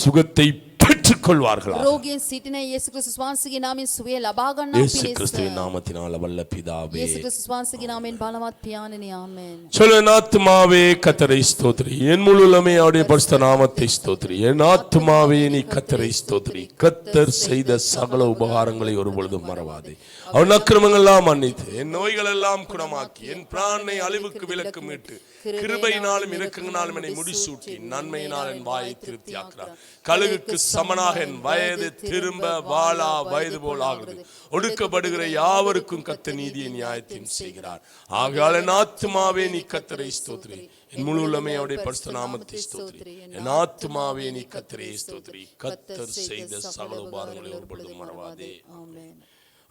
சுகத்தை பெற்றுக் கொள்வார்களா? රෝගීන් සිටින යේසු ක්‍රිස්තුස් වහන්සේගේ නාමයෙන් සුවය ලබා ගන්නා இயேசு පිණිස கிறிஸ்துவின் நாமத்தினால வல்ல பிதாவே, යේසු ක්‍රිස්තුස් වහන්සේගේ නාමයෙන් බලවත් පියාණනි ආමේන්. சொல்ல என் ஆத்துமாவே கர்த்தரை ஸ்தோத்திரி, என் முழு உள்ளமே அவருடைய பரிசுத்த நாமத்தை ஸ்தோத்திரி. என் ஆத்துமாவே நீ கர்த்தரை ஸ்தோத்திரி. கர்த்தர் செய்த சகல உபகாரங்களை ஒருபொழுதும் மறவாதே. அவன் அக்கிரமங்கள் எல்லாம் மன்னித்து, என் நோய்கள் எல்லாம் குணமாக்கி, என் பிராணனை அழிவுக்கு விலக்கு மீட்டு, கிருபையினாலும் இரக்கங்களாலும் என்னை முடிசூட்டி, நன்மையினால் என் வாயை திருப்தியாக்குறார். கழுகுக்கு சமனாக என் வயது திரும்ப வாளா வயது போல் ஆகிறது. ஒடுக்கப்படுகிற யாவருக்கும் கர்த்தர் நீதியை நியாயத்தையும் செய்கிறார். ஆகையால் என் ஆத்துமாவே நீ கர்த்தரை ஸ்தோத்திரி, என் முழு உள்ளமே அவருடைய பரிசுத்த நாமத்தை ஸ்தோத்திரி. என் ஆத்துமாவே நீ கர்த்தரை ஸ்தோத்திரி. கர்த்தர் செய்த சகல உபகாரங்களை ஒருபொழுதும் மறவாதே. ஆமென்.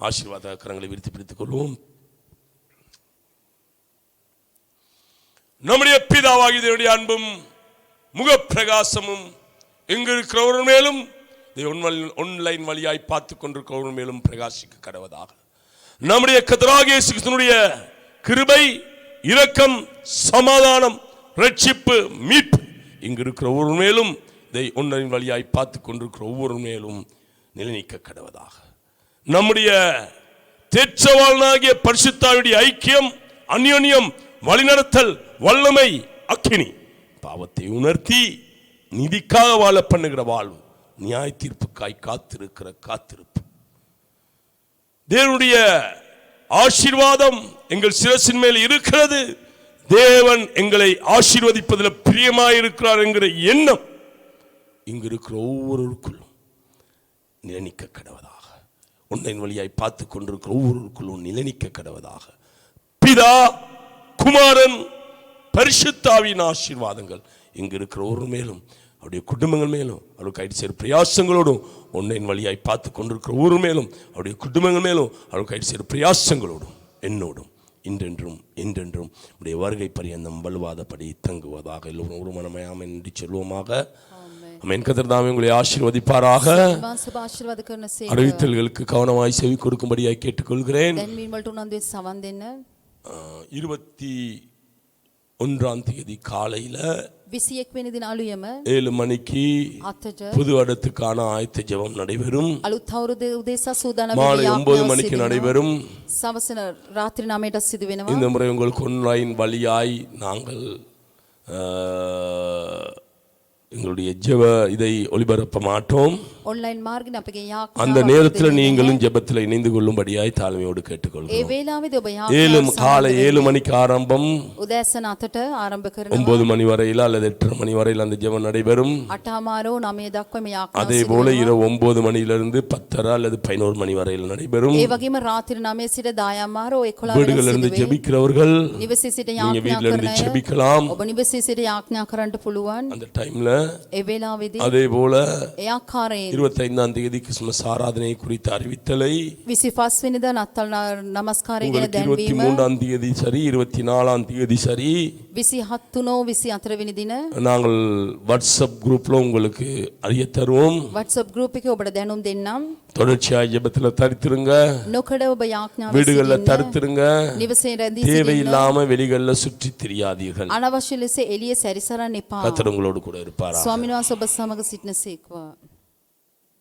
ஆசீர்வாத கரங்களை விரித்து பிடித்துக் கொள்வோம். நம்முடைய பிதாவாகிய தேவனுடைய அன்பும் முகப்பிரகாசமும் எங்க இருக்கிறவர்கள் மேலும் ஆன்லைன் வழியாய் பார்த்து கொண்டிருக்கிறவர்கள் மேலும் பிரகாசிக்க கடவதாக. நம்முடைய கர்த்தராகிய இயேசு கிறிஸ்துவினுடைய கிருபை, இரக்கம், சமாதானம், ரட்சிப்பு, மீட்பு இங்கு இருக்கிற ஒவ்வொரு மேலும் இதை ஆன்லைன் வழியாய் பார்த்து கொண்டிருக்கிற ஒவ்வொரு மேலும் நிலைநிற்க கடவதாக. நம்முடைய தேற்றவாளனாகிய பரிசுத்தாவியுடைய ஐக்கியம், அந்யோன்யம், வழிநடத்தல், வல்லமை, அக்கினி, பாவத்தை உணர்த்தி நீதிக்காக வாழ பண்ணுகிற வாழ்வு, நியாய தீர்ப்புக்காய் காத்திருக்கிற காத்திருப்பு, தேவனுடைய ஆசீர்வாதம் எங்கள் சிரசின் மேல் இருக்கிறது. தேவன் எங்களை ஆசீர்வதிப்பதில் பிரியமாயிருக்கிறார் என்கிற எண்ணம் இங்கு இருக்கிற ஒவ்வொருவருக்குள்ளும் நிலைநிற்க கடவதாக. ஒன்றின் வழியாய் பார்த்து கொண்டிருக்கிற ஒவ்வொருவருக்குள்ளும் நிலைநிற்க கடவதாக. பிதா, குமாரன், பரிசுத்தாவின் ஆசீர்வாதங்கள் இங்கு இருக்கிற ஒவ்வொரு மேலும், அவருடைய குடும்பங்கள் மேலும், அவருக்கு கைது செய்கிற பிரயாசங்களோடும், ஒன்றின் வழியாய் பார்த்து கொண்டிருக்கிற ஒவ்வொரு மேலும், அவருடைய குடும்பங்கள் மேலும், அவருக்கு கைது செய்கிற பிரயாசங்களோடும், என்னோடும் இன்றென்றும் என்றென்றும் உடைய வருகை பரியந்தம் வலுவாதபடி தங்குவதாக. எல்லோரும் ஒரு மனமயம் என்று சொல்லுவோமாக. ஆமென். கர்த்தர் தாமே உங்களை ஆசீர்வதிப்பாராக. அறிவித்தல்களுக்கு கவனமாய் செவி கொடுக்கும்படியாய் கேட்டுக்கொள்கிறேன். 21ஆம் தேதி காலையில 21 වෙනි දින අලුයම 7 மணிக்கு புது வருடத்துக்கான ஆயத்த ஜெபம் நடைபெறும். අලුත් අවුරුද්ද උදෙසා සූදානම් மாலை 9 மணிக்கு நடைபெறும். සවස රාත්‍රී 9ට සිදු වෙනවා. இந்த முறை உங்களுக்கு ஆன்லைன் வழியாய் நாங்கள் எங்களுடைய ஜெப இதை ஒளிபரப்ப மாட்டோம். ஆன்லைன் மார்ගයෙන් අපගේ යාඥා அந்த நேரத்தில் நீங்களும் ஜெபத்தில் இணைந்து கொள்ளும்படியாய் தாழ்மையோடு கேட்டுக்கொள்கிறோம். ඒ වේලාවේදී ඔබ යාඥා காலை 7 மணிக்கு ஆரம்பம், උදෑසන 8ට ආරම්භ කරනවා. 9 மணி வரையில அல்லது 8:30 மணி வரையில் அந்த ஜெபம் நடைபெறும். 8:00 9 දක්වා මේ යාඥා அதே போல இரவு 9 மணியிலிருந்து 10:30 அல்லது 11 மணி வரையில் நடைபெறும். ඒ වගේම රාත්‍රී 9 සිට 10:00 11 வீடுகளிலிருந்து ஜெபிக்கிறவர்கள் නිවසේ සිට நீங்க යාඥා வீட்ல இருந்து කරන ஜெபிக்கலாம். ඔබ නිවසේ සිට යාඥා කරන්න පුළුවන්. அந்த டைம்ல ඒ වේලාවේදී அதே போல ඒ ආකාරයෙන් 25ஆம் தேதி கிறிஸ்துமஸ் ஆராதனை குறித்த அறிவித்தலை 25 වෙනිදා නත්තල් නමස්කාරය ගැන உங்களுக்கு දැන්වීම 23ஆம் தேதி சரி 24ஆம் தேதி சரி 27 නෝ 24 වෙනි දින நாங்கள் வாட்ஸ்அப் குரூப்ல உங்களுக்கு அறிய தருவோம். WhatsApp group එකේ ඔබට දැනුම් දෙන්නම්. தொடர்ச்சியாக ஜெபத்துல தரித்திருங்க. නොකඩ ඔබ යාඥා வீடுகள்ல தரித்திருங்க. නිවසේ රැඳී தேவையில்லாம வெளிகள்ல சுற்றி திரியாதீர்கள். අනවශ්‍ය ලෙස එළිය සැරිසරන්න එපා. கர்த்தர் உங்களோடு கூட இருப்பாரா. ස්වාමීන් වහන්සේ ඔබ සමග සිටින සේක්වා.